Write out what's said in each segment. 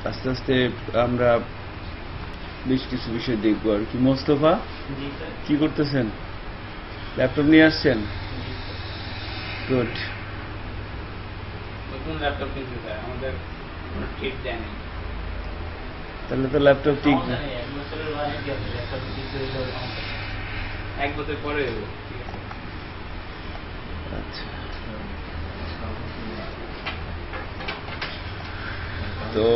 আস্তে আস্তে আমরা বেশ কিছু বিষয় দেখবো আর কি। মোস্তফা কি করতেছেন? ল্যাপটপ নিয়ে আসছেন? গুড। তাহলে তো ল্যাপটপ ঠিক এক বছর পরে। আচ্ছা, তো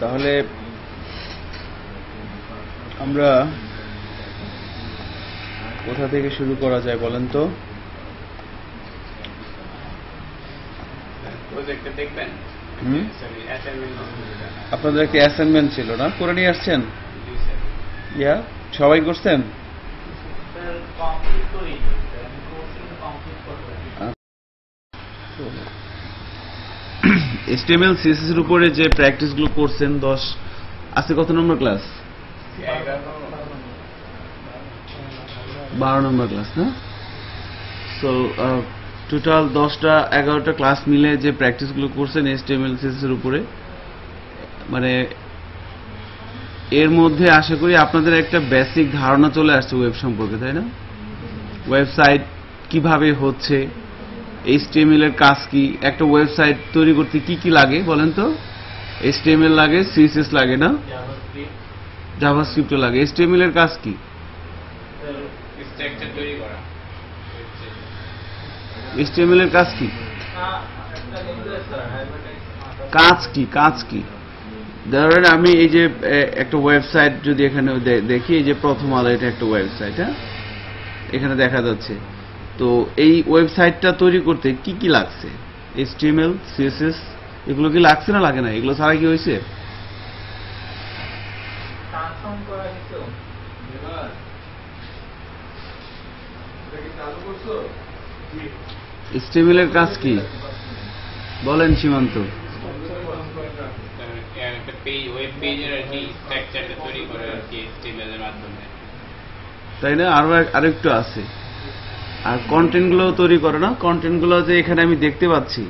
তাহলে আমরা কোথা থেকে শুরু করা যায় বলেন তো? আপনাদের একটা অ্যাসাইনমেন্ট ছিল না, করে নিয়ে আসছেন? ইয়া, সবাই করছেন? HTML CSS এর উপরে যে প্র্যাকটিস গুলো করছেন 10 আজকে কত নম্বর ক্লাস? 12 নম্বর ক্লাস না? সো টোটাল 10টা 11টা ক্লাস মিলে যে প্র্যাকটিস গুলো করছেন HTML CSS এর উপরে, মানে এর মধ্যে আশা করি আপনাদের একটা বেসিক ধারণা চলে আসছে ওয়েব সম্পর্কে, তাই না? ওয়েবসাইট কিভাবে হচ্ছে, HTML এর কাজ কি, একটা ওয়েবসাইট তৈরি করতে কি কি লাগে বলেন তো? HTML লাগে, CSS লাগে না? জাভাস্ক্রিপ্ট লাগে। HTML এর কাজ কি? স্ট্রাকচার তৈরি করা। HTML এর কাজ কি? কাজ কি? কাজ কি? ধরেন আমি এই যে একটা ওয়েবসাইট যদি এখানে দেখি, এই যে প্রথম আলো, এটা একটা ওয়েবসাইট, হ্যাঁ, এখানে দেখা যাচ্ছে। তো এই ওয়েবসাইটটা তৈরি করতে কি কি লাগছে? HTML, CSS এগুলো কি লাগছে না লাগে না? এগুলো ছাড়া কি হয়েছে? HTML এর কাজ কি বলেন সীমান্ত? তাই না? আরেকটু আছে, আর কন্টেন্ট গুলো তৈরি করে না? কন্টেন্ট গুলো যে এখানে আমি দেখতে পাচ্ছি,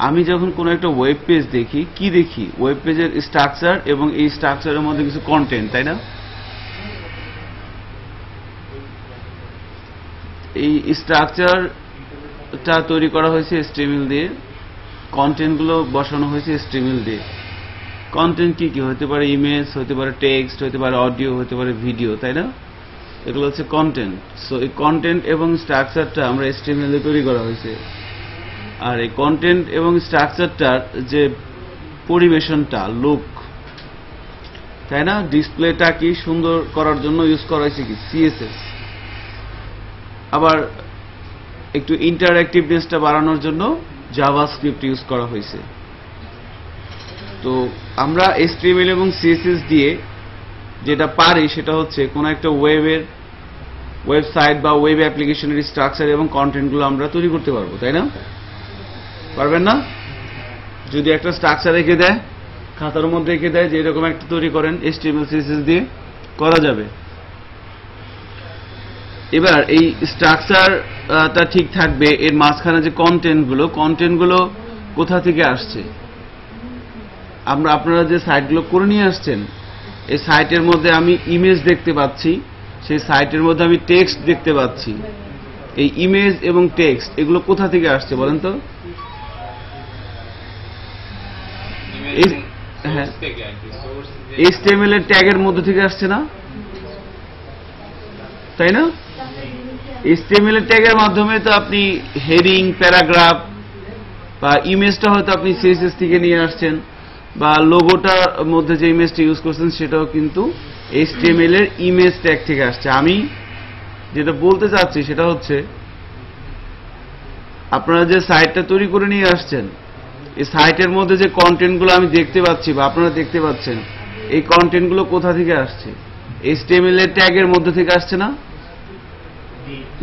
আমি যখন কোনো একটা ওয়েব পেজ দেখি, কি দেখি? ওয়েব পেজের স্ট্রাকচার এবং এই স্ট্রাকচারের মধ্যে কিছু কন্টেন্ট, তাই না? এই স্ট্রাকচারটা তৈরি করা হয়েছে HTML দিয়ে, কন্টেন্ট গুলো বসানো হয়েছে HTML দিয়ে। কন্টেন্ট কি কি হতে পারে? ইমেজ হতে পারে, টেক্সট হতে পারে, অডিও হতে পারে, ভিডিও, তাই না? এগুলো হচ্ছে কন্টেন্ট। সো এই কন্টেন্ট এবং স্ট্রাকচারটা আমরা HTML দিয়ে তৈরি করা হয়েছে। আর এই কন্টেন্ট এবং স্ট্রাকচারটার যে পরিবেশনটা, লুক, তাই না, ডিসপ্লেটা কি সুন্দর করার জন্য ইউজ করা হয়েছে কি? CSS। আবার একটু ইন্টারঅ্যাক্টিভনেসটা বাড়ানোর জন্য জাভাস্ক্রিপ্ট ইউজ করা হয়েছে। তো আমরা HTML এবং CSS দিয়ে যেটা পারি সেটা হচ্ছে কোন একটা ওয়েবসাইট বা ওয়েব অ্যাপ্লিকেশনের স্ট্রাকচার এবং কন্টেন্টগুলো আমরা তৈরি করতে পারবো, তাই না? পারবেন না? যদি একটা স্ট্রাকচার রেখে দেয়, খাতার মধ্যে রেখে দেয় যে এরকম একটা তৈরি করেন, HTML CSS দিয়ে করা যাবে। এবার এই স্ট্রাকচারটা ঠিক থাকবে, এর মাঝখানে যে কন্টেন্টগুলো কোথা থেকে আসছে? আপনারা যে সাইটগুলো করে নিয়ে আসছেন, এই সাইটের মধ্যে আমি ইমেজ দেখতে পাচ্ছি, সেই সাইটের মধ্যে আমি টেক্সট দেখতে পাচ্ছি। এই ইমেজ এবং টেক্সট এগুলো কোথা থেকে আসছে বলেন তো? হ্যাঁ, HTML এর ট্যাগের মধ্যে থেকে আসছে না, তাই না? HTML এর ট্যাগের মাধ্যমে তো আপনি হেডিং, প্যারাগ্রাফ বা ইমেজটা হয়তো আপনি CSS থেকে নিয়ে আসছেন, বা লোগোটার মধ্যে যে ইমেজটা ইউজ করছেন সেটাও কিন্তু HTML এর ইমেজ ট্যাগ থেকে আসছে। আমি যেটা বলতে চাচ্ছি সেটা হচ্ছে, আপনারা যে সাইটটা তৈরি করে নিয়ে আসছেন, এই সাইটের মধ্যে যে কন্টেন্টগুলো আমি দেখতে পাচ্ছি বা আপনারা দেখতে পাচ্ছেন, এই কন্টেন্টগুলো কোথা থেকে আসছে? HTML এর ট্যাগের মধ্যে থেকে আসছে না?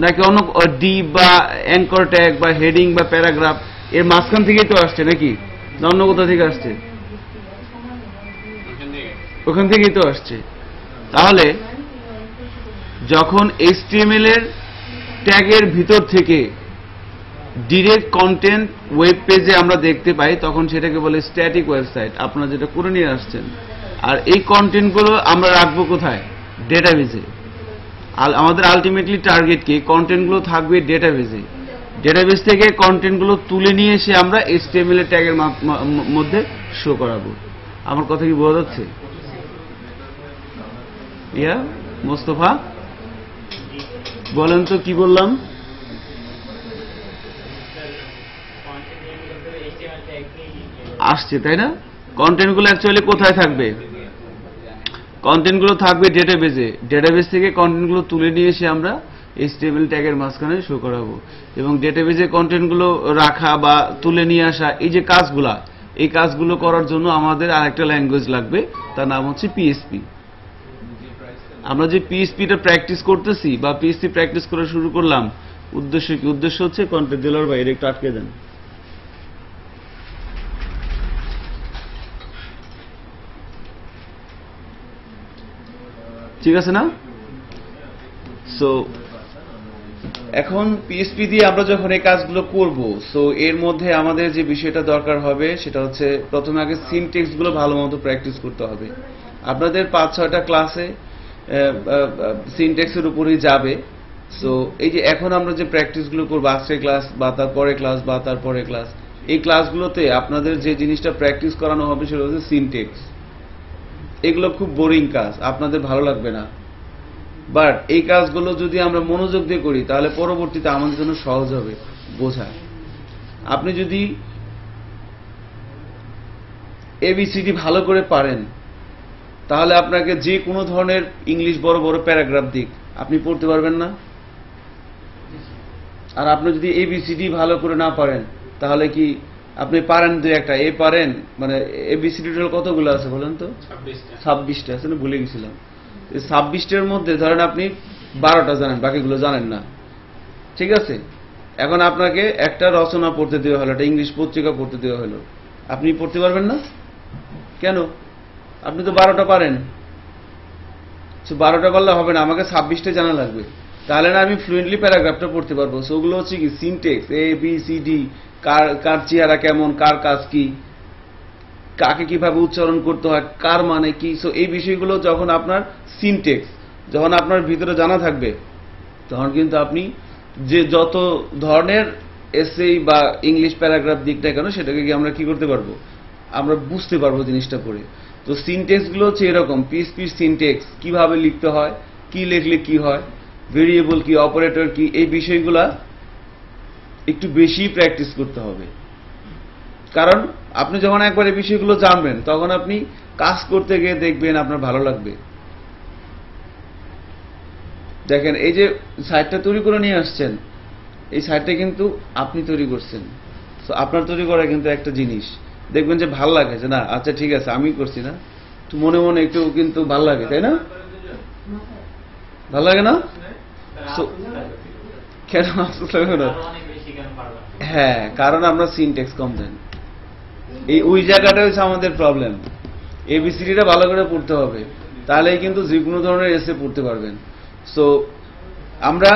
নাকি অন্য ডিপ বা অ্যাঙ্কর ট্যাগ বা হেডিং বা প্যারাগ্রাফ এর মাঝখান থেকেই তো আসছে, নাকি না অন্য কোথা থেকে আসছে? ওখান থেকেই তো আসছে। তাহলে যখন HTML এর ট্যাগের ভিতর থেকে ডিরেক্ট কন্টেন্ট ওয়েব পেজে আমরা দেখতে পাই, তখন সেটাকে বলে স্ট্যাটিক ওয়েবসাইট, আপনারা যেটা করে নিয়ে আসছেন। আর এই কন্টেন্টগুলো আমরা রাখবো কোথায়? ডেটাবেজে। আর আমাদের আলটিমেটলি টার্গেট কি? কন্টেন্টগুলো থাকবে ডেটাবেজে। ডেটাবেজ থেকে কন্টেন্টগুলো তুলে নিয়ে এসে আমরা HTML ট্যাগের মধ্যে শো করাবো। আমার কথা কি বোঝা যাচ্ছে? ইয়া মোস্তফা বলেন তো কি বললাম? আসছে তাই না? কন্টেন্টগুলো অ্যাকচুয়ালি কোথায় থাকবে? কন্টেন্টগুলো থাকবে ডেটাবেজে। ডেটাবেজ থেকে কন্টেন্টগুলো তুলে নিয়ে এসে আমরা HTML ট্যাগের মাঝখানে শো করাবো। এবং ডেটাবেজে কন্টেন্টগুলো রাখা বা তুলে নিয়ে আসা, এই যে কাজগুলা, এই কাজগুলো করার জন্য আমাদের আরেকটা ল্যাঙ্গুয়েজ লাগবে, তার নাম হচ্ছে PHP। আমরা যে PHPটা প্র্যাকটিস করতেছি বা PHP প্র্যাকটিস করা শুরু করলাম, উদ্দেশ্য কি? উদ্দেশ্য হচ্ছে কন্টেন্ট দিলার বাইরে একটু আটকে দেন। ঠিক আছে না? সো এখন PHP দিয়ে আমরা যখন এই কাজগুলো করব, সো এর মধ্যে আমাদের যে বিষয়টা দরকার হবে সেটা হচ্ছে প্রথমে আগে সিনট্যাক্স গুলো ভালো মতো প্র্যাকটিস করতে হবে। আপনাদের 5-6টা ক্লাসে সিনট্যাক্সের উপরেই যাবে। সো এই যে এখন আমরা যে প্র্যাকটিসগুলো করবো, আজকের ক্লাস বা তারপরে ক্লাস বা তারপরে ক্লাস, এই ক্লাসগুলোতে আপনাদের যে জিনিসটা প্র্যাকটিস করানো হবে সেটা হচ্ছে সিনট্যাক্স। এগুলো খুব বোরিং কাজ, আপনাদের ভালো লাগবে না, বাট এই কাজগুলো যদি আমরা মনোযোগ দিয়ে করি তাহলে পরবর্তীতে আমাদের জন্য সহজ হবে বোঝা। আপনি যদি ABCD ভালো করে পারেন তাহলে আপনাকে যে কোনো ধরনের ইংলিশ বড় বড় প্যারাগ্রাফ দিক আপনি পড়তে পারবেন না। আর আপনি যদি ABCD ভালো করে না পারেন তাহলে কি আপনি পারেন দুই একটা এ পারেন, মানে ABCD কতগুলো আছে বলেন তো? 26টা আছে না, ভুলে গেছিলাম। 26টার মধ্যে ধরেন আপনি 12টা জানেন, বাকিগুলো জানেন না। ঠিক আছে, এখন আপনাকে একটা রচনা পড়তে দেওয়া হলো, একটা ইংলিশ পত্রিকা পড়তে দেওয়া হলো, আপনি পড়তে পারবেন না কেন? আপনি তো 12টা পারেন। 12টা পারলে হবে না, আমাকে 26টা জানা লাগবে, তাহলে না আমি ফ্লুয়েন্টলি প্যারাগ্রাফটা পড়তে পারবো। সো ওগুলো হচ্ছে কি সিনট্যাক্স, ABCD, কার চেহারা কেমন, কার কাজ কি, কাকে কিভাবে উচ্চারণ করতে হয়, কার মানে কি। সো এই বিষয়গুলো যখন আপনার সিনট্যাক্স যখন আপনার ভিতরে জানা থাকবে, তখন কিন্তু আপনি যে যত ধরনের এসে বা ইংলিশ প্যারাগ্রাফ দিক না কেন সেটাকে কি আমরা কি করতে পারবো? আমরা বুঝতে পারবো জিনিসটা পড়ে। তো সিনট্যাক্স গুলো হচ্ছে এরকম, PHP সিনট্যাক্স কিভাবে লিখতে হয়, কি লিখলে কি হয়, ভেরিয়েবল কি, অপারেটর কি, এই বিষয়গুলা একটু বেশি প্র্যাকটিস করতে হবে। কারণ আপনি যখন একবার এই বিষয়গুলো জানবেন তখন আপনি কাজ করতে গিয়ে দেখবেন আপনার ভালো লাগবে। দেখেন এই যে সাইটটা তৈরি করে নিয়ে আসছেন, এই সাইটটা কিন্তু আপনি তৈরি করছেন। তো আপনার তৈরি করা কিন্তু একটা জিনিস দেখবেন যে ভালো লাগে, যে না আচ্ছা ঠিক আছে আমি করছি না, একটু মনে মনে একটু কিন্তু ভালো লাগে, তাই না? ভালো লাগে না? কেন আফসোস লাগে না? হ্যাঁ, কারণ আমরা সিনট্যাক্স কম জানি। ওই জায়গাটা হচ্ছে আমাদের প্রবলেম। ABCDটা ভালো করে পড়তে হবে, তাহলেই কিন্তু যে কোনো ধরনের এসে পড়তে পারবেন। সো আমরা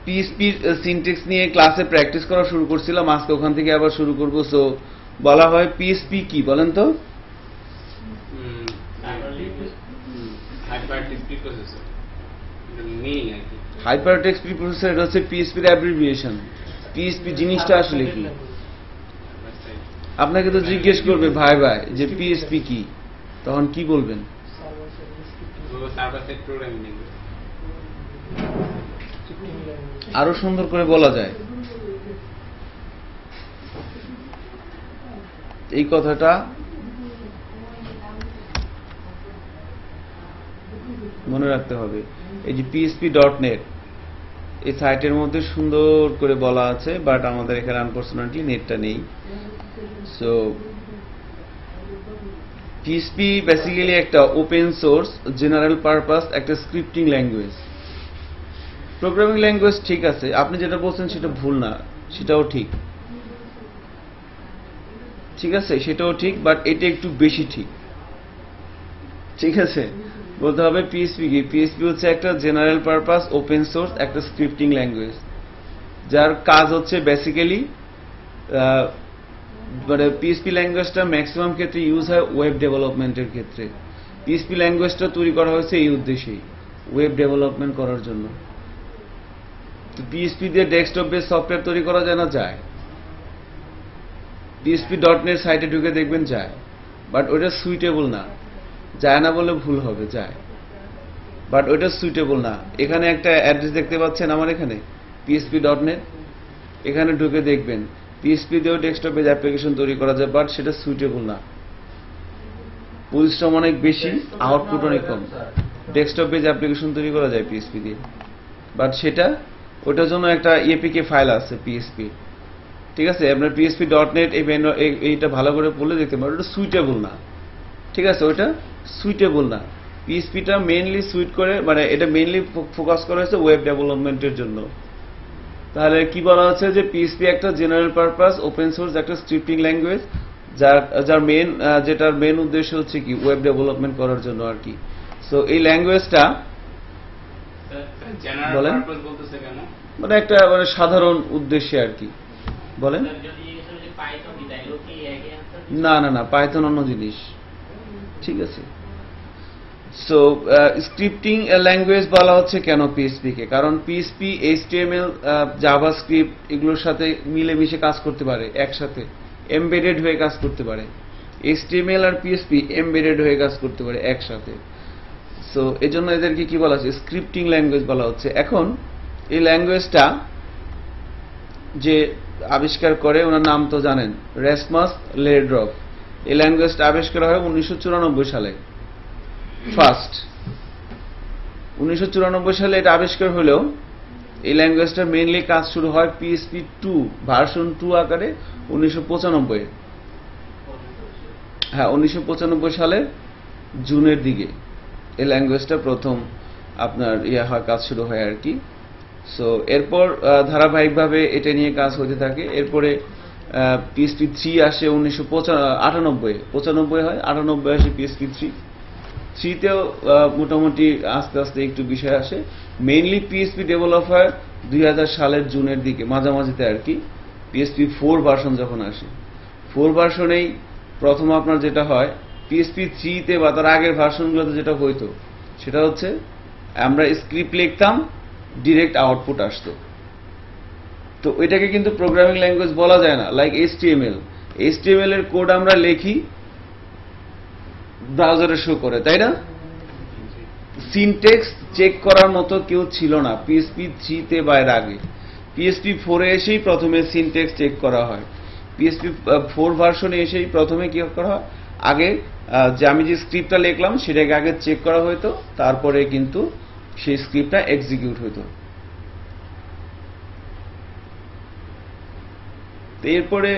PHP সিনট্যাক্স নিয়ে ক্লাসে প্র্যাকটিস করা শুরু করছিলাম, আজকে ওখান থেকে আবার শুরু করব। সো বলা হয় PHP কি বলেন তো? হাইপারটেক্সট প্রিপ্রসেসর, এটা হচ্ছে PHP এর অ্যাব্রিভিয়েশন। PHP জিনিসটা আসলে কি? আপনাকে তো জিজ্ঞেস করবে ভাই ভাই যে PHP কি, তখন কি বলবেন? আরো সুন্দর করে বলা যায় এই কথাটা, মনে রাখতে হবে। এই যে PHP.net এই সাইটের মধ্যে সুন্দর করে বলা আছে, বাট আমাদের এখানে আনফরচুনেটলি নেটটা নেই। সো PHP বেসিক্যালি একটা ওপেন সোর্স জেনারেল পারপাস একটা স্ক্রিপ্টিং ল্যাঙ্গুয়েজ। প্রোগ্রামিং ল্যাঙ্গুয়েজ ঠিক আছে, আপনি যেটা বলছেন সেটা ভুল না, সেটাও ঠিক, ঠিক আছে সেটাও ঠিক, বাট এটা একটু বেশি ঠিক। ঠিক আছে, বলতে হবে PHP কি? PHP হচ্ছে একটা জেনারেল পারপাস ওপেন সোর্স একটা স্ক্রিপ্টিং ল্যাঙ্গুয়েজ, যার কাজ হচ্ছে বেসিক্যালি মানে পিএইচপি ল্যাঙ্গুয়েজটা ম্যাক্সিমাম ক্ষেত্রে ইউজ হয় ওয়েব ডেভেলপমেন্টের ক্ষেত্রে। পিএইচপি ল্যাঙ্গুয়েজটা তৈরি করা হয়েছে এই উদ্দেশ্যেই, ওয়েব ডেভেলপমেন্ট করার জন্য। তো পিএইচপি দিয়ে ডেস্কটপ বেস সফটওয়্যার তৈরি করা যায় না? যায়। PHP.NET সাইটে ঢুকে দেখবেন যায়, বাট ওইটা সুইটেবল না। যায় না বলে ভুল হবে, যায়, বাট ওইটা সুইটেবল না। এখানে একটা অ্যাড্রেস দেখতে পাচ্ছেন আমার এখানে PHP.NET, এখানে ঢুকে দেখবেন PHP দিয়েও ডেস্কটপ বেস অ্যাপ্লিকেশন তৈরি করা যায়, বাট সেটা সুইটেবল না। পরিশ্রম অনেক বেশি, আউটপুট অনেক কম। ডেস্কটপ বেস অ্যাপ্লিকেশন তৈরি করা যায় PHP দিয়ে, বাট সেটা ওটার জন্য একটা APK ফাইল আছে PHP, ঠিক আছে? আপনার PHP.NET এইটা ভালো করে পড়লে দেখতে পারেন ওটা সুইটেবল না, ঠিক আছে? ওটা সুইটেবল না। PHPটা মেইনলি সুইট করে, মানে এটা মেইনলি ফোকাস করা হয়েছে ওয়েব ডেভেলপমেন্টের জন্য। তাহলে কি বলা হচ্ছে যে PHP একটা জেনারেল পারপাস ওপেন সোর্স একটা স্ক্রিপ্টিং ল্যাঙ্গুয়েজ, যার যেটার মেইন উদ্দেশ্য হচ্ছে কি ওয়েব ডেভেলপমেন্ট করার জন্য আর কি। সো এই ল্যাঙ্গুয়েজটা বলেন মানে একটা মানে সাধারণ উদ্দেশ্যে আর কি। বলেন। না না না, পাইথন অন্য জিনিস, ঠিক আছে? সো স্ক্রিপ্টিং ল্যাঙ্গুয়েজ বলা হচ্ছে কেন PHP কে? কারণ PHP HTML জাভাস্ক্রিপ্ট এগুলোর সাথে মিলেমিশে কাজ করতে পারে, একসাথে এমবেডেড হয়ে কাজ করতে পারে। HTML আর PHP এমবেডেড হয়ে কাজ করতে পারে একসাথে। সো এজন্য এদেরকে কি বলা হচ্ছে? স্ক্রিপ্টিং ল্যাঙ্গুয়েজ বলা হচ্ছে। এখন এই ল্যাঙ্গুয়েজটা যে আবিষ্কার করে ওনার নাম তো জানেন, রাসমাস লেডরফ। এই ল্যাঙ্গুয়েজটা আবিষ্কার হয় 1994 সালে ফার্স্ট। 1994 সালে এটা আবিষ্কার হলেও এই ল্যাঙ্গুয়েজটার মেইনলি কাজ শুরু হয় PHP 2 ভার্সন 2 আকারে 1995। হ্যাঁ, 1995 সালের জুনের দিকে এই ল্যাঙ্গুয়েজটা প্রথম আপনার কাজ শুরু হয় আর কি। সো এরপর ধারাবাহিকভাবে এটা নিয়ে কাজ হতে থাকে। এরপরে PHP 3 আসে 1995 হয়, 98 আসে PHP 3তেও মোটামুটি আস্তে আস্তে একটু বিষয় আসে। মেইনলি PHP ডেভেলপ হয় 2000 সালের জুনের দিকে মাঝামাঝিতে আর কি। PHP 4 ভার্সন যখন আসে, 4 ভার্সনেই প্রথম আপনার যেটা হয়, PHP 3তে বা তার আগের ভার্সনগুলোতে যেটা হইতো সেটা হচ্ছে আমরা স্ক্রিপ্ট লিখতাম, ডিরেক্ট আউটপুট আসতো। তো ওইটাকে কিন্তু প্রোগ্রামিং ল্যাঙ্গুয়েজ বলা যায় না। লাইক HTML এর কোড আমরা লিখি, ব্রাউজারে শো করে, তাই না? সিনট্যাক্স চেক করার মতো কেউ ছিল না PHP 3তে বা এর আগে। PHP 4 এ এসেই প্রথমে সিনট্যাক্স চেক করা হয়। PHP 4 ভার্সনে এসেই প্রথমে কি করা হয়, আগে যে আমি যে স্ক্রিপ্টটা লিখলাম সেটাকে আগে চেক করা হতো, তারপরে কিন্তু সেই স্ক্রিপ্টটা এক্সিকিউট হতো। এরপরে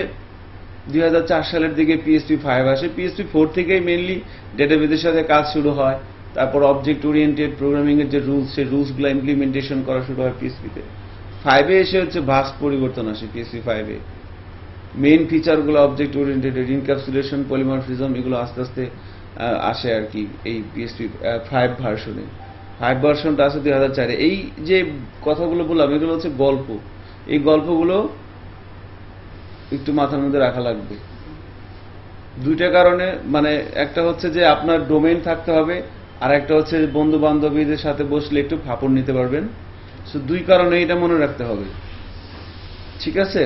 2004 সালের দিকে PHP 5 আসে। PHP 4 থেকেই মেইনলি ডেটাবেসের সাথে কাজ শুরু হয়। তারপর অবজেক্ট ওরিয়েন্টেড প্রোগ্রামিং এর যে রুলস, সেই রুলসগুলো ইমপ্লিমেন্টেশন করা শুরু হয় PHP তে। 5 এ এসে হচ্ছে ভাস্ট পরিবর্তন আসে PHP 5 এ। মেইন ফিচারগুলো অবজেক্ট ওরিয়েন্টেড, ইনক্যাপসুলেশন, পলিমরফিজম এগুলো আস্তে আস্তে আসে আর কি এই PHP 5 ভার্সনে। 5 ভার্সনটা আসে 2004 এ। এই যে কথাগুলো বললাম এগুলো হচ্ছে গল্প। এই গল্পগুলো একটু মাথার মধ্যে রাখা লাগবে দুইটা কারণে। মানে একটা হচ্ছে যে আপনার ডোমেইন থাকতে হবে, আর একটা হচ্ছে বন্ধু বান্ধবীদের সাথে বসলে একটু ফাপড় নিতে পারবেন। সো দুই কারণে এটা মনে রাখতে হবে, ঠিক আছে?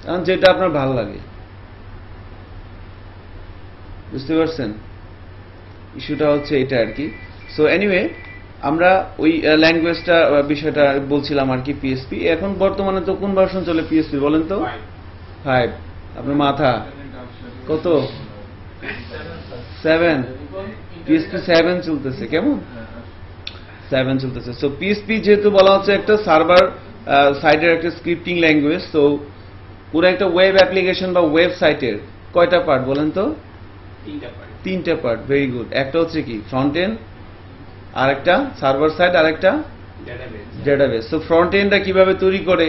কারণ যেটা আপনার ভালো লাগে, বুঝতে পারছেন? ইস্যুটা হচ্ছে এটা আর কি। সো এনিওয়ে, আমরা ওই ল্যাঙ্গুয়েজটা বিষয়টা বলছিলাম আর কি PHP। এখন বর্তমানে তো কোন ভার্সন চলে PHP বলেন তো? 5। আপনার মাথা কত? 7। PHP 7 চলতেছে। কেমন? 7 চলতেছে। সো PHP যেহেতু বলা হচ্ছে একটা সার্ভার সাইডের একটা স্ক্রিপ্টিং ল্যাঙ্গুয়েজ, তো পুরো একটা ওয়েব অ্যাপ্লিকেশন বা ওয়েবসাইটের কয়টা পার্ট বলেন তো? 3টা পার্ট। Very good. একটা হচ্ছে কি ফ্রন্ট এন্ড, আরেকটা সার্ভার সাইড, আরেকটা ডেটাবেস। সো ফ্রন্ট এন্ডটা কিভাবে তৈরি করে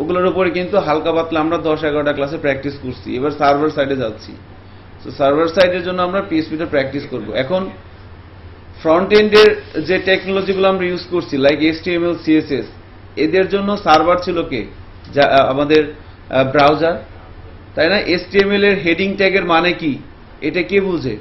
ওগুলোর উপরে কিন্তু হালকা পাতলা আমরা 10-11টা ক্লাসে প্র্যাকটিস করছি। এবার সার্ভার সাইডে যাচ্ছি। সো সার্ভার সাইডের জন্য আমরা PHP-তে প্র্যাকটিস করব। এখন ফ্রন্ট এন্ডের যে টেকনোলজিগুলো আমরা ইউজ করছি লাইক HTML, CSS, এদের জন্য সার্ভার ছিল কে? যা আমাদের ব্রাউজার, তাই না? HTML এর হেডিং ট্যাগের মানে কি এটা কে বুঝে?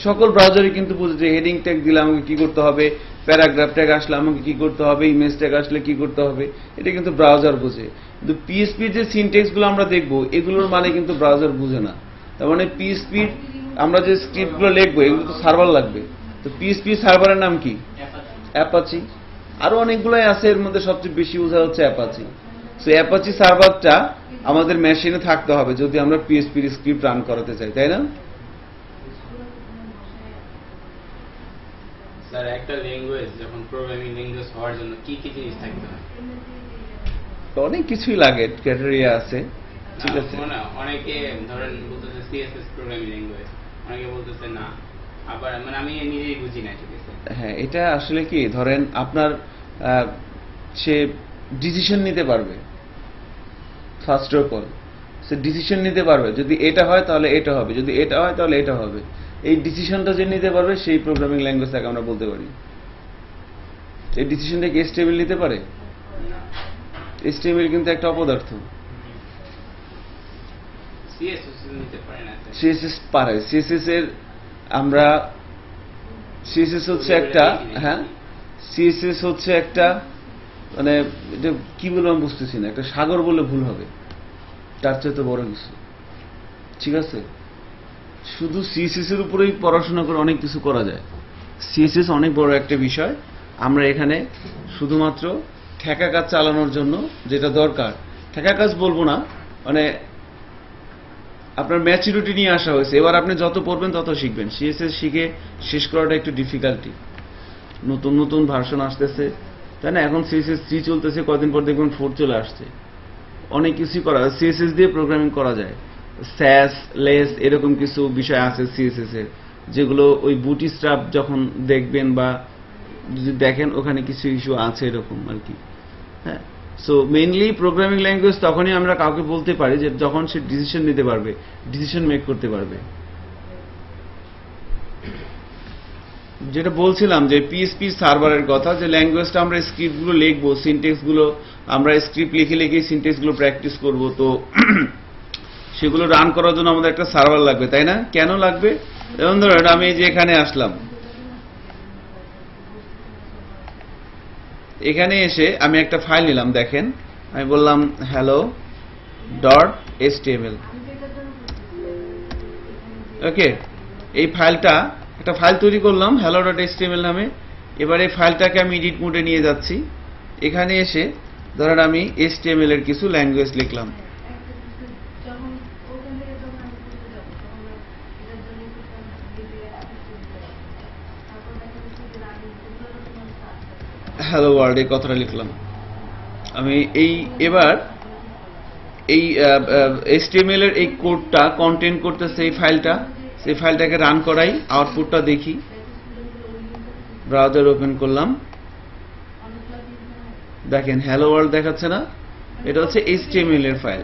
সকল ব্রাউজারই কিন্তু বুঝে যে হেডিং ট্যাগ দিলে আমাকে কি করতে হবে, প্যারাগ্রাফ ট্যাগ আসলে আমাকে কি করতে হবে, ইমেজ ট্যাগ আসলে কি করতে হবে, এটা কিন্তু ব্রাউজার বুঝে। কিন্তু পিএইচপির যে সিনট্যাক্সগুলো আমরা দেখব এগুলোর মানে কিন্তু ব্রাউজার বুঝে না। তার মানে পিএইচপির আমরা যে স্ক্রিপ্টগুলো লিখবো এগুলো তো সার্ভার লাগবে। তো পিএইচপি সার্ভারের নাম কি? অ্যাপাচি। আরো অনেকগুলোই আছে, এর মধ্যে সবচেয়ে বেশি বোঝা হচ্ছে অ্যাপাচি। সো অ্যাপাচি সার্ভারটা আমাদের মেশিনে থাকতে হবে যদি আমরা পিএইচপির স্ক্রিপ্ট রান করাতে চাই, তাই না? স্যার একটা ল্যাঙ্গুয়েজ যখন প্রোগ্রামিং ল্যাঙ্গুয়েজ হওয়ার জন্য কি কি জিনিস থাকতে হয়? অনেক কিছুই লাগে, ক্রাইটেরিয়া আছে, ঠিক আছে। অনেকে ধরেন বলতেছে সিএসএস প্রোগ্রামিং ল্যাঙ্গুয়েজ, অনেকে বলতেছে না, আবার মানে আমি নিজেই বুঝি না, ঠিক আছে। হ্যাঁ, এটা আসলে কি, ধরেন আপনার সে ডিসিশন নিতে পারবে, first of all say decision নিতে পারবে, যদি এটা হয় তাহলে এটা হবে, যদি এটা হয় তাহলে এটা হবে। এই ডিসিশনটা যে নিতে পারবে সেই প্রোগ্রামিং ল্যাঙ্গুয়েজটাকে আমরা বলতে পারি। এই ডিসিশনটা কি HTML নিতে পারে? HTML কিন্তু একটা অপদার্থ। সিএসএস নিতে পারে না। CSS পারে। CSS এর আমরা CSS হচ্ছে একটা, হ্যাঁ CSS হচ্ছে একটা, মানে এটা কি বলবো আমি বুঝতেছি না, একটা সাগর বলে ভুল হবে, তার চেয়ে তো বড় কিছু, ঠিক আছে। শুধু CSS এর উপরেই পড়াশোনা করে অনেক কিছু করা যায়। CSS অনেক বড় একটা বিষয়। আমরা এখানে শুধুমাত্র ঠেকা কাজ চালানোর জন্য যেটা দরকার, ঠেকা কাজ বলবো না, মানে আপনার ম্যাচুরিটি নিয়ে আসা হয়েছে। এবার আপনি যত পড়বেন তত শিখবেন। CSS শিখে শেষ করাটা একটু ডিফিকাল্টি। নতুন নতুন ভার্সন আসতেছে, তাই না? এখন CSS 3 চলতেছে, কদিন পর দেখবেন 4 চলে আসছে। অনেক কিছুই করা যায়, CSS দিয়ে প্রোগ্রামিং করা যায়। স্যাস, লেস এরকম কিছু বিষয় আছে CSS এর, যেগুলো ওই বুটস্ট্র্যাপ যখন দেখবেন বা যদি দেখেন ওখানে কিছু ইস্যু আছে এরকম আর কি। হ্যাঁ, সো মেইনলি প্রোগ্রামিং ল্যাঙ্গুয়েজ তখনই আমরা কাউকে বলতে পারি যে যখন সে ডিসিশন নিতে পারবে, ডিসিশন মেক করতে পারবে। যেটা বলছিলাম যে পিএইচপি সার্ভারের কথা, যে ল্যাঙ্গুয়েজটা আমরা স্ক্রিপ্টগুলো লিখবো, সিনট্যাক্সগুলো আমরা স্ক্রিপ্ট লিখে লিখে সিনট্যাক্সগুলো প্র্যাকটিস করব, তো সেগুলো রান করার জন্য আমাদের একটা সার্ভার লাগবে, তাই না? কেন লাগবে? যেমন ধরেন আমি যে এখানে আসলাম, এখানে এসে আমি একটা ফাইল নিলাম, দেখেন আমি বললাম hello.html, ওকে। এই ফাইলটা, একটা ফাইল তৈরি করলাম hello.html নামে। এবার এই ফাইলটাকে আমি এডিট মোডে নিয়ে যাচ্ছি। এখানে এসে ধরেন আমি HTML এর কিছু ল্যাঙ্গুয়েজ লিখলাম, হ্যালো ওয়ার্ল্ড এই কথাটা লিখলাম আমি। এবার এই HTML এর এই কোডটা কন্টেন্ট করতেছে এই ফাইলটা, সেই ফাইলটাকে রান করাই, আউটপুটটা দেখি। ব্রাউজার ওপেন করলাম, দেখেন হ্যালো ওয়ার্ল্ড দেখাচ্ছে না? এটা হচ্ছে HTML এর ফাইল।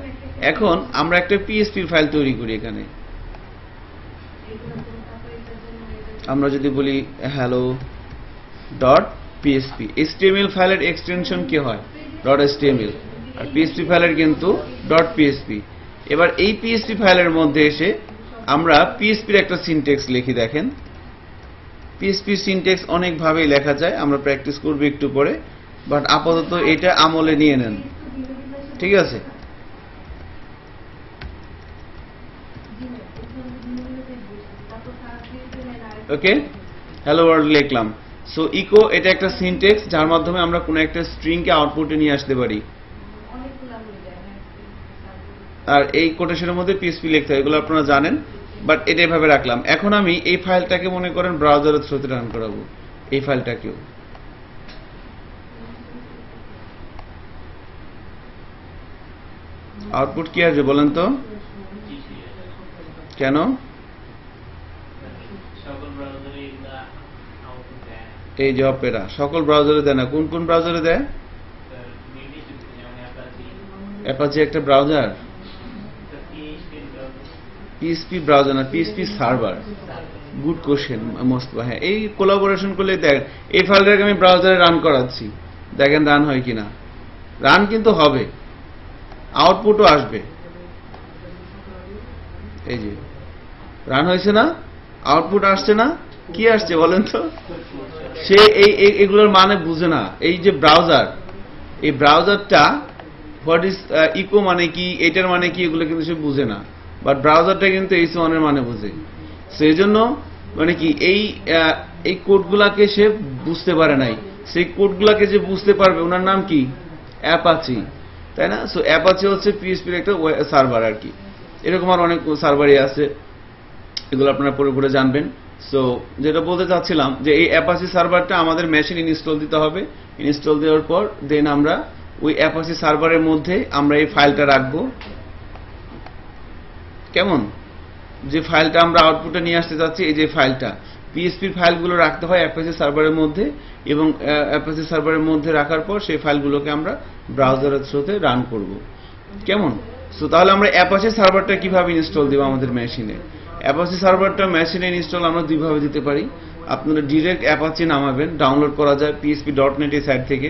এখন আমরা একটা PHP ফাইল তৈরি করি। এখানে আমরা যদি বলি hello.php, HTML ফাইলের এক্সটেনশন কি হয়? .html, আর PHP ফাইলের কিন্তু .php। এবার এই PHP ফাইলের মধ্যে এসে আমরা PHP এর একটা সিনট্যাক্স লিখি। দেখেন PHP সিনট্যাক্স অনেক ভাবেই লেখা যায়, আমরা প্র্যাকটিস করব একটু পরে, বাট আপাতত এটা আমলে নিয়ে নেন, ঠিক আছে? ওকে, হ্যালো ওয়ার্ল্ড লিখলাম। সো ইকো এটা একটা সিনট্যাক্স যার মাধ্যমে আমরা কোনো একটা স্ট্রিংকে আউটপুটে নিয়ে আসতে পারি, আর এই কোটেশনের মধ্যে PHP লিখতে হয়, এগুলো আপনারা জানেন, বাট এটা এভাবে রাখলাম। এখন আমি এই ফাইলটাকে মনে করেন ব্রাউজারের থ্রুতে রান করাবো, এই ফাইলটাকেও। আউটপুট কি আসবে বলেন তো? কেন? এই যে অপেরা সকল ব্রাউজারে দেয় না, কোন কোন ব্রাউজারে দেয়? অ্যাপাচি একটা ব্রাউজার, PHP ব্রাউজার না, PHP server. Good question most. হ্যাঁ, এই কোলাবোরেশন করলে দেখ, এই ফাইলটাকে আমি ব্রাউজারে রান করাচ্ছি, দেখেন রান হয় কিনা। রান কিন্তু হবে, আউটপুটও আসবে। এই যে রান হয়েছে না, আউটপুট আসছে না, কি আসছে বলেন তো? সে এগুলোর মানে বুঝে না। এই যে ব্রাউজার, এই ব্রাউজারটা হোয়াট ইজ ইকো মানে কি, এটার মানে কি, এগুলো কিন্তু সে বুঝে না। বাট ব্রাউজারটা কিন্তু H1 এর মানে বুঝে। সেই জন্য মানে কি এই কোডগুলাকে সে বুঝতে পারে নাই। সেই কোডগুলাকে যে বুঝতে পারবে ওনার নাম কি? অ্যাপাচি, তাই না? সো অ্যাপাচি হচ্ছে পিএইচপির একটা সার্ভার আর কি। এরকম আর অনেক সার্ভারই আছে, এগুলো আপনারা পরে পরে জানবেন। সো যেটা বলতে চাচ্ছিলাম যে এই অ্যাপাচি সার্ভারটা আমাদের মেশিন ইনস্টল দিতে হবে। ইনস্টল দেওয়ার পর দেন আমরা ওই অ্যাপাচি সার্ভারের মধ্যে আমরা এই ফাইলটা রাখবো। কেমন? যে ফাইলটা আমরা আউটপুটে নিয়ে আসতে যাচ্ছি, এই যে ফাইলটা, পিএইচপির ফাইলগুলো রাখতে হয় অ্যাপাচি সার্ভারের মধ্যে, এবং অ্যাপাচি সার্ভারের মধ্যে রাখার পর সেই ফাইলগুলোকে আমরা ব্রাউজারের থ্রুতে রান করব। কেমন? সো তাহলে আমরা অ্যাপাচি সার্ভারটা কিভাবে ইনস্টল দেব আমাদের মেশিনে? অ্যাপাচি সার্ভারটা মেশিনে ইনস্টল আমরা দুইভাবে দিতে পারি। আপনারা ডিরেক্ট অ্যাপাচি নামাবেন, ডাউনলোড করা যায় php.net এই সাইট থেকে।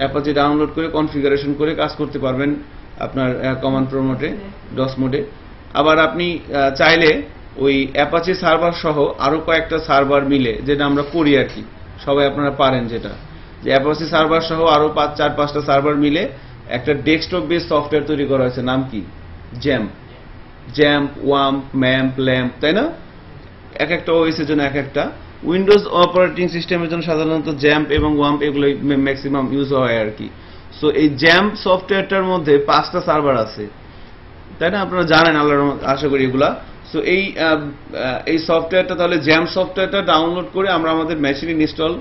অ্যাপাচি ডাউনলোড করে কনফিগারেশন করে কাজ করতে পারবেন আপনার কমান্ড প্রম্পটে, ডস মোডে। আবার আপনি চাইলে ওই অ্যাপাচি সার্ভার সহ আরো কয়েকটা সার্ভার মিলে, যেটা আমরা করি আর কি, সবাই আপনারা পারেন, যেটা যে অ্যাপাচি সার্ভার সহ আরো 4-5টা সার্ভার মিলে একটা ডেস্কটপ বেস সফটওয়্যার তৈরি করা হয়েছে, নাম কি? জ্যাম্প, ওয়াম্প, ম্যাম্প, ল্যাম্প, তাই না? এক একটা ওএস এর জন্য এক একটা। উইন্ডোজ অপারেটিং সিস্টেমের জন্য সাধারণত জ্যাম্প এবং ওয়াম্প এগুলো ম্যাক্সিমাম ইউজ হয় আর কি। সো এই জ্যাম্প সফটওয়্যারটার মধ্যে 5টা সার্ভার আছে, তাই না? আপনারা জানেন আল্লাহর রহমতে, আশা করি এগুলা। সো এই সফটওয়্যারটা, তাহলে জ্যাম্প সফটওয়্যারটা ডাউনলোড করে আমরা আমাদের মেশিনে ইনস্টল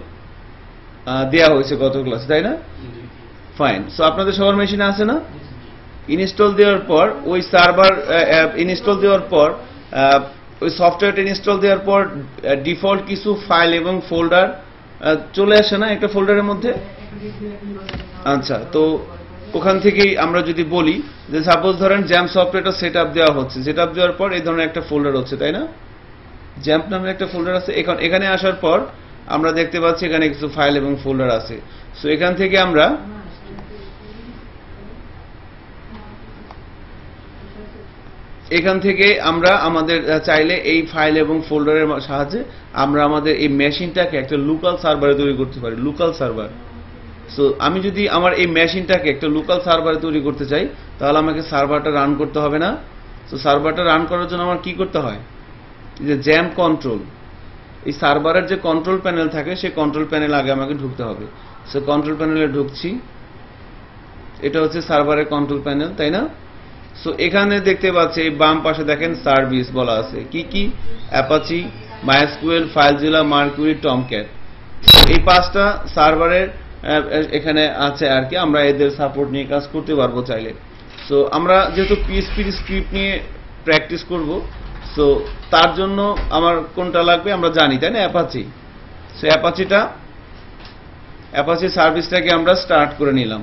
দেওয়া হয়েছে গত ক্লাসে, তাই না? ফাইন। সো আপনাদের সবার মেশিনে আছে না? ইনস্টল দেওয়ার পর ওই সার্ভার ইনস্টল দেওয়ার পর ওই সফটওয়্যারটা ইনস্টল দেওয়ার পর ডিফল্ট কিছু ফাইল এবং ফোল্ডার চলে আসে না একটা ফোল্ডারের মধ্যে? আচ্ছা, তো ওখান থেকেই আমরা যদি বলি যে সাপোজ ধরেন জ্যাম্প সফটওয়্যারটা সেট আপ দেওয়া হচ্ছে, সেট আপ দেওয়ার পর এই ধরনের একটা ফোল্ডার হচ্ছে, তাই না? জ্যাম্প নামের একটা ফোল্ডার আছে। এখানে আসার পর আমরা দেখতে পাচ্ছি এখানে কিছু ফাইল এবং ফোল্ডার আছে। সো এখান থেকে আমরা আমাদের চাইলে এই ফাইল এবং ফোল্ডারের সাহায্যে আমরা আমাদের এই মেশিনটাকে একটা লোকাল সার্ভারে তৈরি করতে পারি, লোকাল সার্ভার। সো আমি যদি আমার এই মেশিনটাকে একটা লোকাল সার্ভারে তৈরি করতে চাই, তাহলে আমাকে সার্ভারটা রান করতে হবে না? সো সার্ভারটা রান করার জন্য আমার কি করতে হয়? যে জ্যাম্প কন্ট্রোল, এই সার্ভারের যে কন্ট্রোল প্যানেল থাকে সেই কন্ট্রোল প্যানেল আগে আমাকে ঢুকতে হবে। সো কন্ট্রোল প্যানেলে ঢুকছি, এটা হচ্ছে সার্ভারের কন্ট্রোল প্যানেল, তাই না? সো এখানে দেখতে পাচ্ছি এই বাম পাশে দেখেন সার্ভিস বলা আছে, কি কি? Apache, MySQL, FileZilla, Mercury, Tomcat. এই 5টা সার্ভারের এখানে আছে আর কি। আমরা এদের সাপোর্ট নিয়ে কাজ করতে পারবো চাইলে। সো আমরা যেহেতু পিএইচপির স্ক্রিপ্ট নিয়ে প্র্যাকটিস করব, সো তার জন্য আমার কোনটা লাগবে আমরা জানি, তাই না? অ্যাপাচি। সো অ্যাপাচি সার্ভিসটাকে আমরা স্টার্ট করে নিলাম।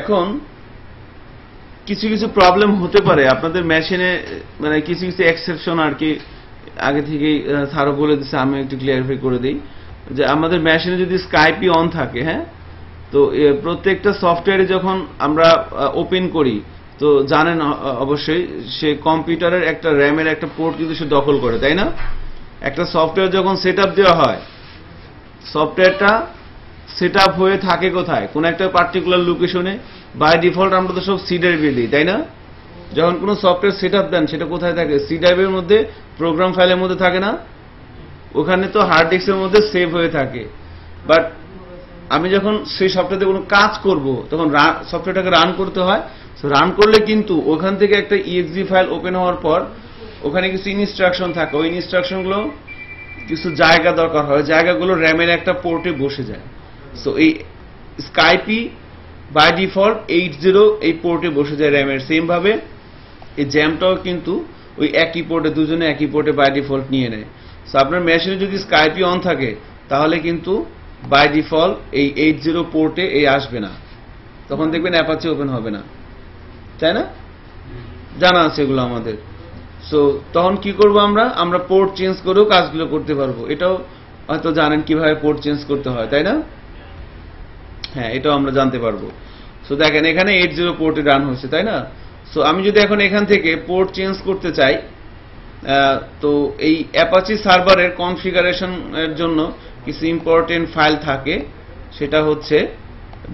এখন কিছু কিছু প্রবলেম হতে পারে আপনাদের মেশিনে, মানে কিছু কিছু এক্সেপশন আর কি আগে থেকেই স্যারও বলে দিচ্ছে, আমি একটু ক্লিয়ারিফাই করে দিই যে আমাদের মেশিনে যদি স্কাইপি অন থাকে, হ্যাঁ, তো প্রত্যেকটা সফটওয়্যারে যখন আমরা ওপেন করি, তো জানেন অবশ্যই সে কম্পিউটারের একটা র্যামের একটা পোর্ট কিন্তু সে দখল করে, তাই না? একটা সফটওয়্যার যখন সেট আপ দেওয়া হয়, সফটওয়্যারটা সেট আপ হয়ে থাকে কোথায়? কোন একটা পার্টিকুলার লোকেশনে। বাই ডিফল্ট আমরা তো সব সি ড্রাইভে দিই, তাই না? যখন কোনো সফটওয়্যার সেট আপ দেন সেটা কোথায় থাকে? সি ড্রাইভের মধ্যে, প্রোগ্রাম ফাইলের মধ্যে থাকে না? ওখানে তো হার্ড ডিস্কের মধ্যে সেভ হয়ে থাকে। বাট আমি যখন সেই সফটওয়্যারে কোনো কাজ করব, তখন সফটওয়্যারটাকে রান করতে হয়। সো রান করলে কিন্তু ওখান থেকে একটা ইএক্সি ফাইল ওপেন হওয়ার পর ওখানে কিছু ইনস্ট্রাকশন থাকে, ওই ইনস্ট্রাকশনগুলো কিছু জায়গা দরকার হয়, জায়গাগুলো র্যামের একটা পোর্টে বসে যায়। সো এই স্কাইপি বাই ডিফল্ট 80 এই পোর্টে বসে যায় র্যামের। সেম ভাবে এই জ্যামটাও কিন্তু ওই একই পোর্টে, দুজনে একই পোর্টে বাই ডিফল্ট নিয়ে নেয়। সো আপনার মেশিনে যদি স্কাইপি অন থাকে তাহলে কিন্তু বাই ডিফল্ট এই 80 পোর্টে এই আসবে না, তখন দেখবেন অ্যাপাচি ওপেন হবে না, তাই না? জানা আছে এগুলো আমাদের। সো তখন কি করব আমরা পোর্ট চেঞ্জ করেও কাজগুলো করতে পারবো। এটাও হয়তো জানেন কিভাবে পোর্ট চেঞ্জ করতে হয়, তাই না? হ্যাঁ, এটাও আমরা জানতে পারবো। সো দেখেন এখানে 80 পোর্টে রান হচ্ছে, তাই না? সো আমি যদি এখন এখান থেকে পোর্ট চেঞ্জ করতে চাই, তো এই অ্যাপাচি সার্ভারের কনফিগারেশন এর জন্য কিছু ইম্পর্টেন্ট ফাইল থাকে। সেটা হচ্ছে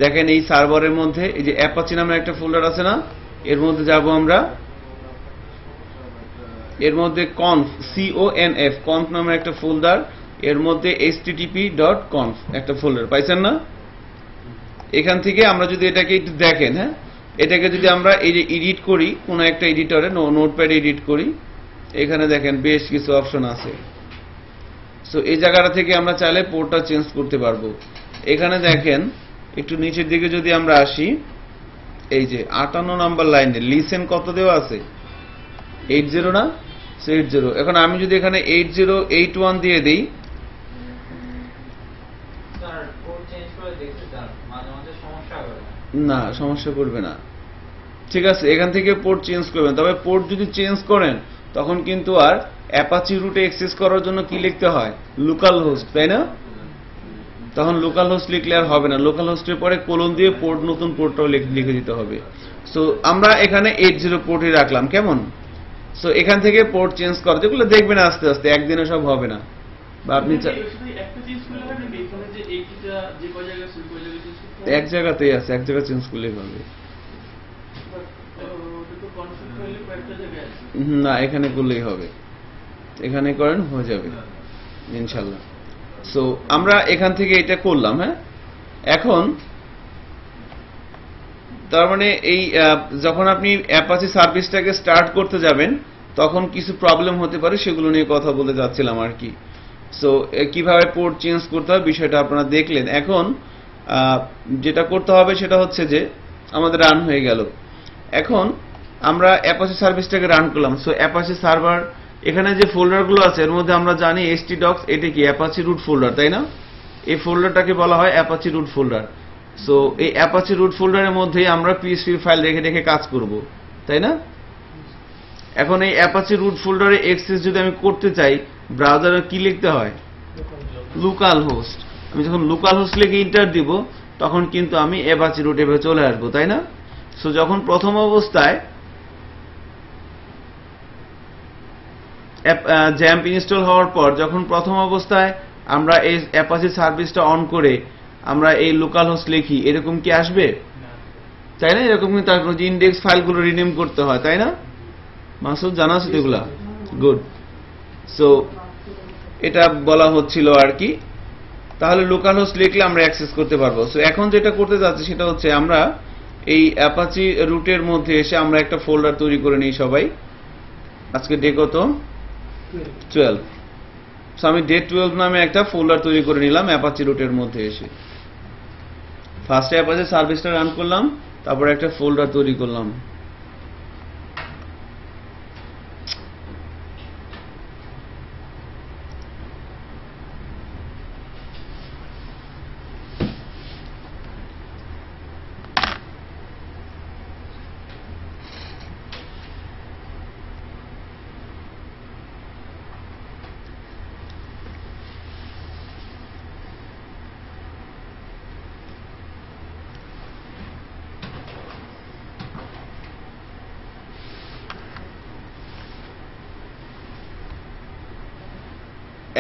দেখেন এই সার্ভারের মধ্যে এই যে অ্যাপাচি নামে একটা ফোল্ডার আছে না, এর মধ্যে যাব আমরা। এর মধ্যে conf নামে একটা ফোল্ডার, এর মধ্যে http.conf একটা ফোল্ডার পাইছেন না? এখান থেকে আমরা যদি এটাকে একটু দেখেন, হ্যাঁ, এটাকে যদি আমরা এই যে এডিট করি কোনো একটা এডিটরে, নোটপ্যাডে এডিট করি, এখানে দেখেন বেশ কিছু অপশন আছে। সো এই জায়গাটা থেকে আমরা চাইলে পোর্টটা চেঞ্জ করতে পারবো। এখানে দেখেন একটু নিচের দিকে যদি আমরা আসি, এই যে 58 নাম্বার লাইনে লিসেন কত দেওয়া আছে, 80 না? 80। এখন আমি যদি এখানে 8081 দিয়ে দিই, না সমস্যা করবে না। ঠিক আছে, এখান থেকে পোর্ট চেঞ্জ করবেন। তবে পোর্ট যদি চেঞ্জ করেন তখন কিন্তু আর অ্যাপাচি রুটে অ্যাক্সেস করার জন্য কি লিখতে হয়, লোকাল হোস্ট, তাই না? তখন লোকাল হোস্ট লিখলে আর হবে না, লোকাল হোস্টের পরে কোলন দিয়ে পোর্ট, নতুন পোর্টটাও লিখে দিতে হবে। সো আমরা এখানে 80 পোর্টই রাখলাম, কেমন? সো এখান থেকে পোর্ট চেঞ্জ করা, যেগুলো দেখবেন আস্তে আস্তে, একদিনে সব হবে না। বা আপনি এক জায়গাতেই আছে, এক জায়গা চেঞ্জ করলেই হবে না, এখানে করলেই হবে, এখানে করেন হয়ে যাবে ইনশাল্লাহ। সো আমরা এখান থেকে এটা করলাম। হ্যাঁ, এখন তার মানে এই যখন আপনি অ্যাপাচি সার্ভিসটাকে স্টার্ট করতে যাবেন তখন কিছু প্রবলেম হতে পারে, সেগুলো নিয়ে কথা বলে যাচ্ছিলাম আর কি। সো কিভাবে পোর্ট চেঞ্জ করতে হবে বিষয়টা আপনারা দেখলেন। এখন যেটা করতে হবে সেটা হচ্ছে যে আমাদের রান হয়ে গেল। এখন আমরা অ্যাপাচি সার্ভিসটাকে রান করলাম। সো অ্যাপাচি সার্ভার, এখানে যে ফোল্ডারগুলো আছে এর মধ্যে আমরা জানি htdocs, এটা কি অ্যাপাচি রুট ফোল্ডার, তাই না? এই ফোল্ডারটাকে বলা হয় অ্যাপাচি রুট ফোল্ডার। সো এই অ্যাপাচি রুট ফোল্ডারের মধ্যেই আমরা পিএইচপি ফাইল রেখে রেখে কাজ করব, তাই না? এখন এই অ্যাপাচি রুট ফোল্ডারে অ্যাক্সেস যদি আমি করতে চাই, ব্রাউজারে কি লিখতে হয়, লোকাল হোস্ট। আমি যখন লোকাল হোস্ট লিখে ইন্টার দিব তখন কিন্তু আমি অ্যাপাচি রুটে চলে আসবো, তাই না? সো যখন প্রথম অবস্থায় জ্যাম্প ইনস্টল হওয়ার পর যখন প্রথম অবস্থায় আমরা এই অ্যাপাচি সার্ভিসটা অন করে আমরা এই লোকাল হোস্ট লিখি, এরকম কি আসবে, তাই না? এরকম কিন্তু আসবে যে ইন্ডেক্স ফাইলগুলো রিনেম করতে হয়, তাই না? মাসুদ জানা আছে এগুলা? গুড। সো এটা বলা হচ্ছিল আর কি। তাহলে লোকাল হোস্ট লিখলে আমরা অ্যাক্সেস করতে পারবো। সো এখন যেটা করতে যাচ্ছি সেটা হচ্ছে আমরা এই অ্যাপাচি রুটের মধ্যে এসে আমরা একটা ফোল্ডার তৈরি করে নিই সবাই। আজকে ডে কত? 12। সো আমি ডে 12 নামে একটা ফোল্ডার তৈরি করে নিলাম অ্যাপাচি রুটের মধ্যে এসে। ফার্স্টে অ্যাপাচি সার্ভিসটা রান করলাম, তারপর একটা ফোল্ডার তৈরি করলাম।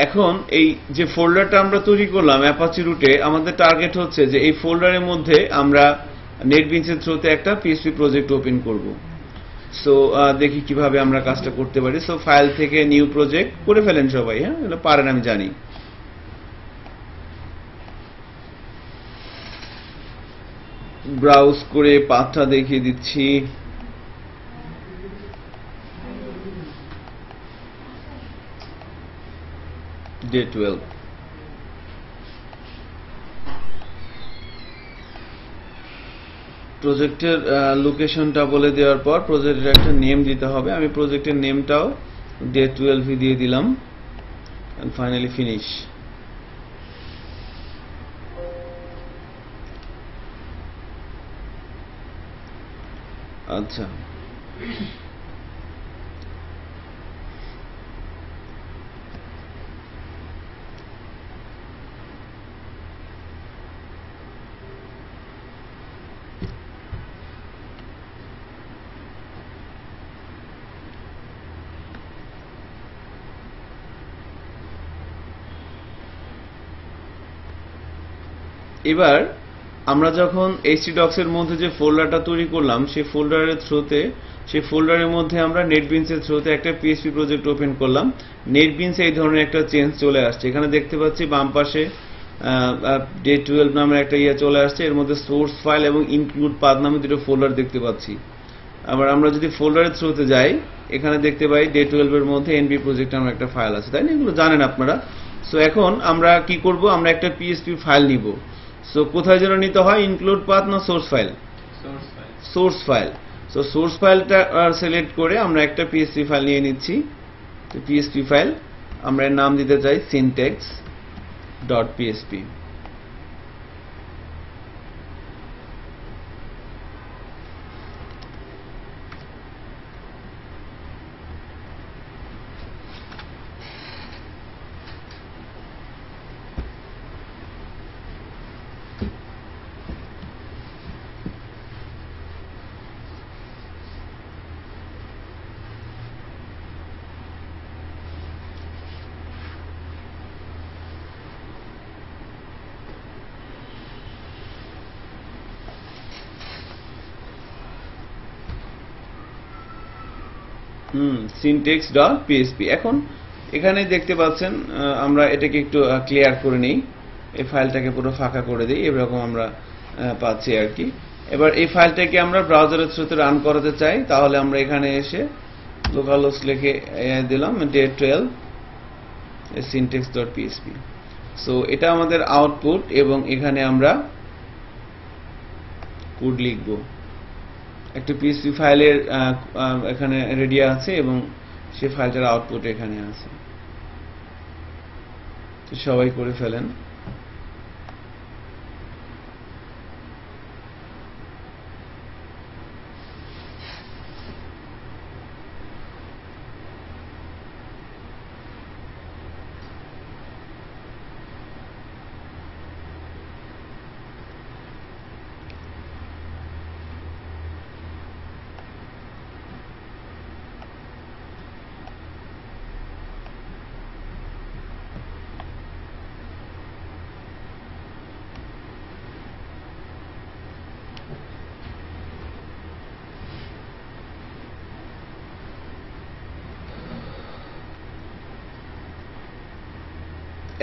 এখন এই যে ফোল্ডারটা আমরা তৈরি করলাম অ্যাপাচি রুটে, আমাদের টার্গেট হচ্ছে যে এই ফোল্ডারের মধ্যে আমরা নেটবিনসের থ্রুতে একটা পিএইচপি প্রজেক্ট ওপেন করব। সো দেখি কিভাবে আমরা কাজটা করতে পারি। সো ফাইল থেকে নিউ প্রজেক্ট করে ফেলেন সবাই, হ্যাঁ, এটা পারেন আমি জানি। ব্রাউজ করে পাথটা দেখিয়ে দিচ্ছি। ডে 12। প্রজেক্টের লোকেশনটা বলে দেওয়ার পর প্রজেক্টের একটা নেম দিতে হবে। আমি প্রজেক্টের নেমটাও ডে 12 দিয়ে দিলাম। And finally finish. আচ্ছা, এবার আমরা যখন htdocs এর মধ্যে যে ফোল্ডারটা তৈরি করলাম সেই ফোল্ডারের থ্রুতে সেই ফোল্ডারের মধ্যে আমরা নেটবিনস এর থ্রুতে একটা পিএইচপি প্রজেক্ট ওপেন করলাম। নেটবিনস এই ধরনের একটা চেঞ্জ চলে আসছে। এখানে দেখতে পাচ্ছি বাম পাশে ডে 12 নামের একটা চলে আসছে। এর মধ্যে সোর্স ফাইল এবং ইনক্লুড পাথ নামে দুটো ফোল্ডার দেখতে পাচ্ছি। আবার আমরা যদি ফোল্ডারের থ্রুতে যাই এখানে দেখতে পাই ডে 12 এর মধ্যে এনবি প্রজেক্ট নামের একটা ফাইল আছে, তাই না? এগুলো জানেন আপনারা। সো এখন আমরা কি করব, আমরা একটা পিএইচপি ফাইল নিব। সো কোথায় যেন নিতে হয়, ইনক্লুড পাথ না source file? Source file. So source ফাইলটা সিলেক্ট করে আমরা একটা পিএইচপি ফাইল নিয়ে নিচ্ছি। তো পিএইচপি ফাইল আমরা এর নাম দিতে চাই syntax.php। syntax.php। এখন এখানে দেখতে পাচ্ছেন আমরা এটাকে একটু ক্লিয়ার করে নেই, এই ফাইলটাকে পুরো ফাঁকা করে দিই, এরকম আমরা পাচ্ছি আর কি। এবার এই ফাইলটাকে আমরা ব্রাউজারের থ্রুতে রান করাতে চাই, তাহলে আমরা এখানে এসে localhost লিখে দিলাম day 12 syntax.php। সো এটা আমাদের আউটপুট এবং এখানে আমরা কোড লিখব। একটা পিএইচপি ফাইলের এখানে রেডি আছে এবং সেই ফাইলটার আউটপুট এখানে আছে। তো সবাই করে ফেলেন।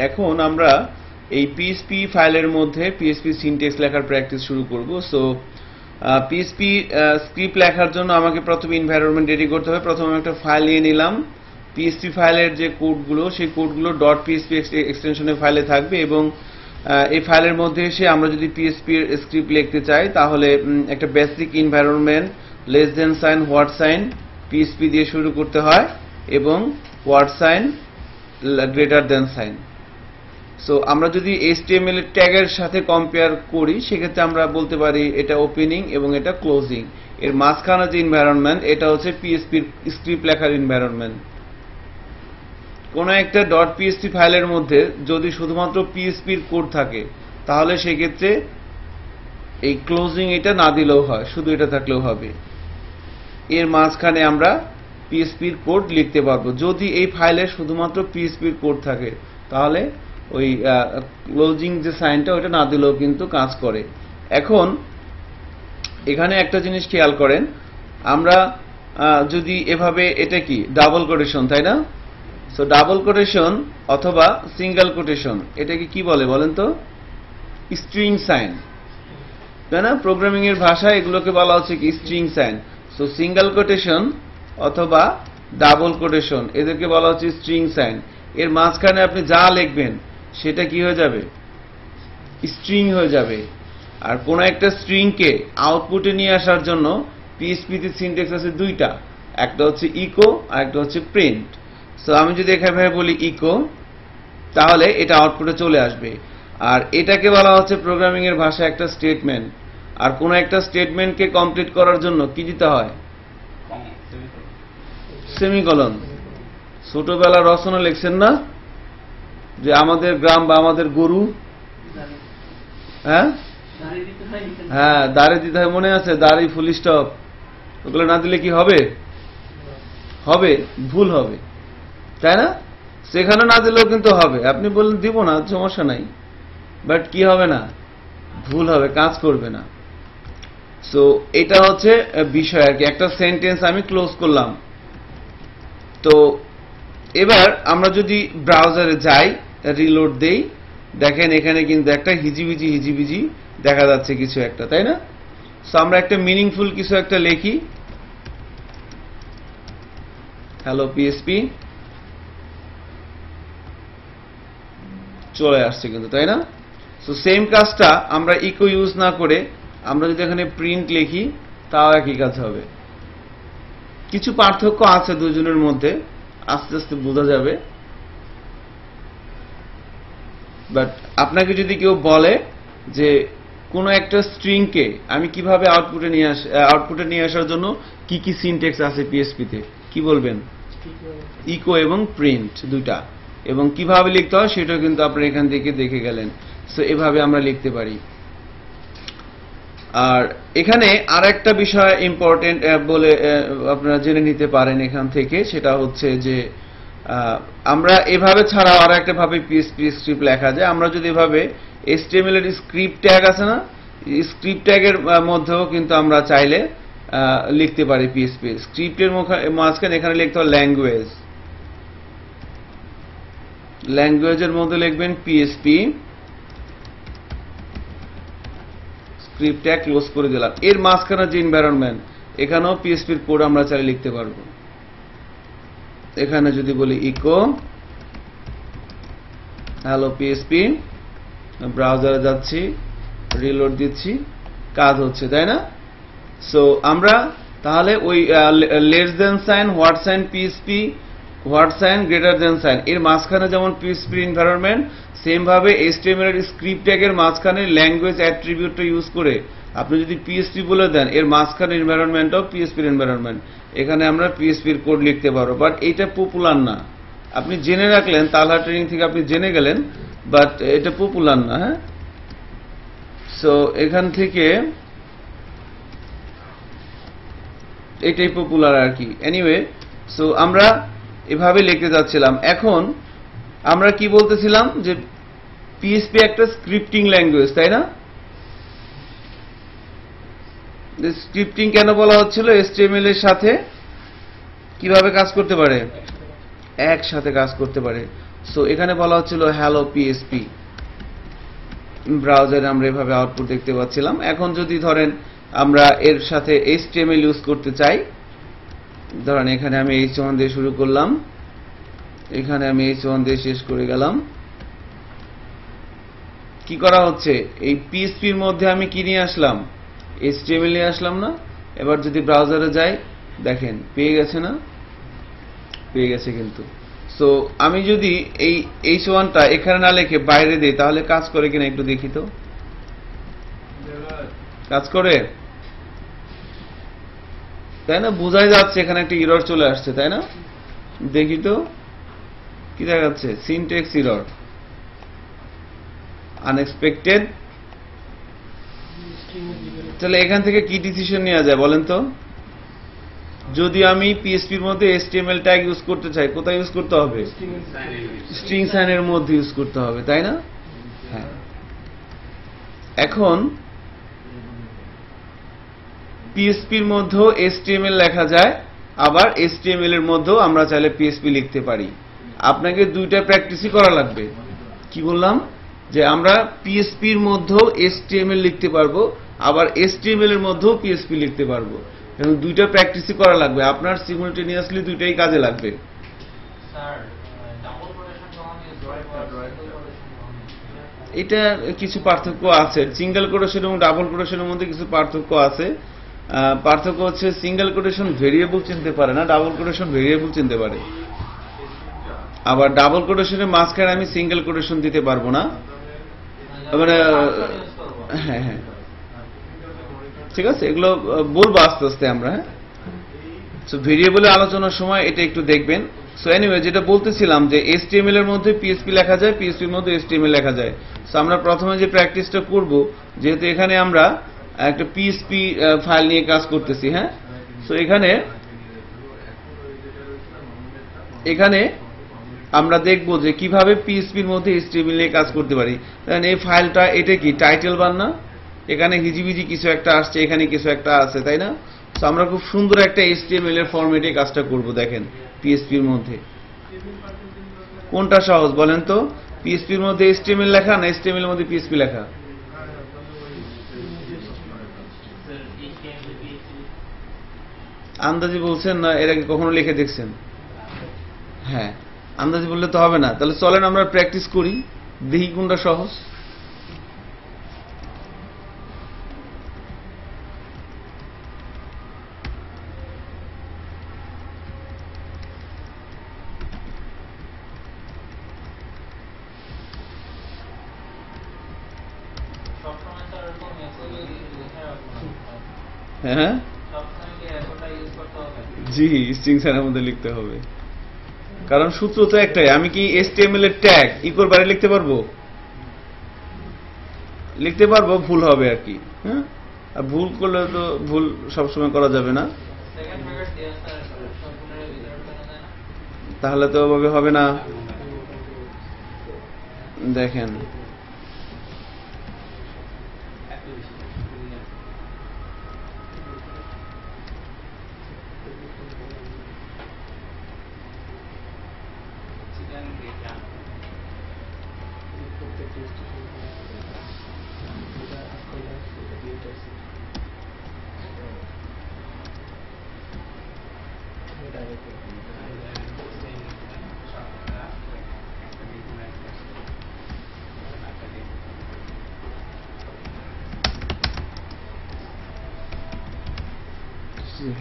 এখন আমরা এই পিএইচপি ফাইলের মধ্যে পিএইচপি সিনট্যাক্স লেখার প্র্যাকটিস শুরু করব। সো পিএইচপি স্ক্রিপ্ট লেখার জন্য আমাকে প্রথমে এনভায়রনমেন্ট রেডি করতে হবে। প্রথমে একটা ফাইল নিয়ে নিলাম। পিএইচপি ফাইলের যে কোডগুলো সেই কোডগুলো .php এক্সটেনশনের ফাইলে থাকবে এবং এই ফাইলের মধ্যে এসে আমরা যদি পিএইচপি এর স্ক্রিপ্ট লিখতে চাই তাহলে একটা basic environment less than sign what sign PHP দিয়ে শুরু করতে হয় এবং what sign greater than sign. So আমরা যদি HTML এর ট্যাগের সাথে কম্পেয়ার করি সেক্ষেত্রে আমরা বলতে পারি এটা ওপেনিং এবং এটা ক্লোজিং। এর মাঝখানে যে এনভায়রনমেন্ট এটা হচ্ছে পিএইচপি স্ক্রিপ্ট লেখার এনভায়রনমেন্ট। কোন একটা .php ফাইলের মধ্যে যদি শুধুমাত্র PHP এর কোড থাকে তাহলে সেই ক্ষেত্রে এই ক্লোজিং এটা না দিলেও হয়, শুধু এটা থাকলেও হবে। এর মাঝখানে আমরা PHP এর কোড লিখতে পারবো। যদি এই ফাইলে শুধুমাত্র PHP এর কোড থাকে তাহলে ওই ক্লোজিং যে সাইনটা ওটা না দিলেও কিন্তু কাজ করে। এখন এখানে একটা জিনিস খেয়াল করেন, আমরা যদি এভাবে, এটা কি ডাবল কোটেশন, তাই না? সো ডাবল কোটেশন অথবা সিঙ্গেল কোটেশন এটাকে কি বলে বলেন তো? স্ট্রিং সাইন, তাই না? প্রোগ্রামিং এর ভাষায় এগুলোকে বলা হচ্ছে কি string sign. So single quotation অথবা ডাবল কোটেশন এদেরকে বলা হচ্ছে স্ট্রিং সাইন। এর মাঝখানে আপনি যা লিখবেন সেটা কি হয়ে যাবে? স্ট্রিং হয়ে যাবে। আর কোন একটা স্ট্রিংকে আউটপুটে নিয়ে আসার জন্য পিএইচপি তে সিনট্যাক্স আছে দুইটা, একটা হচ্ছে ইকো আর একটা হচ্ছে প্রিন্ট। সো আমি যদি এখানে বলি ইকো তাহলে এটা আউটপুটে চলে আসবে। আর এটাকে বলা হচ্ছে প্রোগ্রামিং এর ভাষায় একটা স্টেটমেন্ট। আর কোন একটা স্টেটমেন্টকে কমপ্লিট করার জন্য কি দিতে হয়? সেমিকোলন। ছোটবেলা রচনা লিখছেন না যে আমাদের গ্রাম বা আমাদের গরু, হ্যাঁ হ্যাঁ দাঁড়ে দিতে হয়, মনে আছে? দাঁড়ি ফুল স্টপ, ওগুলো না দিলে কি হবে? হবে, ভুল হবে, তাই না? সেখানে না দিলেও কিন্তু হবে। আপনি বললেন দিব না, সমস্যা নাই, বাট কি হবে না? ভুল হবে, কাজ করবে না। সো এটা হচ্ছে বিষয় আর কি। একটা সেন্টেন্স আমি ক্লোজ করলাম। তো এবার আমরা যদি ব্রাউজারে যাই, রিলোড দেই, দেখেন এখানে কিন্তু একটা হিজিবিজি দেখা যাচ্ছে কিছু একটা, তাই না? সো আমরা একটা মিনিংফুল কিছু একটা লিখি, হ্যালো পিএসপি, চলে আসছে কিন্তু, তাই না? সো সেম কাজটা আমরা ইকো ইউজ না করে আমরা যদি এখানে প্রিন্ট লিখি, তাও একই কাজ হবে। কিছু পার্থক্য আছে দুজনের মধ্যে, আস্তে আস্তে বোঝা যাবে। বাট আপনাকে যদি কেউ বলে যে কোনো একটা স্ট্রিংকে আমি কিভাবে আউটপুটে নিয়ে আসার জন্য কি কি সিনট্যাক্স আছে পিএসপিতে, কি বলবেন? ইকো এবং প্রিন্ট দুইটা, এবং কিভাবে লিখতে হয় সেটাও কিন্তু আপনারা এখান থেকে দেখে গেলেন। সো এভাবে আমরা লিখতে পারি। আর এখানে আর একটা বিষয় ইম্পর্টেন্ট বলে আপনারা জেনে নিতে পারেন এখান থেকে, সেটা হচ্ছে যে আমরা এভাবে ছাড়াও আর একটা ভাবে পিএসপি স্ক্রিপ্ট লেখা যায়। আমরা যদি এভাবে HTML এর স্ক্রিপ্ট ট্যাগ আছে না, স্ক্রিপ্ট ট্যাগের মধ্যেও কিন্তু আমরা চাইলে লিখতে পারি পিএসপি। স্ক্রিপ্টের মাঝখানে এখানে লিখতে হবে ল্যাঙ্গুয়েজের মধ্যে লিখবেন পিএসপি স্ক্রিপ্ট ট্যাগ, ক্লোজ করে দিলাম। এর মাঝখানে যে এনভায়রনমেন্ট, এখানেও পিএসপির কোড আমরা চাইলে লিখতে পারবো। এখানে যদি বলি ইকো হ্যালো পিএসপি, ব্রাউজারে যাচ্ছি, রিলোড দিচ্ছি, কাজ হচ্ছে, তাই না? সো আমরা তাহলে ওই less than sign, what sign PHP, what sign, greater than sign, এর মাঝখানে যেমন পিএসপি এনভায়রনমেন্ট, সেম ভাবে HTML এর স্ক্রিপ্ট ট্যাগের মাঝখানে ল্যাঙ্গুয়েজ অ্যাট্রিবিউটটা ইউজ করে আপনি যদি পিএসপি বলে দেন, এর মাঝখানে এনভায়রনমেন্টও পিএসপির এনভায়রনমেন্ট, এখানে আমরা পিএসপির কোড লিখতে পারবো। বাট এটা পপুলার না। আপনি জেনে রাখলেন, তালহা ট্রেনিং থেকে আপনি জেনে গেলেন, বাট এটা পপুলার না। হ্যাঁ, সো এখান থেকে এটাই পপুলার আর কি। এনিওয়ে, সো আমরা এভাবে লিখতে যাচ্ছিলাম। এখন আমরা কি বলতেছিলাম যে পিএসপি একটা স্ক্রিপ্টিং ল্যাঙ্গুয়েজ, তাই না? স্ক্রিপ্টিং কেন বলা হচ্ছিল? HTML এর সাথে কিভাবে কাজ করতে পারে? একসাথে কাজ করতে পারে। সো এখানে বলা হচ্ছিল হ্যালো পিএসপি, ব্রাউজারে আমরা এভাবে আউটপুট দেখতে পাচ্ছিলাম। এখন যদি ধরেন আমরা এর সাথে HTML ইউজ করতে চাই, ধরেন এখানে আমি H1 দিয়ে শুরু করলাম, এখানে আমি H1 দিয়ে শেষ করে গেলাম। কি করা হচ্ছে? এই পিএসপির মধ্যে আমি কি নিয়ে আসলাম? HTML নিয়ে আসলাম না? এবার যদি ব্রাউজারে যাই, দেখেন পেয়ে গেছে না? পেয়ে গেছে কিন্তু। সো আমি যদি এই H1টা এখানে না লিখে বাইরে দিই, তাহলে কাজ করে কিনা একটু দেখি তো। কাজ করে, তাই না? বোঝাই যাচ্ছে এখানে একটা এরর চলে আসছে, তাই না? দেখি তো কি দেখাচ্ছে? Syntax error, unexpected. তাহলে এখান থেকে কি ডিসিশন নেওয়া যায় বলেন তো? যদি আমি পিএসপির মধ্যে HTML ট্যাগ ইউজ করতে চাই, কোথায় ইউজ করতে হবে? স্ট্রিং সাইনের মধ্যে ইউজ করতে হবে, তাই না? হ্যাঁ। এখন পিএসপির মধ্যেও HTML লেখা যায়, আবার HTML এর মধ্যেও আমরা চাইলে পিএসপি লিখতে পারি। আপনাকে দুইটা প্র্যাকটিসই করা লাগবে। কি বললাম? যে আমরা পিএসপির মধ্যেও HTML লিখতে পারবো, আবার HTML এর মধ্যেও পিএসপি লিখতে পারবো। এবং দুইটা প্র্যাকটিসই করা লাগবে। আপনার সিমুলটেনিয়াসলি দুইটাই কাজে লাগবে। এটা কিছু পার্থক্য আছে। সিঙ্গেল কোটেশন এবং ডাবল কোটেশনের মধ্যে কিছু পার্থক্য আছে। পার্থক্য হচ্ছে সিঙ্গেল কোটেশন ভেরিয়েবল চিনতে পারে না, ডাবল কোটেশন ভেরিয়েবল চিনতে পারে। আবার ডাবল কোটেশনের মাঝখানে আমি সিঙ্গেল কোটেশন দিতে পারবো না। মানে হ্যাঁ হ্যাঁ, ঠিক আছে, এগুলো বলবো আস্তে আস্তে আমরা। হ্যাঁ, সো ভেরিয়েবলের আলোচনার সময় এটা একটু দেখবেন। সো এনিওয়ে, যেটা বলতেছিলাম যে HTML এর মধ্যে পিএসপি লেখা যায়, পিএসপির মধ্যে HTML লেখা যায়। সো আমরা প্রথমে যে প্র্যাকটিসটা করব, যেহেতু এখানে আমরা একটা পিএসপি ফাইল নিয়ে কাজ করতেছি। হ্যাঁ, সো এখানে আমরা দেখব যে কিভাবে পিএসপির মধ্যে HTML নিয়ে কাজ করতে পারি। এই ফাইলটা, এটা কি টাইটেল বার না? এখানে হিজিবিজি কিছু একটা আসছে, এখানে কিছু একটা আছে, তাই না? তো আমরা খুব সুন্দর একটা HTML এর ফরম্যাটে কাজটা করব। দেখেন পিএসপির মধ্যে কোনটা সহজ বলেন তো? পিএসপির মধ্যে HTML লেখা না HTML এর মধ্যে পিএসপি লেখা? আন্দাজি বলছেন না, এর আগে কখনো লিখে দেখছেন? হ্যাঁ, আন্দাজি বললে তো হবে না। তাহলে চলেন আমরা প্র্যাকটিস করি, দেখি কোনটা সহজ। হ্যাঁ জি, স্ট্রিং এর মধ্যে লিখতে হবে, কারণ সূত্র তো একটাই। আমি কি HTML এর ট্যাগ ইকুয়াল বাইরে লিখতে পারবো? লিখতে পারবো, ভুল হবে আর কি। হ্যাঁ, আর ভুল করলে তো ভুল সবসময় করা যাবে না, তাহলে তো ওভাবে হবে না। দেখেন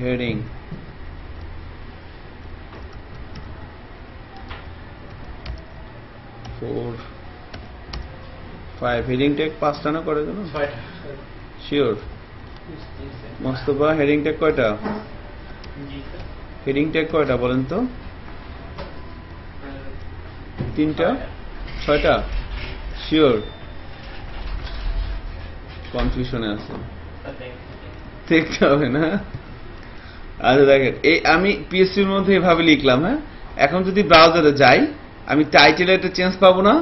হেডিং 4 5 হেডিং ট্যাগ 5টা না করে দেন? 6টা শিওর? মোস্তফা হেডিং ট্যাগ কয়টা? হেডিং ট্যাগ কয়টা বলেন তো? 3টা? 6টা? শিওর? কনফিউশনে আছে, দেখতে হবে না। আচ্ছা দেখেন, এই আমি পিএসপির মধ্যে এভাবে লিখলাম। হ্যাঁ, এখন যদি ব্রাউজারে যাই, আমি টাইটেলে একটা চেঞ্জ পাবো না,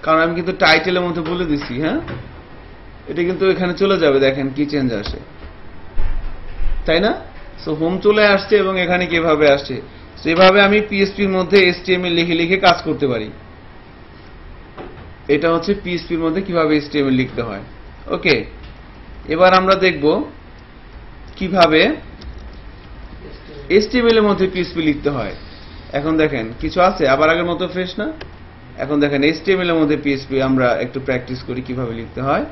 কারণ আমি কিন্তু টাইটেলের মধ্যে বলে দিছি। হ্যাঁ, এটা কিন্তু এখানে চলে যাবে, দেখেন কি চেঞ্জ আসে, তাই না? সো হোম চলে আসছে এবং এখানে কিভাবে আসছে। সেভাবে আমি পিএসপির মধ্যে HTML লিখে লিখে কাজ করতে পারি। এটা হচ্ছে পিএসপির মধ্যে কিভাবে HTML লিখতে হয়। ওকে, এবার আমরা দেখব কিভাবে HTML এর মধ্যে পিএসপি লিখতে হয়। এখন দেখেন কিছু আছে, আবার আগের মতো ফ্রেশ না। এখন দেখেন HTML এর মধ্যে পিএসপি আমরা একটু প্র্যাকটিস করি কিভাবে লিখতে হয়।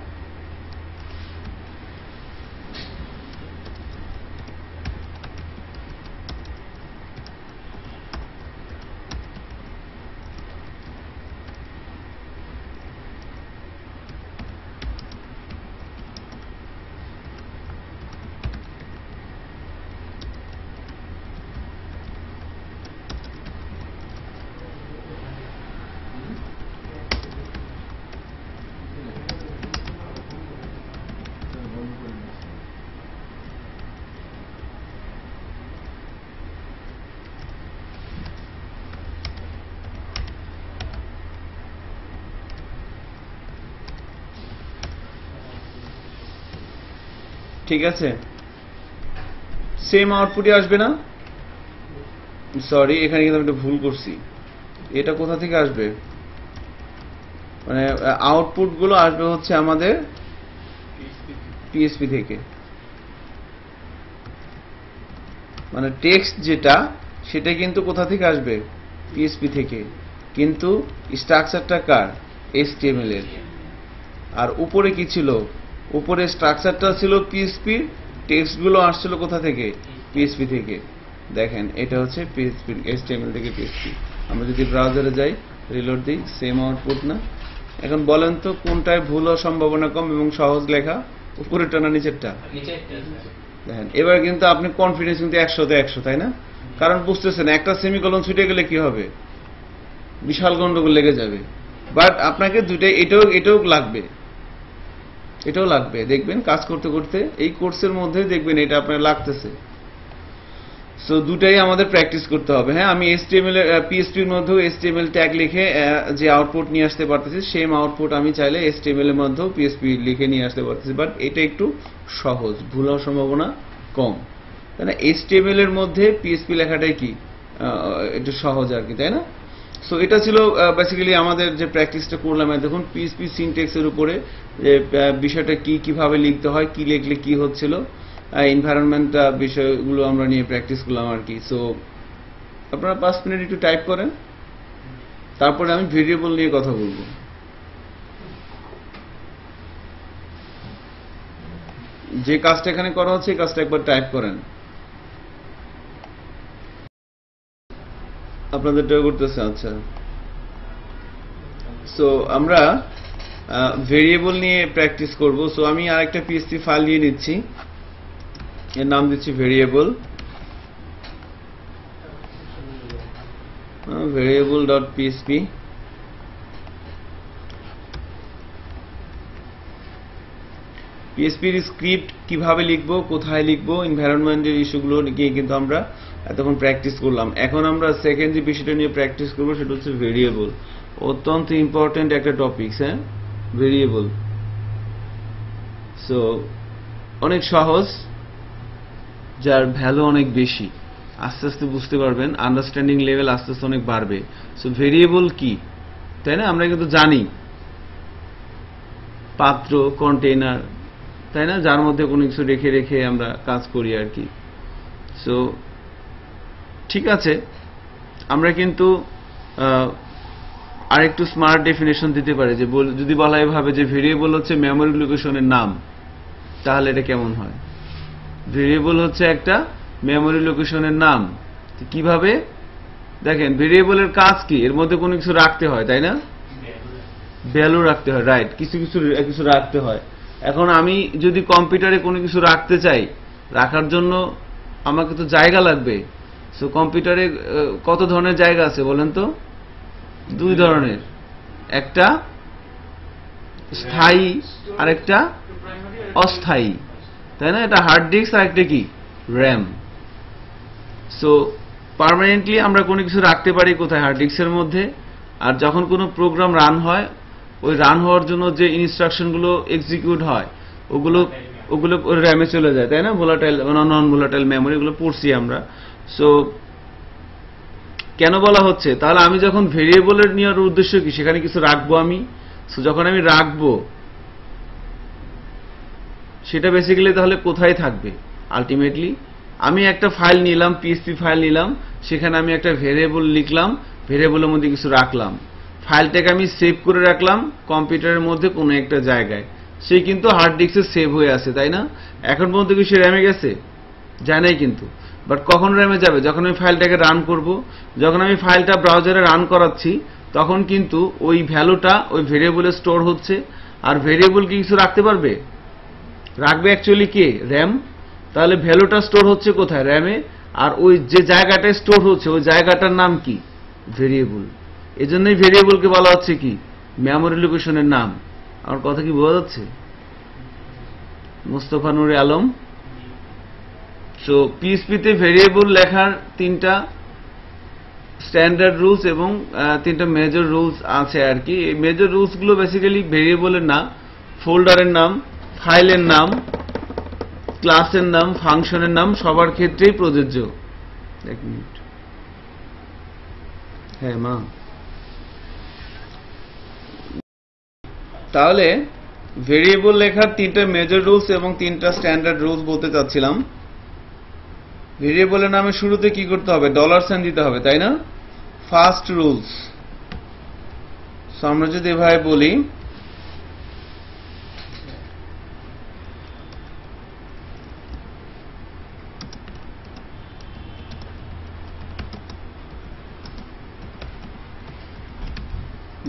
ঠিক আছে, সেম আউটপুটই আসবে না? সরি, এখানে কিন্তু আমি একটা ভুল করছি। এটা কোথা থেকে আসবে? মানে আউটপুট গুলো আসবে হচ্ছে আমাদের পিএসপি থেকে। মানে টেক্সট যেটা, সেটা কিন্তু কোথা থেকে আসবে? পিএসপি থেকে, কিন্তু স্ট্রাকচারটা কার? HTML এর। আর উপরে কি ছিল? উপরে স্ট্রাকচারটা ছিল পিএসপি, টেক্সটগুলো আসছিল কোথা থেকে? পিএসপি থেকে। দেখেন এটা হচ্ছে পিএসপি, HTML থেকে পিএসপি। আমরা যদি ব্রাউজারে যাই, রিলোড দিই, সেম আউটপুট না? এখন বলেন তো কোনটায় ভুল হওয়ার সম্ভাবনা কম এবং সহজ লেখা? উপরেরটা না নিচেরটা? দেখেন এবার কিন্তু আপনি কনফিডেন্স কিন্তু 100তে 100, তাই না? কারণ বুঝতেছেন একটা সেমিকোলন ছুটে গেলে কি হবে? বিশাল গন্ডগোল লেগে যাবে। বাট আপনাকে দুইটাই, এটাও লাগবে, এটাও লাগবে। দেখবেন কাজ করতে করতে এই কোর্সের মধ্যে দেখবেন এটা আপনার লাগতেছে। সো দুটাই আমাদের প্র্যাকটিস করতে হবে। হ্যাঁ, আমি HTML PHP এর মধ্যেও HTML ট্যাগ লিখে যে আউটপুট নিয়ে আসতে পারতেছি, সেম আউটপুট আমি চাইলে HTML এর মধ্যেও PHP লিখে নিয়ে আসতে পারতেছি, বাট এটা একটু সহজ, ভুল হওয়ার সম্ভাবনা কম, তাই না? HTML এর মধ্যে PHP লেখাটাই কি একটু সহজ আর কি, তাই না? সো এটা ছিল বেসিক্যালি আমাদের যে প্র্যাকটিসটা করলাম দেখুন PHP সিনট্যাক্সের উপরে, যে বিষয়টা কিভাবে লিখতে হয়, কি লিখলে কি হচ্ছিল, এনভায়রনমেন্ট বিষয়গুলো আমরা নিয়ে প্র্যাকটিস করলাম আর কি। সো আপনারা 5 মিনিট একটু টাইপ করেন, তারপরে আমি ভেরিয়েবল নিয়ে কথা বলবো। যে কাজটা এখানে করা হচ্ছে এই কাজটা একবার টাইপ করেন, আপনাদেরটাও করতেছে। আচ্ছা, সো আমরা ভেরিয়েবল নিয়ে প্র্যাকটিস করব। সো আমি আরেকটা PHP ফাইল নিয়ে নিচ্ছি, এর নাম দিচ্ছি ভেরিয়েবল, variable.php। PHP এর স্ক্রিপ্ট কিভাবে লিখবো, কোথায় লিখবো, এনভায়রনমেন্টের ইস্যুগুলো নিয়ে কিন্তু আমরা এতক্ষণ প্র্যাকটিস করলাম। এখন আমরা সেকেন্ড যে বিষয়টা নিয়ে প্র্যাকটিস করবো সেটা হচ্ছে ভেরিয়েবল। অত্যন্ত ইম্পর্টেন্ট একটা টপিক, হ্যাঁ, ভেরিয়েবল। সো অনেক সহজ, যার ভ্যালু অনেক বেশি, আস্তে আস্তে বুঝতে পারবেন, আন্ডারস্ট্যান্ডিং লেভেল আস্তে আস্তে অনেক বাড়বে। সো ভেরিয়েবল কি, তাই না? আমরা কিন্তু জানি পাত্র, কন্টেইনার, তাই না, যার মধ্যে কোনো কিছু রেখে রেখে আমরা কাজ করি আর কি। সো ঠিক আছে, আমরা কিন্তু আরেকটু স্মার্ট ডেফিনেশন দিতে পারি, যে যদি বলা হয় এভাবে যে ভেরিয়েবল হচ্ছে মেমোরি লোকেশনের নাম, তাহলে এটা কেমন হয়? ভেরিয়েবল হচ্ছে একটা মেমোরি লোকেশনের নাম। কিভাবে দেখেন, ভেরিয়েবলের কাজ কি, এর মধ্যে কোনো কিছু রাখতে হয়, তাই না? ভ্যালু রাখতে হয়, রাইট, কিছু কিছু রাখতে হয়। এখন আমি যদি কম্পিউটারে কোনো কিছু রাখতে চাই, রাখার জন্য আমাকে তো জায়গা লাগবে। সো কম্পিউটারে কত ধরনের জায়গা আছে বলেন তো? 2 ধরনের, একটা স্থায়ী আর একটা অস্থায়ী, তাই না? এটা হার্ড ডিস্ক আর একটা কি, র্যাম। সো পার্মানেন্টলি আমরা কোনো কিছু রাখতে পারি কোথায়, হার্ড ডিস্কের মধ্যে। আর যখন কোনো প্রোগ্রাম রান হয়, ওই রান হওয়ার জন্য যে ইনস্ট্রাকশনগুলো এক্সিকিউট হয় ওগুলো র্যামে চলে যায়, তাই না? ভোলাটাইল, নন ভোলাটাইল মেমোরি, এগুলো পড়ছি আমরা। সো কেন বলা হচ্ছে, তাহলে আমি যখন ভেরিয়েবলের নেওয়ার উদ্দেশ্য কি, সেখানে কিছু রাখবো আমি। সো যখন আমি রাখবো, সেটা বেসিক্যালি তাহলে কোথায় থাকবে? আলটিমেটলি আমি একটা ফাইল নিলাম, PHP ফাইল নিলাম, সেখানে আমি একটা ভেরিয়েবল লিখলাম, ভেরিয়েবলের মধ্যে কিছু রাখলাম, ফাইলটাকে আমি সেভ করে রাখলাম কম্পিউটারের মধ্যে কোনো একটা জায়গায়, সে কিন্তু হার্ড ডিস্কে সেভ হয়ে আছে, তাই না? এখন পর্যন্ত কি সে র্যামে গেছে? যায় নাই কিন্তু। বাট কখন র্যামে যাবে? যখন আমি ফাইলটাকে রান করব। যখন আমি ফাইলটা ব্রাউজারে রান করাচ্ছি, তখন কিন্তু ওই ভ্যালুটা ওই ভেরিয়েবলে স্টোর হচ্ছে। আর ভেরিয়েবল কি কিছু রাখতে পারবে? রাখবে অ্যাকচুয়ালি কে? র্যাম। তাহলে ভ্যালুটা স্টোর হচ্ছে কোথায়? র্যামে। আর ওই যে জায়গাটায় স্টোর হচ্ছে ওই জায়গাটার নাম কি? ভেরিয়েবল। এজন্যই ভেরিয়েবলকে বলা হচ্ছে কি, মেমোরি লোকেশনের নাম। আমার কথা কি বোঝা যাচ্ছে? মোস্তফা নুরে আলম। সো PHP তে ভেরিয়েবল লেখার 3টা স্ট্যান্ডার্ড রুলস এবং 3টা মেজর রুলস আছে আর কি। এই মেজর রুলস গুলো বেসিক্যালি ভেরিয়েবলের নাম, ফোল্ডারের নাম, ফাইলের নাম, ক্লাসের নাম, ফাংশনের নাম সবার ক্ষেত্রেই প্রযোজ্য। 1 মিনিট। হ্যাঁ মা। তাহলে ভেরিয়েবল লেখার 3টা মেজর রুলস এবং 3টা স্ট্যান্ডার্ড রুলস বলতে চাচ্ছিলাম। ভেরিয়েবলের নামে শুরুতে কি করতে হবে? $সাইন দিতে হবে, তাই না? First rules. সো আমরা যদি এভাবে বলি,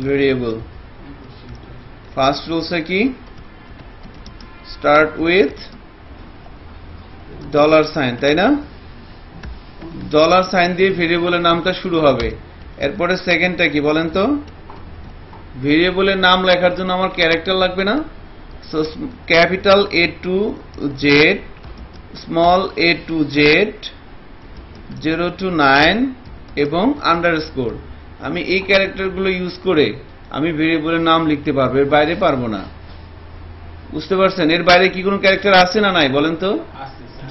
ভেরিয়েবল ফার্স্ট রুলস কি? স্টার্ট উইথ $সাইন, তাই না? $সাইন দিয়ে ভেরিয়েবলের নামটা শুরু হবে। এরপরে সেকেন্ডটা কি বলেন তো? ভেরিয়েবলের নাম লেখার জন্য আমার ক্যারেক্টার লাগবে না? So capital A to Z, small a to Z, 0 to 9 এবং আন্ডারস্কোর। আমি এই ক্যারেক্টারগুলো ইউজ করে আমি ভেরিয়েবলের নাম লিখতে পারবো, এর বাইরে পারবো না। বুঝতে পারছেন? এর বাইরে কি কোনো ক্যারেক্টার আছে না নাই বলেন তো?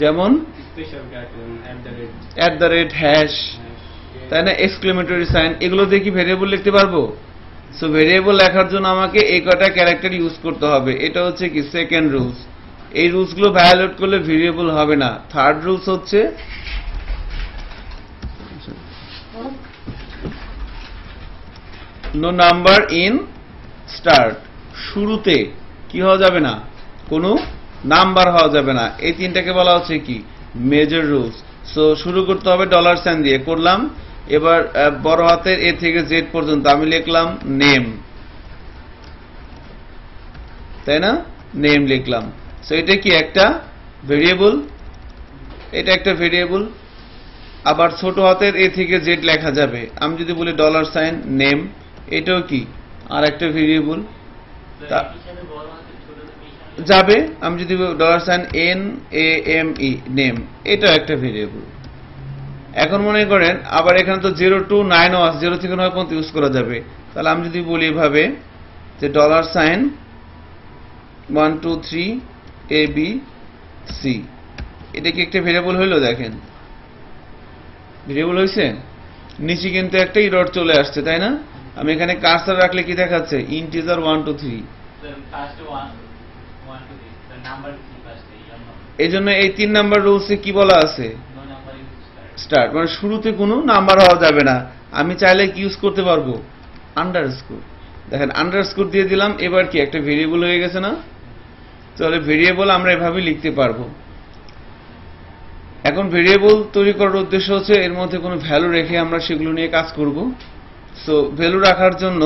যেমন স্পেশাল ক্যারেক্টার @, তাই না, এক্সক্লেমেটরি সাইন, এগুলো দিয়ে কি ভেরিয়েবল লিখতে পারবো? সো ভেরিয়েবল লেখার জন্য আমাকে এই কটা ক্যারেক্টার ইউজ করতে হবে। এটা হচ্ছে কি সেকেন্ড রুলস। এই রুলসগুলো ভায়োলেট করলে ভেরিয়েবল হবে না। থার্ড রুলস হচ্ছে নো নাম্বার ইন স্টার্ট। শুরুতে কি হওয়া যাবে না, কোনো নাম্বার হওয়া যাবে না। এই তিনটাকে বলা হচ্ছে কি মেজর রুলস। সো শুরু করতে হবে $সাইন দিয়ে, করলাম। এবার বড় হাতের এ থেকে জেড পর্যন্ত আমি লিখলাম নেম, তাই না, নেম লিখলাম। সো এটা কি একটা ভেরিয়েবল, এটা একটা ভেরিয়েবল। আবার ছোট হাতের এ থেকে জেড লেখা যাবে। আমি যদি বলি $সাইন নেম, এটাও কি আর একটা ভেরিয়েবল যাবে। আমি যদি $সাইন NAME নেম, এটাও একটা ভেরিয়েবল। এখন মনে করেন আবার এখানে তো 0 to 9 ও আছে, 0 থেকে 9 পর্যন্ত ইউজ করা যাবে। তাহলে আমি যদি বলি এভাবে যে $সাইন 1 2 3 ABC, এটা কি একটা ভেরিয়েবল হইলো? দেখেন ভেরিয়েবল হয়েছে। নিচে কিন্তু একটা এরর চলে আসছে, তাই না? আমি এখানে কার্সর রাখলে কি দেখাচ্ছে? ইন্টিজার 1 2 3। এই জন্য এই 3 নাম্বার রুলসে কি বলা আছে? স্টার্ট, মানে শুরুতে কোনো নাম্বার হওয়া যাবে না। আমি চাইলে কি ইউজ করতে পারবো? আন্ডারস্কোর। দেখেন আন্ডারস্কোর দিয়ে দিলাম, এবার কি একটা ভেরিয়েবল হয়ে গেছে না? তাহলে ভেরিয়েবল আমরা এভাবে লিখতে পারবো। এখন ভেরিয়েবল তৈরি করার উদ্দেশ্য হচ্ছে এর মধ্যে কোনো ভ্যালু রেখে আমরা সেগুলো নিয়ে কাজ করব। সো ভ্যালু রাখার জন্য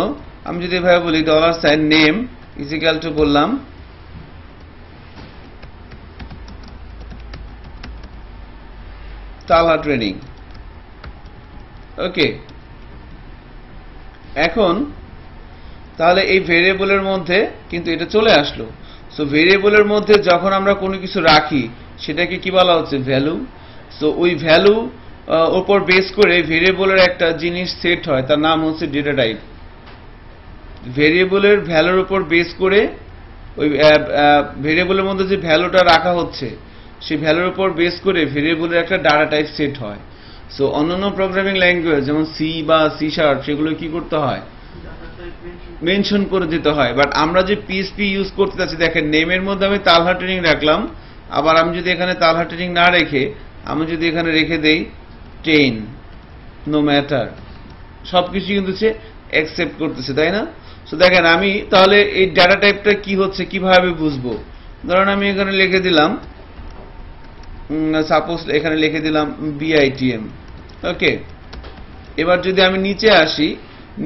আমি যদি এভাবে বলি $সাইন নেম ইজিক্যাল টু বললাম তালহা ট্রেনিং। ওকে, এখন তাহলে এই ভেরিয়েবলের মধ্যে কিন্তু এটা চলে আসলো। সো ভেরিয়েবলের মধ্যে যখন আমরা কোনো কিছু রাখি সেটাকে কি বলা হচ্ছে? ভ্যালু। সো ওই ভ্যালু উপর বেস করে ভেরিয়েবলের একটা জিনিস সেট হয়, তার নাম হচ্ছে ডেটা টাইপ। ভেরিয়েবলের ভ্যালুর উপর বেস করে ওই ভেরিয়েবলের মধ্যে যে ভ্যালুটা রাখা হচ্ছে সেই ভ্যালুর উপর বেস করে ভেরিয়েবলের একটা ডাটা টাইপ সেট হয়। সো অন্যান্য প্রোগ্রামিং ল্যাঙ্গুয়েজ যেমন সি বা C# সেগুলো কি করতে হয়? মেনশন করে দিতে হয়। বাট আমরা যে PHP ইউজ করতে যাচ্ছি, দেখেন নেমের মধ্যে আমি তালহা ট্রেনিং রাখলাম। আবার আমি যদি এখানে তালহা ট্রেনিং না রেখে আমি যদি এখানে রেখে দেই 10 নো ম্যাটার, সবকিছু কিন্তু সে অ্যাকসেপ্ট করতেছে, তাই না? সো দেখেন আমি তাহলে এই ডাটা টাইপটা কি হচ্ছে কিভাবে বুঝবো? ধরেন আমি এখানে লিখে দিলাম, সাপোজ এখানে লিখে দিলাম BITM। ওকে, এবার যদি আমি নিচে আসি,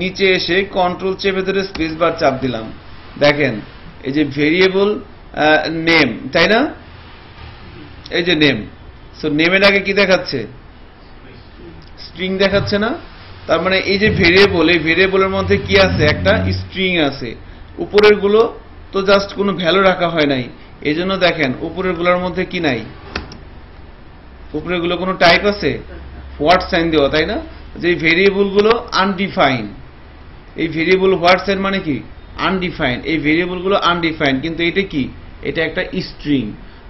নিচে এসে কন্ট্রোল চেপে ধরে স্পেস বার চাপ দিলাম, দেখেন এই যে ভেরিয়েবল নেম, তাই না, এই যে নেম। সো নেমের আগে কি দেখাচ্ছে? স্ট্রিং দেখাচ্ছে না? তার মানে এই যে ভেরিয়েবল, এই ভেরিয়েবলের মধ্যে কি আছে? একটা স্ট্রিং আছে। উপরের গুলো তো জাস্ট কোনো ভ্যালু রাখা হয় নাই, এই জন্য দেখেন উপরের গুলোর মধ্যে কি নাই? উপরের গুলো কোনো টাইপ আছে? হোয়াট সাইন দেওয়া, তাই না? যে ভেরিয়েবল গুলো আনডিফাইন। এই ভেরিয়েবল হোয়াট সাইন মানে কি? আনডিফাইন। এই ভেরিয়েবল গুলো আনডিফাইন, কিন্তু এটা কি? এটা একটা স্ট্রিং।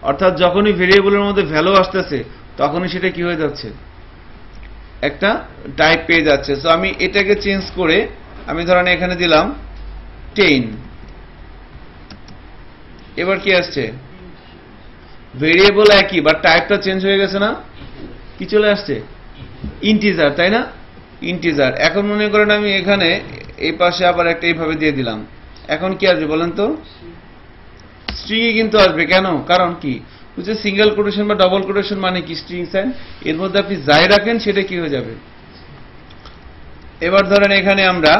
অর্থাৎ যখনই ভেরিয়েবলের মধ্যে ভ্যালু আসতেছে তখনই সেটা কি হয়ে যাচ্ছে? একটা টাইপ পেয়ে যাচ্ছে। সো আমি এটাকে চেঞ্জ করে আমি ধরেন এখানে দিলাম 10। এবার কি আসছে? ভেরিয়েবল একই, বাট টাইপটা চেঞ্জ হয়ে গেছে না? কি চলে আসছে? ইন্টিজার, তাই না? ইন্টিজার। এখন মনে করেন আমি এখানে এই পাশে আবার একটা এইভাবে দিয়ে দিলাম, এখন কি আসবে বলেন তো? স্ট্রিং এ কিন্তু আসবে। কেন? কারণ কি? বুঝছে, সিঙ্গেল কোটেশন বা ডবল কোটেশন মানে কি? String sign. এর মধ্যে আপনি যাই রাখেন সেটা কি হয়ে যাবে? এবার ধরেন এখানে আমরা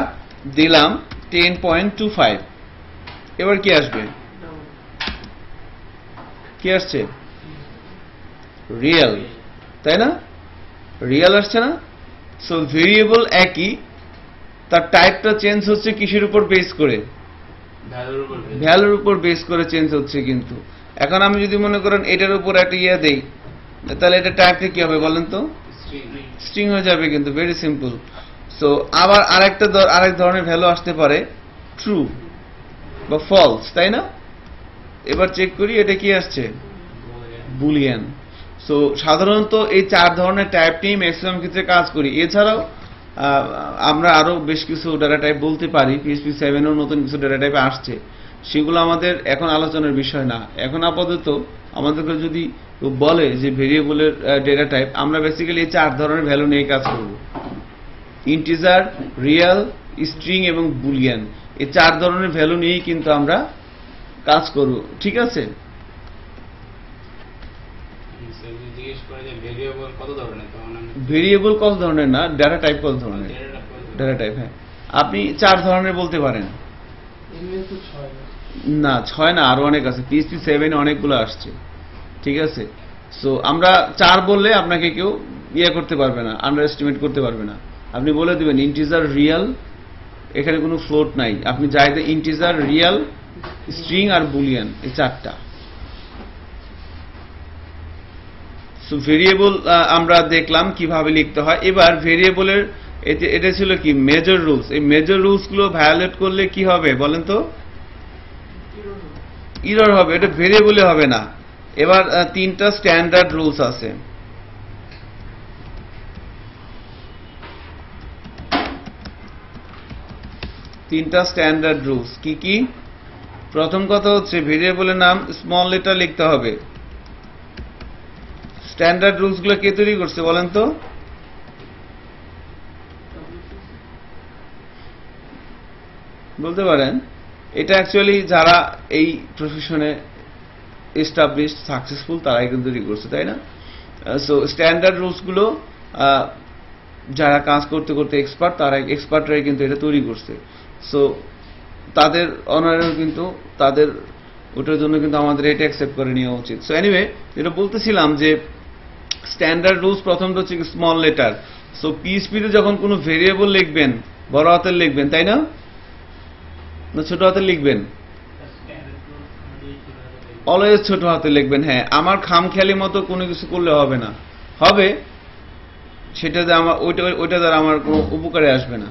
দিলাম 10.25। এবার কি আসবে? কি আসছে? রিয়েল, তাই না? রিয়েল আসছে না? সো ভেরিয়েবল একই, তার টাইপটা চেঞ্জ হচ্ছে কিসের উপর বেস করে? ভ্যালুর উপর বেস করে চেঞ্জ হচ্ছে। কিন্তু এখন আমি যদি মনে করেন এটার উপর একটা দেই, তাহলে এটা টাইপটা কি হবে বলেন তো? স্ট্রিং হয়ে যাবে, কিন্তু ভেরি সিম্পল। সো আবার আরেক ধরনের ভ্যালু আসতে পারে ট্রু বা ফলস, তাই না? এবার চেক করি এটা কি আসছে, বুলিয়ান। সো সাধারণত এই 4 ধরনের টাইপ নিয়ে ম্যাক্সিমাম ক্ষেত্রে কাজ করি। এছাড়াও আমরা আরো বেশ কিছু ডেটা টাইপ বলতে পারি, PHP 7 এও নতুন কিছু ডেটা টাইপ আসছে, সেগুলো আমাদের এখন আলোচনার বিষয় না। এখন আপাতত আমাদেরকে যদি বলে যে ভেরিয়েবলের ডেটা টাইপ, আমরা বেসিক্যালি এই 4 ধরনের ভ্যালু নিয়ে কাজ করব, ইন্টিজার, রিয়েল, স্ট্রিং এবং বুলিয়ান। এই 4 ধরনের ভ্যালু নিয়েই কিন্তু আমরা কাজ করব, ঠিক আছে? ভেরিয়েবল কত ধরনের না, ডেটা টাইপ কত ধরনের, ডেটা টাইপ। হ্যাঁ, আপনি 4 ধরনের বলতে পারেন। না 6 না, আরো অনেক আছে, PHP 7 এ অনেকগুলো আসছে, ঠিক আছে? সো আমরা 4 বললে আপনাকে কেউ করতে পারবে না, আন্ডার এস্টিমেট করতে পারবে না। আপনি বলে দিবেন ইন্টিজার, রিয়েল, এখানে কোনো ফ্লোট নাই, আপনি চাইতে ইন্টিজার, রিয়েল, স্ট্রিং আর বুলিয়ান, এই 4টা। সো ভেরিয়েবল আমরা দেখলাম কিভাবে লিখতে হয়। এবার ভেরিয়েবলের এটা ছিল কি মেজর রুলস। এই মেজর রুলস গুলো ভায়োলেট করলে কি হবে বলেন তো? এরর হবে, এটা ভেরিয়েবলে হবে না। এবার 3টা স্ট্যান্ডার্ড রুলস আছে। কি কি? প্রথম কথা হচ্ছে ভেরিয়েবলের নাম স্মল লেটার লিখতে হবে। স্ট্যান্ডার্ড রুলস গুলো কে তৈরি করছে বলেন তো? বলতে পারেন? এটা অ্যাকচুয়ালি যারা এই প্রফেশনে এস্টাবলিশ, সাকসেসফুল, তারাই কিন্তু তৈরি করছে, তাই না? সো স্ট্যান্ডার্ড রুলস গুলো যারা কাজ করতে করতে এক্সপার্টরাই কিন্তু এটা তৈরি করছে। সো তাদের অনারেও কিন্তু তাদের ওটার জন্য কিন্তু আমাদের এটা অ্যাকসেপ্ট করে নেওয়া উচিত। সো এনিওয়ে, যেটা বলতেছিলাম যে স্ট্যান্ডার্ড রুলস প্রথমটা হচ্ছে স্মল লেটার। সো PHP তে যখন কোনো ভেরিয়েবল লিখবেন বড় হাতের লিখবেন, তাই না? না ছোট হাতে লিখবেন? অলওয়েজ ছোট হাতে লিখবেন। হ্যাঁ, আমার খামখেয়ালি মতো কোনো কিছু করলে হবে না, হবে সেটাতে আমার ওইটা দ্বারা আমার কোনো উপকারে আসবে না।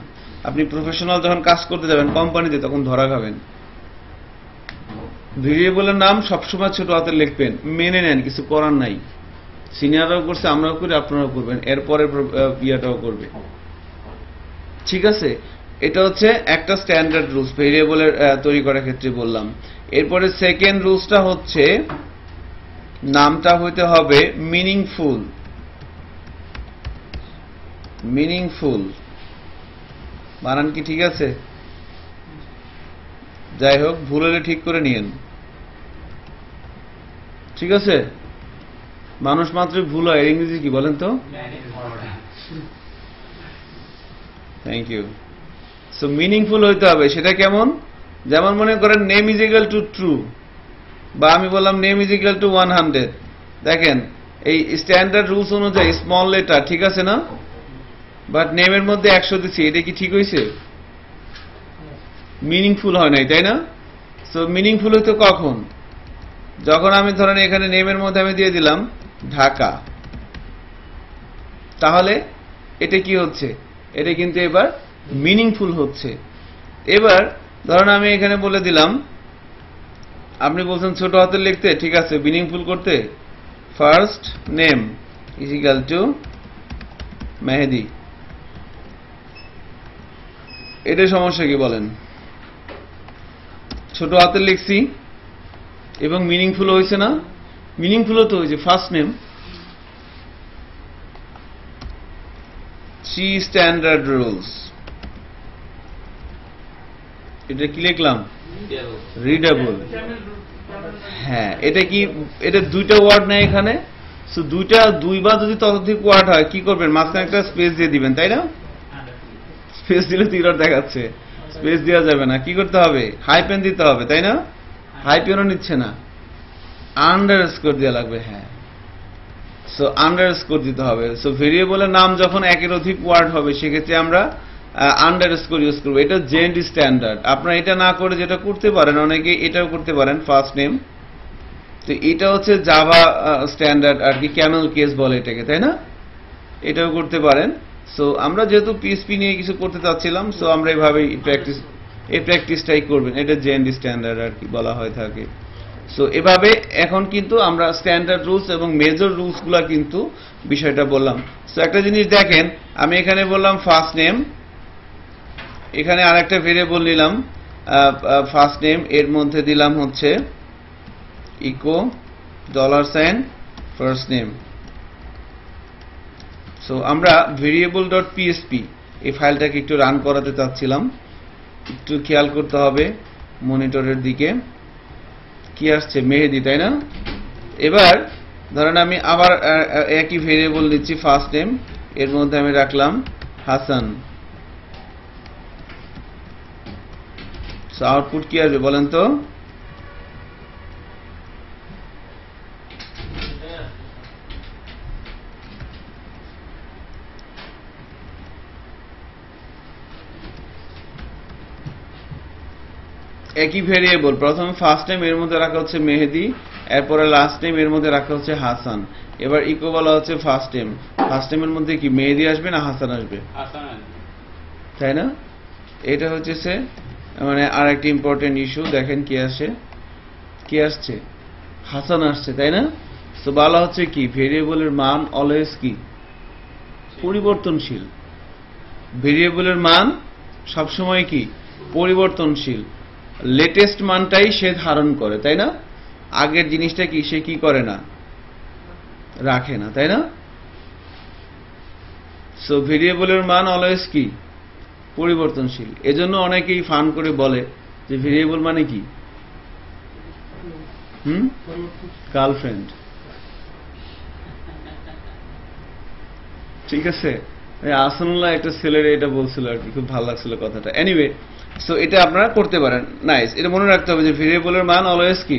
আপনি প্রফেশনাল যখন কাজ করতে যাবেন কোম্পানিতে, তখন ধরা খাবেন। ভেরিয়েবলের নাম সবসময় ছোট হাতে লিখবেন, মেনে নেন, কিছু করার নাই। সিনিয়ররাও করছে, আমরাও করি, আপনারাও করবেন, এরপরে ইয়াটাও করবে, ঠিক আছে? এটা হচ্ছে একটা স্ট্যান্ডার্ড রুলস ভেরিয়েবলের তৈরি করার ক্ষেত্রে বললাম। এরপরে সেকেন্ড রুলসটা হচ্ছে নামটা হইতে হবে মিনিংফুল। বানান কি ঠিক আছে? যাই হোক, ভুল হলে ঠিক করে নিয়েন, ঠিক আছে? মানুষ মাত্রই ভুল হয়, ইংরেজি কি বলেন তো? Thank you. সো মিনিংফুল হইতে হবে। সেটা কেমন? যেমন মনে করেন name is equal two true, বা আমি বললাম নেম ইজ ইকুয়াল টু 100। দেখেন এই স্ট্যান্ডার্ড রুলস অনুযায়ী স্মল লেটার, ঠিক আছে না? বাট নেমের মধ্যে 100 দিচ্ছি, এটা কি ঠিক হয়েছে? মিনিংফুল হয় নাই, তাই না? সো মিনিংফুল হইতো কখন? যখন আমি ধরেন এখানে নেমের মধ্যে আমি দিয়ে দিলাম ঢাকা, তাহলে এটা কি হচ্ছে? এটা কিন্তু এবার মিনিংফুল হচ্ছে। এবার ধরেন আমি এখানে বলে দিলাম, আপনি বলছেন ছোট হাতের লিখতে, ঠিক আছে, মিনিংফুল করতে first name is equal to Mehedi. এটা সমস্যা কি বলেন? ছোট হাতের লিখছি এবং মিনিংফুল হয়েছে না? মিনিংফুল তো হয়েছে, ফার্স্ট নেম। 3 standard rules. এটা কি লিখলাম? রিডেবল। হ্যাঁ, এটা কি? এটা 2টা ওয়ার্ড নেই এখানে। সো 2 বা যদি ততোধিক ওয়ার্ড হয় কি করবেন? মাঝখানে একটা স্পেস দিয়ে দিবেন, তাই না? স্পেস দিলে তো এরর দেখাচ্ছে, স্পেস দেওয়া যাবে না। কি করতে হবে? হাইপেন দিতে হবে, তাই না? হাইপেনও নিচ্ছে না, আন্ডারস্কোর দেওয়া লাগবে। হ্যাঁ, সো আন্ডারস্কোর দিতে হবে। সো ভেরিয়েবলের নাম যখন একের অধিক ওয়ার্ড হবে সেক্ষেত্রে আমরা আন্ডারস্কোর ইউজ করবো। এটা জেন্ট স্ট্যান্ডার্ড। আপনারা এটা না করে যেটা করতে পারেন, অনেকে এটাও করতে পারেন, ফার্স্ট নেম। তো এটা হচ্ছে জাভা স্ট্যান্ডার্ড আর কি, ক্যামেল কেস বলে এটাকে, তাই না? এটাও করতে পারেন। সো আমরা যেহেতু পিএসপি নিয়ে কিছু করতে চাচ্ছিলাম, সো আমরা এইভাবেই প্র্যাকটিসটাই করবেন। এটা জেএনডি স্ট্যান্ডার্ড আর কি বলা হয় থাকে। সো এভাবে এখন কিন্তু আমরা স্ট্যান্ডার্ড রুলস এবং মেজর রুলসগুলো কিন্তু বিষয়টা বললাম। সো একটা জিনিস দেখেন, আমি এখানে বললাম ফার্স্ট নেম, এখানে আরেকটা ভেরিয়েবল নিলাম ফার্স্ট নেম, এর মধ্যে দিলাম হচ্ছে ইকো $, ফার্স্ট নেম। সো আমরা variable.php এই ফাইলটাকে একটু রান করাতে চাচ্ছিলাম। একটু খেয়াল করতে হবে মনিটরের দিকে, কি আসছে? মেহেদি, তাই না? এবার ধরেন আমি আবার একই ভেরিয়েবল দিচ্ছি ফার্স্ট নেম, এর মধ্যে আমি রাখলাম হাসান। সো আউটপুট কি আসবে বলেন তো? একই ভেরিয়েবল, প্রথমে ফার্স্ট নেম এর মধ্যে রাখা হচ্ছে মেহেদি, এরপরে লাস্ট নেম এর মধ্যে রাখা হচ্ছে হাসান। এবার ইকো বলা হচ্ছে ফার্স্ট নেম, ফার্স্ট নেমের মধ্যে কি মেহেদি আসবে না হাসান আসবে? তাই না? এটা হচ্ছে মানে আর একটা ইম্পর্টেন্ট ইস্যু। দেখেন কি আসে, কি আসছে? হাসান আসছে, তাই না? তো বলা হচ্ছে কি ভেরিয়েবলের মান অলওয়েজ কি পরিবর্তনশীল। ভেরিয়েবলের মান সবসময় কি পরিবর্তনশীল, লেটেস্ট মানটাই সে ধারণ করে, তাই না? আগের জিনিসটা কি সে কি করে না, রাখে না, তাই না? সো ভেরিয়েবলের মান অলওয়েজ কি পরিবর্তনশীল। এজন্য অনেকেই ফান করে বলে যে ভেরিয়েবল মানে কি গার্লফ্রেন্ড, ঠিক আছে? আসনুল্লাহ একটা ছেলের এটা বলছিল আর কি, খুব ভালো লাগছিল কথাটা। এনিওয়ে, সো এটা আপনারা করতে পারেন, নাইস। এটা মনে রাখতে হবে যে ভেরিয়েবলের মান অলওয়েজ কি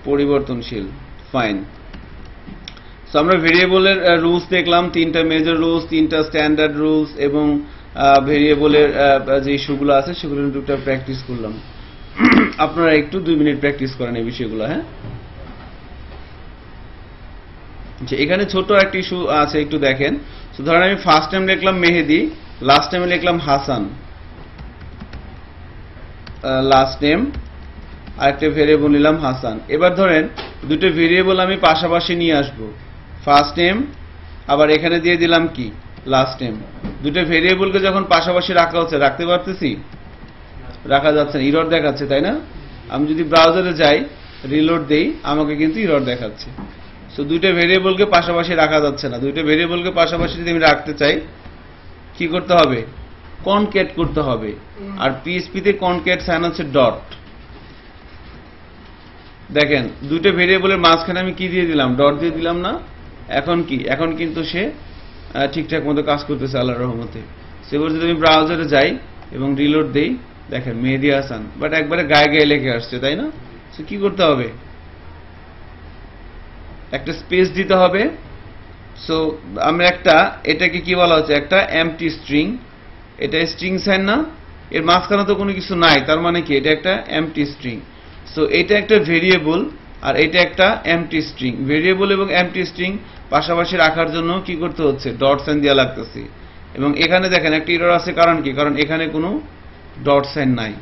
পরিবর্তনশীল। ফাইন। সো আমরা ভেরিয়েবলের রুলস দেখলাম, 3টা মেজর রুলস, 3টা স্ট্যান্ডার্ড রুলস, এবং ভেরিয়েবলের যে ইস্যুগুলো আছে সেগুলো টুকটাক প্র্যাকটিস করলাম। আপনারা একটু 2 মিনিট প্র্যাকটিস করেন এই বিষয়গুলো। হ্যাঁ, যে এখানে ছোট একটা ইস্যু আছে, একটু দেখেন। তো ধরেন আমি ফার্স্ট টাইম লিখলাম মেহেদি, লাস্ট টাইমে লিখলাম হাসান, লাস্ট নেম, আরেকটা ভেরিয়েবল নিলাম হাসান। এবার ধরেন দুটো ভেরিয়েবল আমি পাশাপাশি নিয়ে আসব, ফার্স্ট নেম আবার এখানে দিয়ে দিলাম কি লাস্ট নেম। দুটো ভেরিয়েবলকে যখন পাশাপাশি রাখা হচ্ছে, রাখতে পারতেছি? রাখা যাচ্ছে না, ইরর দেখাচ্ছে, তাই না? আমি যদি ব্রাউজারে যাই, রিলোড দেই, আমাকে কিন্তু ইরর দেখাচ্ছে। সো দুইটা ভেরিয়েবলকে পাশাপাশি রাখা যাচ্ছে না। দুইটা ভেরিয়েবলকে পাশাপাশি যদি আমি রাখতে চাই, কি করতে হবে? কনক্যাট করতে হবে। আর পিএইচপি তে কনক্যাট সাইন হচ্ছে ডট। দেখেন দুইটা ভেরিয়েবলের মাঝখানে আমি কি দিয়ে দিলাম? ডট দিয়ে দিলাম না? এখন কি? এখন কিন্তু সে ঠিকঠাক মতো কাজ করতেছে আল্লাহর রহমতে। সেবার যদি আমি ব্রাউজারে যাই এবং রিলোড দেই, দেখেন মেহেদি হাসান, বাট একবারে গায়ে গায়ে লেখে আসছে, তাই না? সো কি করতে হবে? একটা স্পেস দিতে হবে। সো আমরা একটা, এটাকে কি বলা হচ্ছে? একটা এমটি স্ট্রিং। এটা স্ট্রিং সাইন না? এর মাঝখানে তো কোনো কিছু নাই, তার মানে কি এটা একটা এমটি স্ট্রিং। সো এটা একটা ভেরিয়েবল আর এটা একটা এমটি স্ট্রিং। ভেরিয়েবল এবং এমটি স্ট্রিং পাশাপাশি রাখার জন্য কি করতে হচ্ছে? ডট সাইন দেওয়া লাগতেছে। এবং এখানে দেখেন একটা এরর আছে, কারণ কি? কারণ এখানে কোনো ডট সাইন নাই।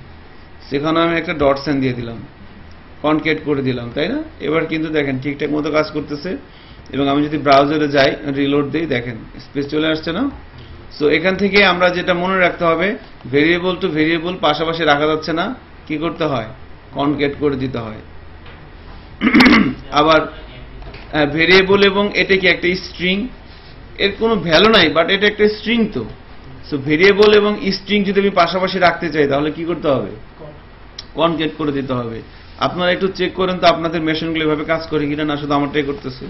সেখানে আমি একটা ডট সাইন দিয়ে দিলাম, কনক্যাট করে দিলাম, তাই না? এবার কিন্তু দেখেন ঠিকঠাক মতো কাজ করতেছে। এবং আমি যদি ব্রাউজারে যাই, রিলোড দিই, দেখেন স্পেস চলে আসছে না? সো এখান থেকে আমরা যেটা মনে রাখতে হবে, ভেরিয়েবল টু ভেরিয়েবল পাশাপাশি রাখা যাচ্ছে না, কি করতে হয়? কনক্যাট করে দিতে হয়। আবার ভেরিয়েবল এবং এটা কি একটা স্ট্রিং, এর কোনো ভ্যালু নাই, বাট এটা একটা স্ট্রিং। তো সো ভেরিয়েবল এবং স্ট্রিং যদি আমি পাশাপাশি রাখতে চাই, তাহলে কি করতে হবে? কনক্যাট করে দিতে হবে। আপনারা একটু চেক করেন তো আপনাদের মেশিনগুলো এভাবে কাজ করে কিনা, না শুধু আমারটাই করতেছে?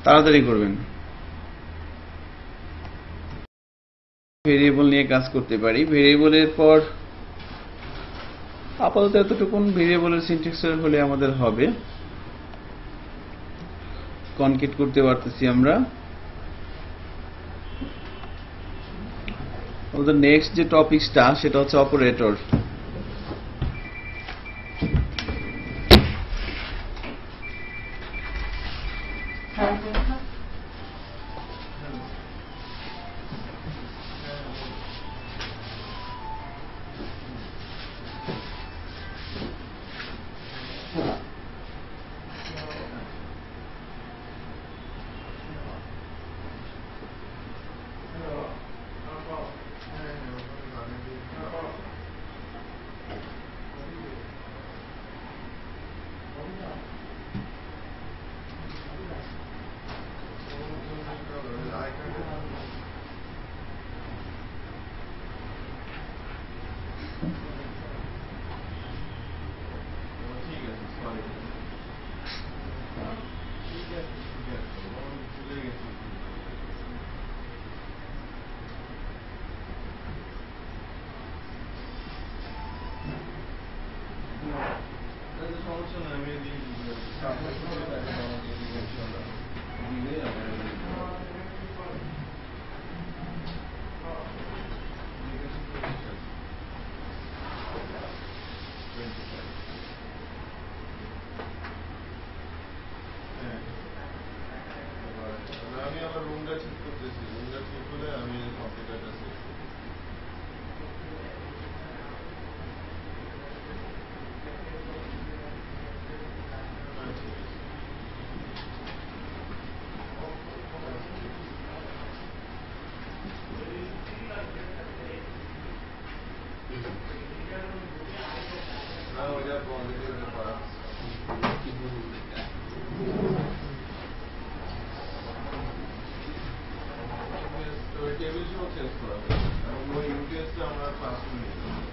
তাড়াতাড়ি করবেন। ভেরিয়েবল নিয়ে কাজ করতে পারি। ভেরিয়েবলের পর আপাতত এতটুকুন ভেরিয়েবলের সিনট্যাক্স হলে আমাদের হবে। কনক্যাট করতে পারতেছি আমরা। আমাদের নেক্সট যে টপিকসটা সেটা হচ্ছে অপারেটর। আমি আমার রুমটা ঠিক করতেছি, রুমটা ঠিক করে আমি কম্পিউটারটা সেট করব। না ওইটা পজিটিভ করা ওই টেবিল সহ চেঞ্জ করা হবে এবং ওই ইউটিএসটা আমরা ক্লাসরুমে নিতে হবে।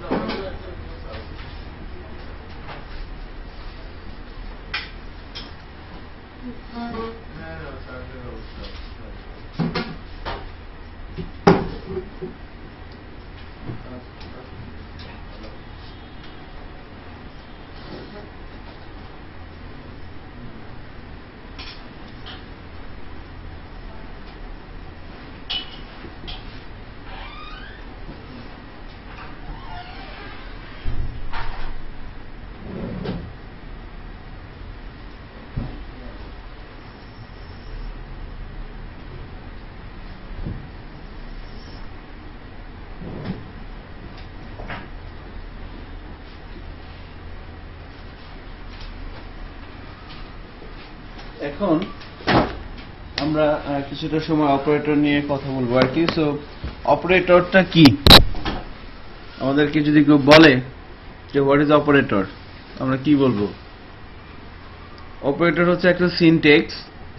না আমাদের একটা ব্যবস্থা আছে। হ্যাঁ চার্জের ব্যবস্থা আছে। এখন আমরা কিছুটা সময় অপারেটর নিয়ে কথা বলবো আর কি। সো অপারেটরটা কি আমাদেরকে যদি কেউ বলে যে হোয়াট ইজ অপারেটর, আমরা কি বলবো? অপারেটর হচ্ছে একটা সিনট্যাক্স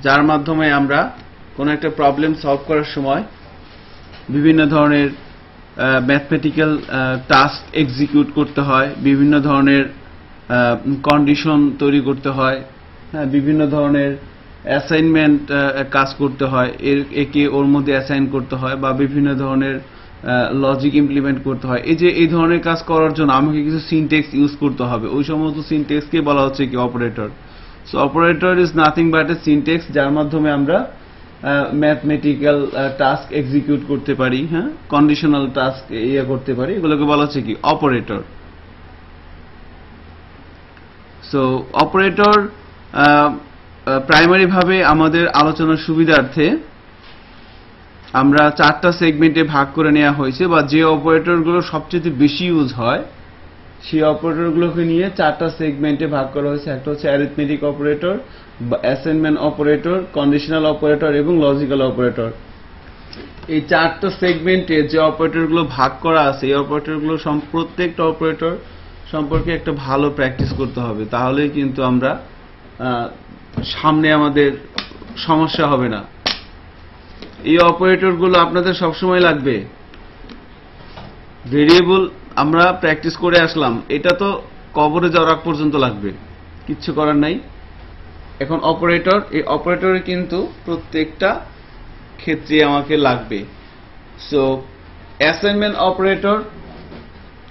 যার মাধ্যমে আমরা কোনো একটা প্রবলেম সলভ করার সময় বিভিন্ন ধরনের ম্যাথমেটিক্যাল টাস্ক এক্সিকিউট করতে হয়, বিভিন্ন ধরনের কন্ডিশন তৈরি করতে হয়, হ্যাঁ, বিভিন্ন ধরনের অ্যাসাইনমেন্ট কাজ করতে হয়, একে ওর মধ্যে অ্যাসাইন করতে হয়, বা বিভিন্ন ধরনের লজিক ইমপ্লিমেন্ট করতে হয়। এই যে এই ধরনের কাজ করার জন্য আমাকে কিছু সিনট্যাক্স ইউজ করতে হবে, ওই সমস্ত সিনট্যাক্সকে বলা হচ্ছে কি operator. So operator is nothing but A syntax যার মাধ্যমে আমরা ম্যাথমেটিক্যাল টাস্ক এক্সিকিউট করতে পারি, হ্যাঁ, কন্ডিশনাল টাস্ক করতে পারি, এগুলোকে বলা হচ্ছে কি অপারেটর। সো অপারেটর প্রাইমারি ভাবে আমাদের আলোচনার সুবিধার্থে আমরা 4টা সেগমেন্টে ভাগ করে নেওয়া হয়েছে, বা যে অপারেটরগুলো সবচেয়ে বেশি ইউজ হয় সেই অপারেটরগুলোকে নিয়ে 4টা সেগমেন্টে ভাগ করা হয়েছে। একটা হচ্ছে arithmetic operator, assignment operator, conditional operator এবং লজিক্যাল অপারেটর। এই 4টা সেগমেন্টে যে অপারেটরগুলো ভাগ করা আছে এই অপারেটরগুলো প্রত্যেকটা অপারেটর সম্পর্কে একটা ভালো প্র্যাকটিস করতে হবে, তাহলে কিন্তু আমরা সামনে আমাদের সমস্যা হবে না। এই অপারেটরগুলো আপনাদের সবসময় লাগবে। ভেরিয়েবল আমরা প্র্যাকটিস করে আসলাম, এটা তো কবরে যাওয়ার আগ পর্যন্ত লাগবে, কিচ্ছু করার নাই। এখন অপারেটর, এই অপারেটরে কিন্তু প্রত্যেকটা ক্ষেত্রে আমাকে লাগবে। সো অ্যাসাইনমেন্ট অপারেটর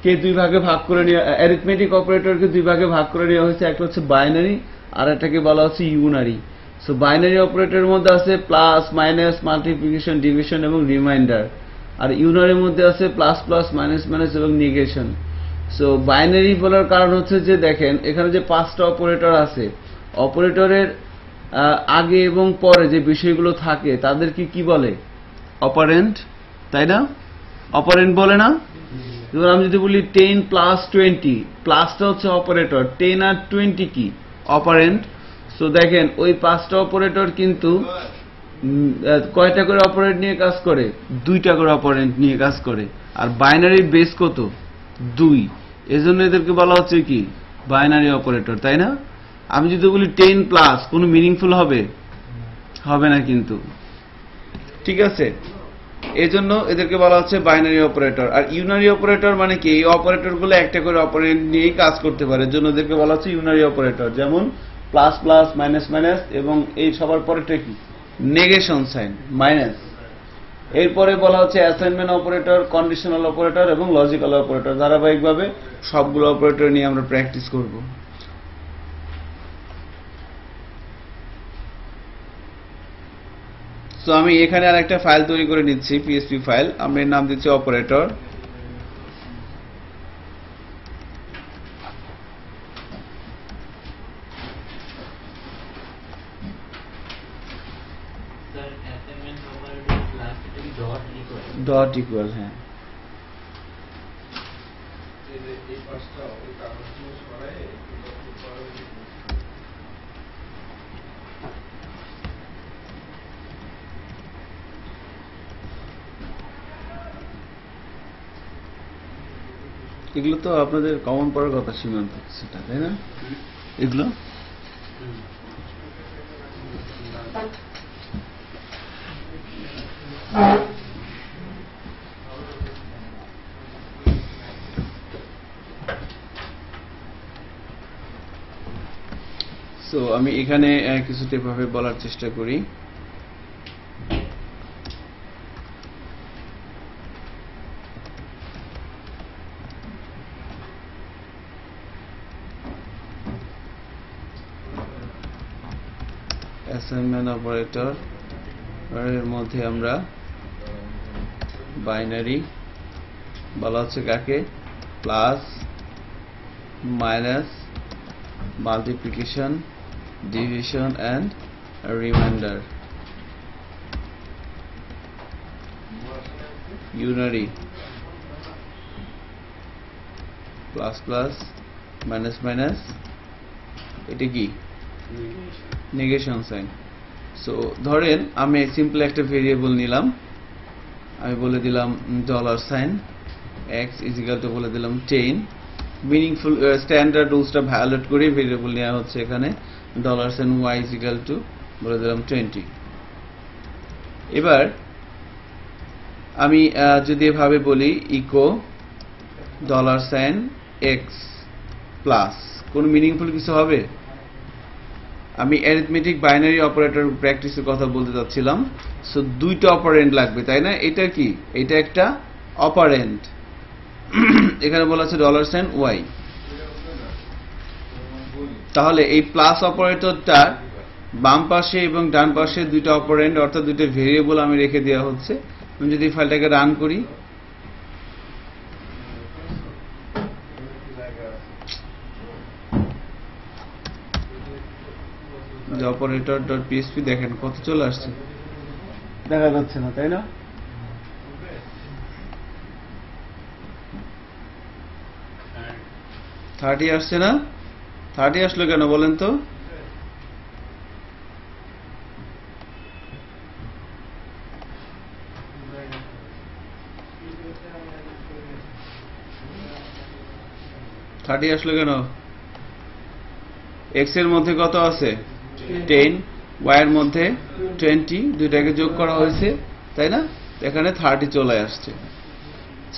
কে দুই ভাগে ভাগ করে নেওয়া, অ্যারিথমেটিক অপারেটরকে দুই ভাগে ভাগ করে নেওয়া হয়েছে, একটা হচ্ছে বাইনারি আর একটাকে বলা হচ্ছে ইউনারি। সো বাইনারি অপারেটরের মধ্যে আছে প্লাস, মাইনাস, মাল্টিপ্লিকেশন, ডিভিশন এবং রিমাইন্ডার, আর ইউনারির মধ্যে আছে প্লাস প্লাস, মাইনাস মাইনাস এবং নেগেশন। সো বাইনারি বলার কারণ হচ্ছে যে দেখেন এখানে যে 5টা অপারেটর আছে, অপারেটরের আগে এবং পরে যে বিষয়গুলো থাকে তাদেরকে কি বলে? অপারেন্ট, তাই না? অপারেন্ট বলে না? এবার আমি যদি বলি 10 + 20, প্লাসটা হচ্ছে অপারেটর, 10 আর 20 কি? অপারেন্ট। সো দেখেন ওই 5টা অপারেটর কিন্তু কয়টা করে অপারেন্ট নিয়ে কাজ করে? 2টা করে অপারেন্ট নিয়ে কাজ করে। আর বাইনারির বেস কত? 2, এজন্য এদেরকে বলা হচ্ছে কি বাইনারি অপারেটর, তাই না? আমি যদি বলি 10+, কোনো মিনিংফুল হবে? হবে না। কিন্তু ঠিক আছে, এই জন্য এদেরকে বলা হচ্ছে বাইনারি অপারেটর। আর ইউনারি অপারেটর মানে কি, এই অপারেটরগুলো একটা করে অপারেন্ড নিয়েই কাজ করতে পারে, এর জন্য এদেরকে বলা হচ্ছে ইউনারি অপারেটর। যেমন প্লাস প্লাস, মাইনাস মাইনাস, এবং এই সবার পরেরটা কি, নেগেশন সাইন, মাইনাস। এরপরে বলা হচ্ছে অ্যাসাইনমেন্ট অপারেটর, কন্ডিশনাল অপারেটর এবং লজিক্যাল অপারেটর। ধারাবাহিকভাবে সবগুলো অপারেটর নিয়ে আমরা প্র্যাকটিস করব। তো আমি এখানে আর একটা ফাইল তৈরি করে নিচ্ছি, পিএসপি ফাইল। আমরা এর নাম দিচ্ছি অপারেটর। ডট ইকুয়াল, হ্যাঁ। এই পাঁচটা ওই কাগজগুলো সরাই একটু এগুলো তো আপনাদের কমন পড়ার কথা, সীমান্ত সেটা, তাই না? এগুলো সো আমি এখানে কিছুটা এভাবে বলার চেষ্টা করি। অ্যাসাইনমেন্ট অপারেটর এর মধ্যে আমরা বাইনারি বলা হচ্ছে কাকে, plus minus, multiplication, division and reminder. Unary plus plus, minus minus, এটা কি নেগেশন সাইন। সো ধরেন আমি সিম্পল একটা ভেরিয়েবল নিলাম, আমি বলে দিলাম dollar sign X is equal to বলে দিলাম 10। মিনিংফুল স্ট্যান্ডার্ড রুলসটা ভায়োলেট করে ভেরিয়েবল নেওয়া হচ্ছে এখানে। Dollar sign Y is equal to বলে দিলাম 20। এবার আমি যদি এভাবে বলি echo dollar sign X plus, কোন মিনিংফুল কিছু হবে? আমি অ্যারিথমেটিক বাইনারি অপারেটর প্র্যাকটিসের কথা বলতে যাচ্ছিলাম। সো দুইটা অপারেন্ড লাগবে, তাই না? এটা কি, এটা একটা অপারেন্ড। এখানে বলা আছে ডলার সাইন ওয়াই। তাহলে এই প্লাস অপারেটরটার বাম পাশে এবং ডান পাশে দুইটা অপারেন্ড অর্থাৎ দুইটা ভেরিয়েবল আমি রেখে দেওয়া হচ্ছে। আমি যদি ফাইলটাকে রান করি, অপারেটর ডট পিএসপি দেখেন কত চলে আসছে, দেখা যাচ্ছে না, তাই না? আর 30 আসছে না? 30 আসলো কেন বলেন তো? আসলো কেন? এক্স এর মধ্যে কত আছে? 10, ওয়াই এর মধ্যে 20, দুইটাকে যোগ করা হয়েছে, তাই না? এখানে 30 চলে আসছে।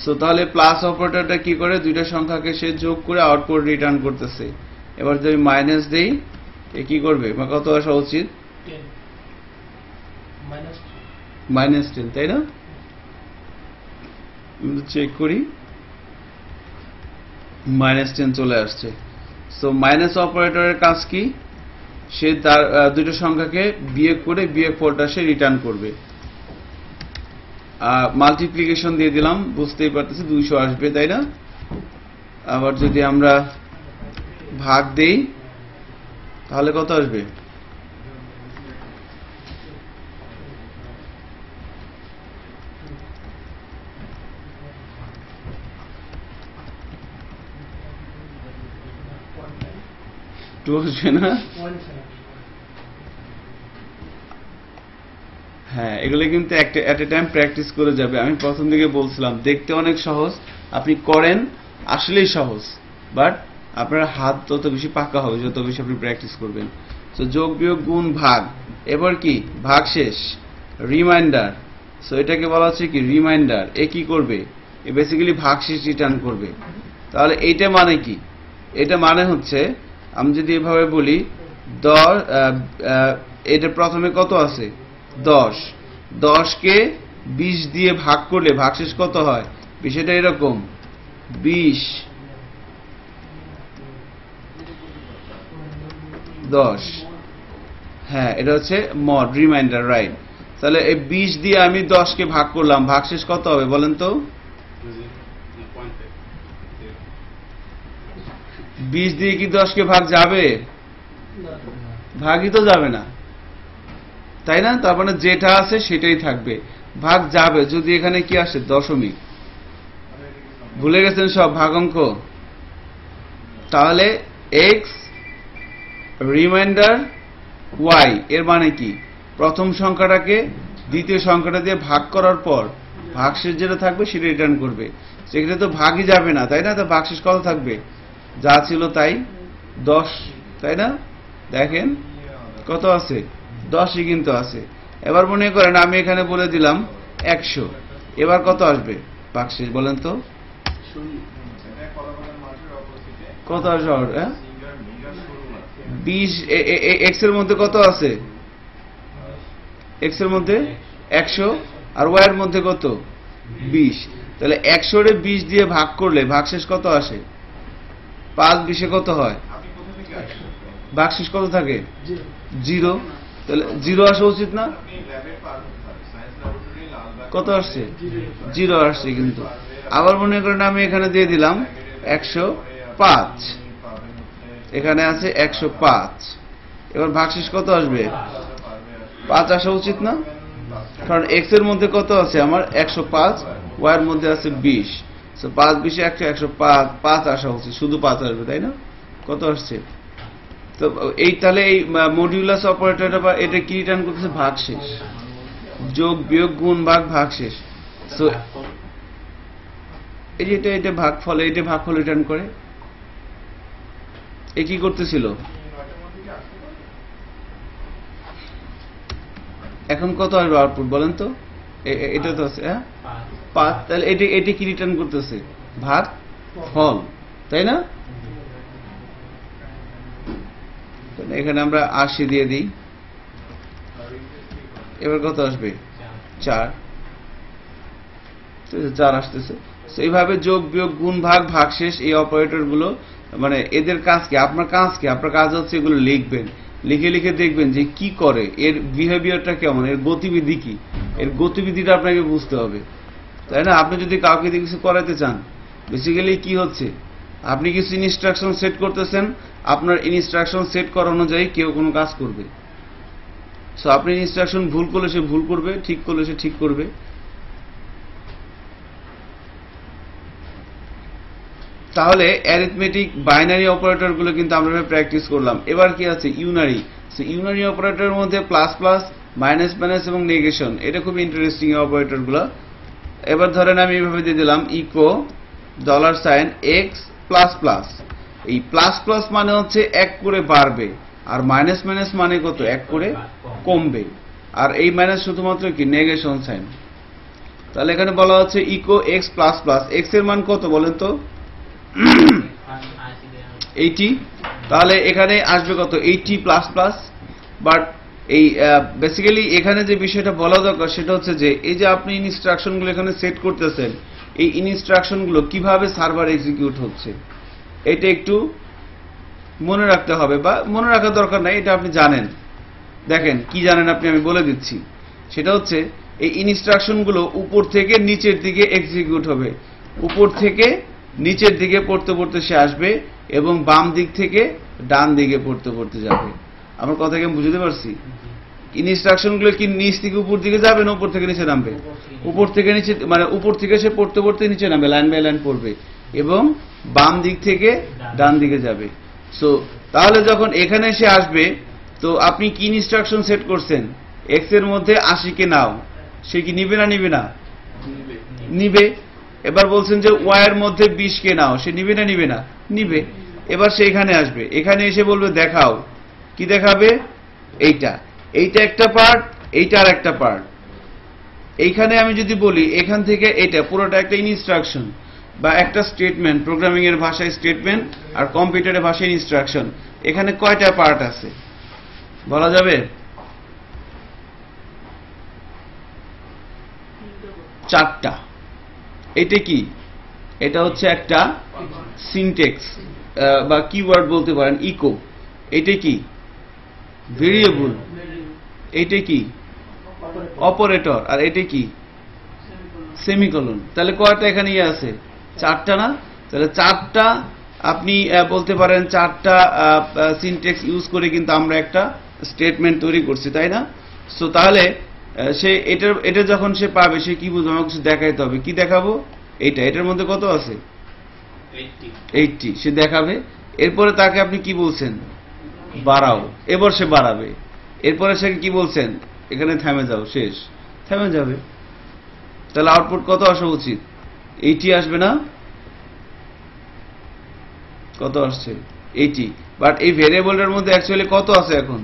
সো তাহলে প্লাস অপারেটরটা কি করে, দুইটা সংখ্যাকে সে যোগ করে আউটপুট রিটার্ন করতেছে। এবার যদি মাইনাস দেই, এ কি করবে? কত আসা উচিত? -10, তাই না? চেক করি, -10 চলে আসছে। সো মাইনাস অপারেটরের কাজ কি? সে তার দুটো সংখ্যাকে বিয়োগ করে বিয়োগফলটা সে রিটার্ন করবে। মাল্টিপ্লিকেশন দিয়ে দিলাম, বুঝতেই পারতেছি 200 আসবে, তাই না? আবার যদি আমরা ভাগ দেই তাহলে কত আসবে? আসবে না? হ্যাঁ, এগুলো কিন্তু এট এ টাইম প্র্যাকটিস করে যাবে। আমি প্রথম দিকে বলছিলাম দেখতে অনেক সহজ, আপনি করেন আসলেই সহজ, বাট আপনার হাত তত বেশি পাকা হবে যত বেশি আপনি প্র্যাকটিস করবেন। তো যোগ বিয়োগ গুণ ভাগ, এবার কি ভাগ শেষ, রিমাইন্ডার, সো এটাকে বলা হচ্ছে কি রিমাইন্ডার। এ কি করবে? এ বেসিক্যালি ভাগশেষ রিটার্ন করবে। তাহলে এইটা মানে কি? এটা মানে হচ্ছে আমি যদি এভাবে বলি 10 এটা প্রথমে কত আছে 10, 10কে 20 দিয়ে ভাগ করলে ভাগশেষ কত হয়? বিষয়টা এরকম 20 10, হ্যাঁ এটা হচ্ছে মড রিমাইন্ডার, রাইট। তাহলে এই 20 দিয়ে আমি 10কে ভাগ করলাম, ভাগশেষ কত হবে বলেন তো? 20 দিয়ে কি 10কে ভাগ যাবে? ভাগই তো যাবে না, তাই না? তার মানে যেটা আছে সেটাই থাকবে, ভাগ যাবে যদি এখানে কি আসে দশমিক। ভুলে গেছেন সব ভাগ অঙ্ক? তাহলে x রিমাইন্ডার y এর মানে কি? প্রথম সংখ্যাটাকে দ্বিতীয় সংখ্যাটা দিয়ে ভাগ করার পর ভাগশেষ যেটা থাকবে সেটা রিটার্ন করবে। সেখানে তো ভাগই যাবে না, তাই না? তো ভাগশেষ কত থাকবে? যা ছিল তাই 10, তাই না? দেখেন কত আছে? 10ই কিন্তু আছে। এবার মনে করেন আমি এখানে বলে দিলাম 100, এবার কত আসবে ভাগশেষ বলেন তো? কত আসবে? 20 x এর মধ্যে কত আছে? x এর মধ্যে 100 আর y এর মধ্যে কত? 20। তাহলে 100 রে 20 দিয়ে ভাগ করলে ভাগশেষ কত আসে? 5 20 কত হয়? ভাগশেষ কত থাকে? 0। তাহলে 0 আসা উচিত না? কত আসছে? 0 আসছে। কিন্তু আবার মনে করেন আমি এখানে দিয়ে দিলাম 105, এখানে আছে 105, এবার ভাগশেষ কত আসবে? 5 আসা উচিত না? কারণ x এর মধ্যে কত আছে আমার? 105, y এর মধ্যে আছে 20, সো 5 20 105, 5 আসা উচিত, শুধু 5 আসবে, তাই না? কত আসছে? তো এই তাহলে এই মডিউলাস অপারেটরটা বা এটা কি রিটার্ন করতেছে? ভাগশেষ, যোগ বিয়োগ গুণ ভাগ ভাগশেষ। সো এই যে এটা ভাগফল, এটা ভাগফল রিটার্ন করে। এ কি করতেছিল? এখন কত আসবে আউটপুট বলেন তো? এটা তো আছে 5, তাহলে এটা কি রিটার্ন করতেছে? ভাগ ফল, তাই না? এখানে আমরা 80 দিয়ে দিই, এবার কত আসবে? 4, 4 আসতেছে। এইভাবে যোগ বিয়োগ গুণ ভাগ ভাগশেষ এই অপারেটর গুলো মানে এদের কাজ কি? আপনার কাজ কি? আপনার কাজ হচ্ছে এগুলো লিখবেন, লিখে লিখে দেখবেন যে কি করে, এর বিহেভিয়ারটা কেমন, এর গতিবিধি কি, এর গতিবিধিটা আপনাকে বুঝতে হবে, তাই না? আপনি যদি কাউকে দিয়ে কিছু করাতে চান, বেসিক্যালি কি হচ্ছে? আপনি কিছু ইনস্ট্রাকশন সেট করতেছেন, আপনার ইনস্ট্রাকশন সেট করা অনুযায়ী কেউ কোনো কাজ করবে। সো আপনি ইনস্ট্রাকশন ভুল করলে সে ভুল করবে, ঠিক করলে সে ঠিক করবে। তাহলে অ্যারিথমেটিক বাইনারি অপারেটর গুলো কিন্তু আমরা প্র্যাকটিস করলাম। এবার কি আছে? ইউনারি। সো ইউনারি অপারেটরের মধ্যে প্লাস প্লাস, মাইনাস মাইনাস এবং নেগেশন, এটা খুব ইন্টারেস্টিং অপারেটর গুলো। এবার ধরেন আমি এইভাবে দিয়ে দিলাম ইকো $x প্লাস প্লাস। এই প্লাস প্লাস মানে হচ্ছে 1 করে বাড়বে, আর মাইনাস মাইনাস মানে কত? 1 করে কমবে। আর এই মাইনাস শুধুমাত্র কি? Negation sign. তাহলে এখানে বলা হচ্ছে ইকো x প্লাস প্লাস, x এর মান কত বলেন তো? 80। তাহলে এখানে আসবে কত? 80 প্লাস প্লাস। বাট এই বেসিক্যালি এখানে যে বিষয়টা বলা দরকার সেটা হচ্ছে যে এই যে আপনি ইনস্ট্রাকশনগুলো এখানে সেট করতেছেন, এই ইনস্ট্রাকশনগুলো কিভাবে সার্ভার এক্সিকিউট হচ্ছে এটা একটু মনে রাখতে হবে, বা মনে রাখার দরকার নাই, এটা আপনি জানেন। দেখেন কি জানেন আপনি, আমি বলে দিচ্ছি। সেটা হচ্ছে এই ইনস্ট্রাকশনগুলো উপর থেকে নিচের দিকে এক্সিকিউট হবে, উপর থেকে নিচের দিকে পড়তে পড়তে সে আসবে এবং বাম দিক থেকে ডান দিকে পড়তে পড়তে যাবে। আমার কথা কি আমি বুঝতে পারছি? ইনস্ট্রাকশনগুলো কি নিচ থেকে উপর দিকে যাবে না উপর থেকে নিচে নামবে? উপর থেকে নিচে, মানে উপর থেকে সে পড়তে পড়তে নিচে নামবে, লাইন বাই লাইন পড়বে এবং বাম দিক থেকে ডান দিকে যাবে। সো তাহলে যখন এখানে সে আসবে, তো আপনি কি ইনস্ট্রাকশন সেট করছেন? x এর মধ্যে 80 কে নাও, সে কি নিবে না নিবে না? নিবে। এবার বলছেন যে y এর মধ্যে 20 কে নাও, সে নিবে না নিবে না? নিবে। এবার সে এখানে আসবে, এখানে এসে বলবে দেখাও, কি দেখাবে? এইটা, এইটা একটা পার্ট, এইটা আর একটা পার্ট। এইখানে আমি যদি বলি এখান থেকে এটা পুরোটা একটা ইনস্ট্রাকশন বা একটা স্টেটমেন্ট, প্রোগ্রামিং এর ভাষায় স্টেটমেন্ট আর কম্পিউটারের ভাষায় ইনস্ট্রাকশন, এখানে কয়টা পার্ট আছে বলা যাবে? 4টা। এটা কি? এটা হচ্ছে একটা সিনট্যাক্স বা কিওয়ার্ড বলতে পারেন, ইকো। এটা কি? ভেরিয়েবল। এটা কি? অপারেটর। আর এটা কি? সেমিকোলন। তাহলে কয়টা এখানে আছে? 4টা না? তাহলে 4টা আপনি বলতে পারেন 4টা সিনট্যাক্স ইউজ করে কিন্তু আমরা একটা স্টেটমেন্ট তৈরি করছি, তাই না? সো তাহলে সে এটা যখন সে পাবে সে কি বুঝবে? আমাকে কিছু দেখাইতে হবে। কি দেখাবো? এটার মধ্যে কত আছে? 80 সে দেখাবে। এরপরে তাকে আপনি কি বলছেন? বাড়াও। এবার সে বাড়াবে। এরপরে সে কি বলছেন? এখানে থেমে যাও, শেষ। থেমে যাবে। তাহলে আউটপুট কত আসা উচিত? 80 আসবে না? কত আসছে? 80। বাট এই ভেরিয়েবলের মধ্যে অ্যাকচুয়ালি কত আছে এখন?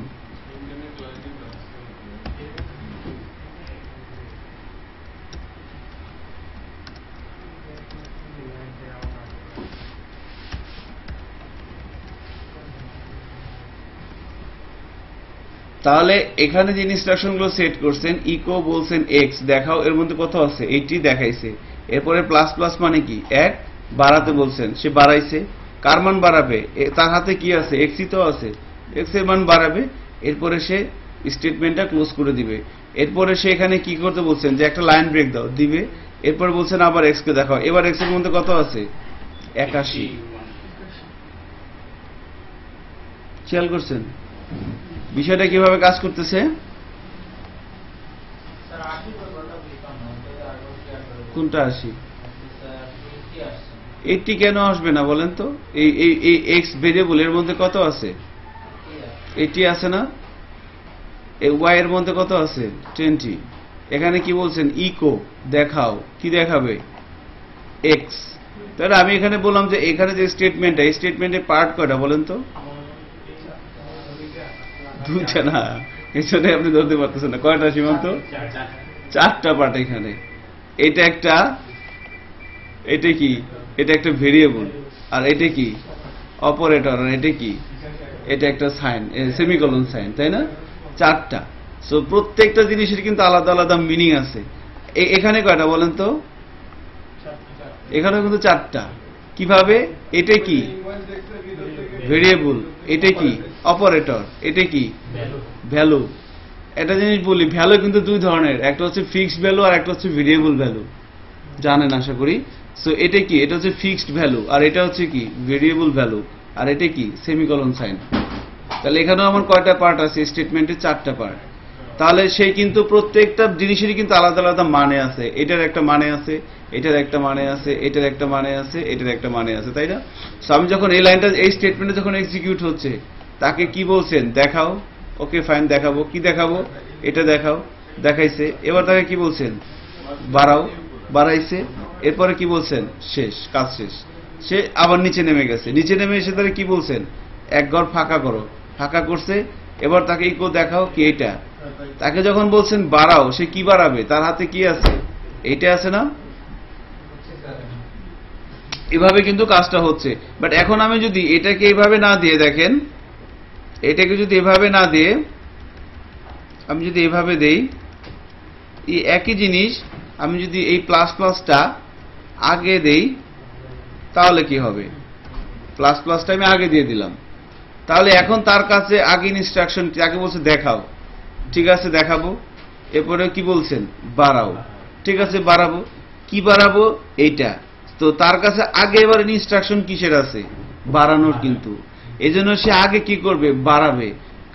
তাহলে এখানে যে ইনস্ট্রাকশনগুলো সেট করছেন, ইকো বলছেন এক্স দেখাও, এর মধ্যে কত আছে? 80 দেখাইছে। এরপরে প্লাস প্লাস মানে কি? 1 বাড়াতে বলছেন, সে বাড়াইছে। কার মান বাড়াবে? তার হাতে কি আছে? এক্সই তো আছে, এক্স এর মান বাড়াবে। এরপরে সে স্টেটমেন্টটা ক্লোজ করে দিবে। এরপরে সে এখানে কি করতে বলছেন? যে একটা লাইন ব্রেক দাও, দিবে। এরপর বলছেন আবার এক্স কে দেখাও। এবার এক্স এর মধ্যে কত আছে? 81। খেয়াল করছেন বিষয়টা কিভাবে কাজ করতেছে? কোনটা 80? 80 কেন আসবে না বলেন তো? এই এক্স ভেরিয়েবল এর মধ্যে কত আছে? 80 আছে না? এই ওয়াই এর মধ্যে কত আছে? 20। এখানে কি বলছেন? ইকো দেখাও। কি দেখাবে? এক্স। তাহলে আমি এখানে বললাম যে এখানে যে স্টেটমেন্টটা, এই স্টেটমেন্টের পার্ট কয়টা বলেন তো? 2টা না, এখানে আপনি ধরতে পারতেছেন না। কয়টা সীমান্ত? 4টা পার্ট এখানে। এটা একটা, এটা কি? এটা একটা ভেরিয়েবল। আর এটা কি? অপারেটর। আর এটা কি? এটা একটা সাইন, সেমিকোলন সাইন, তাই না? 4টা। সো প্রত্যেকটা জিনিসের কিন্তু আলাদা আলাদা মিনিং আছে। এখানে কয়টা বলেন তো? এখানে কিন্তু 4টা। কিভাবে? এটা কি? ভেরিয়েবল। এটা কি? অপারেটর। এটা কি? ভ্যালু। একটা জিনিস বলি, ভ্যালু কিন্তু 2 ধরনের, একটা হচ্ছে ফিক্সড ভ্যালু আর একটা হচ্ছে ভেরিয়েবল ভ্যালু। জানেন আশা করি। সো এটা কি? এটা হচ্ছে ফিক্সড ভ্যালু আর এটা হচ্ছে কি? Variable value. আর এটা কি? Semicolon sign. তাহলে এখানেও আমার কয়টা পার্ট আছে? স্টেটমেন্টের 4টা পার্ট। তাহলে সেই কিন্তু প্রত্যেকটা জিনিসেরই কিন্তু আলাদা আলাদা মানে আছে। এটার একটা মানে আছে, এটার একটা মানে আছে, এটার একটা মানে আছে, এটার একটা মানে আছে, তাই না? সো আমি যখন এই লাইনটা, এই স্টেটমেন্টে যখন এক্সিকিউট হচ্ছে, তাকে কি বলছেন? দেখাও। ওকে ফাইন, দেখাবো। কি দেখাবো? এটা দেখাও। দেখাইছে। এবার তাকে কি বলছেন? বাড়াও। বাড়াইছে। এরপরে কি বলছেন? শেষ, কাজ শেষ। সে আবার নিচে নেমে গেছে। নিচে নেমে এসে তারা কি বলছেন? এক ঘর ফাঁকা করো। ফাঁকা করছে। এবার তাকে ইকো দেখাও। কি? এটা। তাকে যখন বলছেন বাড়াও, সে কি বাড়াবে? তার হাতে কি আছে? এইটা আছে না? এভাবে কিন্তু কাজটা হচ্ছে। বাট এখন আমি যদি এটাকে এইভাবে না দিয়ে, দেখেন, এটাকে যদি এভাবে না দিয়ে আমি যদি এভাবে দেই, এই একই জিনিস আমি যদি এই প্লাস প্লাসটা আগে দেই, তাহলে কি হবে? প্লাস প্লাসটা আমি আগে দিয়ে দিলাম। তাহলে এখন তার কাছে আগে ইনস্ট্রাকশন, তাকে বলছে দেখাও। ঠিক আছে, দেখাবো। এরপরে কি বলছেন? বাড়াও। ঠিক আছে, বাড়াবো। কি বাড়াবো? এইটা। তো তার কাছে আগে এবার ইনস্ট্রাকশন কিসের আছে? বাড়ানোর। কিন্তু এই জন্য সে আগে কি করবে? বাড়াবে।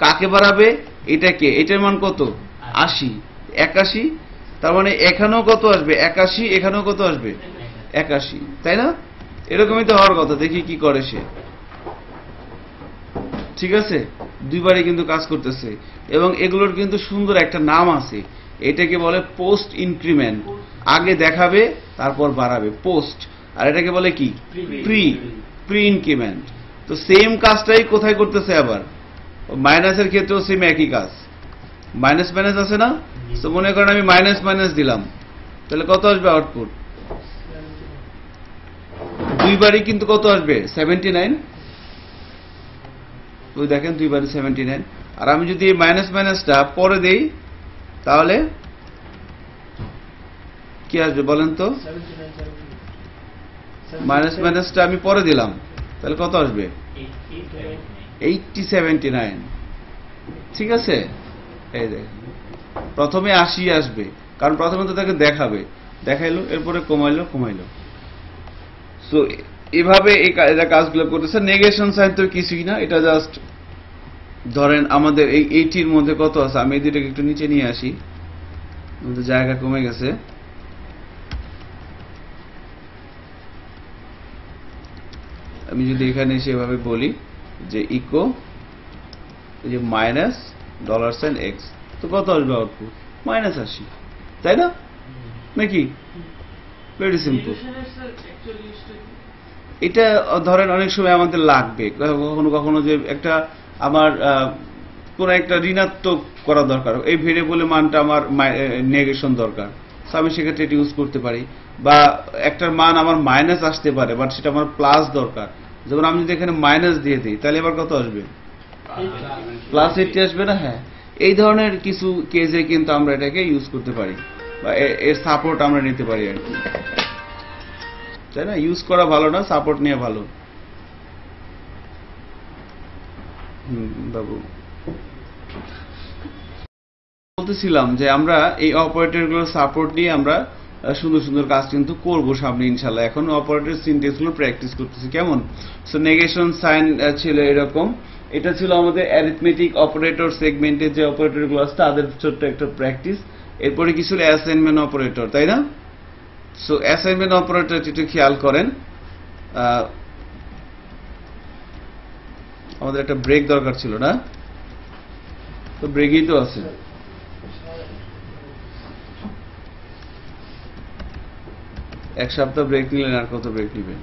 কাকে বাড়াবে? এটাকে। এটার মান কত? 80। 81। তার মানে এখানেও কত আসবে? 81। এখানেও কত আসবে? 81, তাই না? এরকমই তো হওয়ার কথা। দেখি কি করে সে। ঠিক আছে, দুইবারই কিন্তু কাজ করতেছে এবং এগুলোর কিন্তু সুন্দর একটা নাম আছে। এটাকে বলে পোস্ট ইনক্রিমেন্ট। আগে দেখাবে, তারপর বাড়াবে, পোস্ট। আর এটাকে বলে কি? Pre increment. তো সেম কাজটাই কোথায় করতেছে আবার? মাইনাসের ক্ষেত্রেও সেম একই কাজ। মাইনাস মাইনাস আছে না? তো মনে করেন আমি মাইনাস মাইনাস দিলাম, তাহলে কত আসবে আউটপুট? দুইবারই কিন্তু কত আসবে? 79। ওই দেখেন দুইবারই 79। আর আমি যদি মাইনাস মাইনাসটা পরে দেই তাহলে কি আসবে বলেন তো? মাইনাস মাইনাসটা আমি পরে দিলাম, তাহলে কত আসবে? 8079। ঠিক আছে, এই দেখেন প্রথমে 80 আসবে, কারণ প্রথমে তো তাকে দেখাইলো, এরপরে কমাইলো। সো এভাবে এরা কাজগুলো করতেছে। নেগেশন সাইন তো কিছুই না, এটা জাস্ট ধরেন আমাদের এই 80 এর মধ্যে কত আছে, আমি এই দুটাকে একটু নিচে নিয়ে আসি, আমাদের জায়গা কমে গেছে। আমি যদি এখানে সেভাবে বলি যে ইকো এই যে মাইনাস $x, তো কত আসবে আউটপুট? -80, তাই না নাকি? Very simple. এটা ধরেন অনেক সময় আমাদের লাগবে, কখনো যে একটা আমার কোন একটা ঋণাত্মক করা দরকার, এই ভেরিয়েবলের মানটা আমার নেগেশন দরকার, তো আমি সেক্ষেত্রে এটা ইউজ করতে পারি। বা একটার মান আমার মাইনাস আসতে পারে, বাট সেটা আমার প্লাস দরকার, যেমন আমি যদি এখানে মাইনাস দিয়ে দিই তাহলে এবার কত আসবে? +80 আসবে না? হ্যাঁ, এই ধরনের কিছু কেসে কিন্তু আমরা এটাকে ইউজ করতে পারি, বা এর সাপোর্ট আমরা নিতে পারি আর কি, তাই না? ইউজ করা ভালো না, সাপোর্ট নিয়ে ভালো। বাবু বলতেছিলাম যে আমরা এই অপারেটরগুলোর সাপোর্ট নিয়ে আমরা সুন্দর সুন্দর কাজ কিন্তু করবো সামনে ইনশাল্লাহ। এখন অপারেটর সিনট্যাক্স গুলো প্র্যাকটিস করতেছি। কেমন? সো নেগেশন সাইন ছিল এরকম, এটা ছিল আমাদের অ্যারিথমেটিক অপারেটর সেগমেন্টের যে অপারেটর গুলো আছে তাদের ছোট্ট একটা প্র্যাকটিস। এরপরে কি ছিল? অ্যাসাইনমেন্ট অপারেটর, তাই না? সো অ্যাসাইনমেন্ট অপারেটর একটু খেয়াল করেন। আমাদের একটা ব্রেক দরকার ছিল না? তো ব্রেকই তো আছে। এক সপ্তাহ ব্রেক নিলেন, আর কত ব্রেক নিবেন?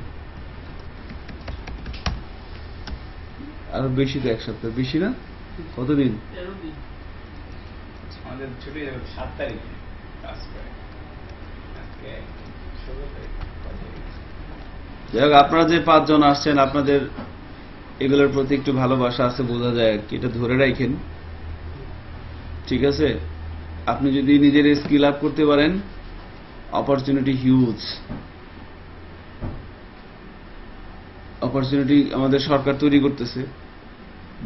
আরো বেশি তো, এক সপ্তাহ বেশি না? কতদিন? আমাদের ছুটি 7 তারিখে ক্লাস করে, আজকে 16 তারিখ। যাই হোক, আপনারা যে 5 জন আসছেন আপনাদের এগুলোর প্রতি একটু ভালোবাসা আছে, বোঝা যায় আর কি, এটা ধরে রাখেন। ঠিক আছে, আপনি যদি নিজের স্কিল আপ করতে পারেন, অপরচুনিটি হিউজ। অপরচুনিটি আমাদের সরকার তৈরি করতেছে,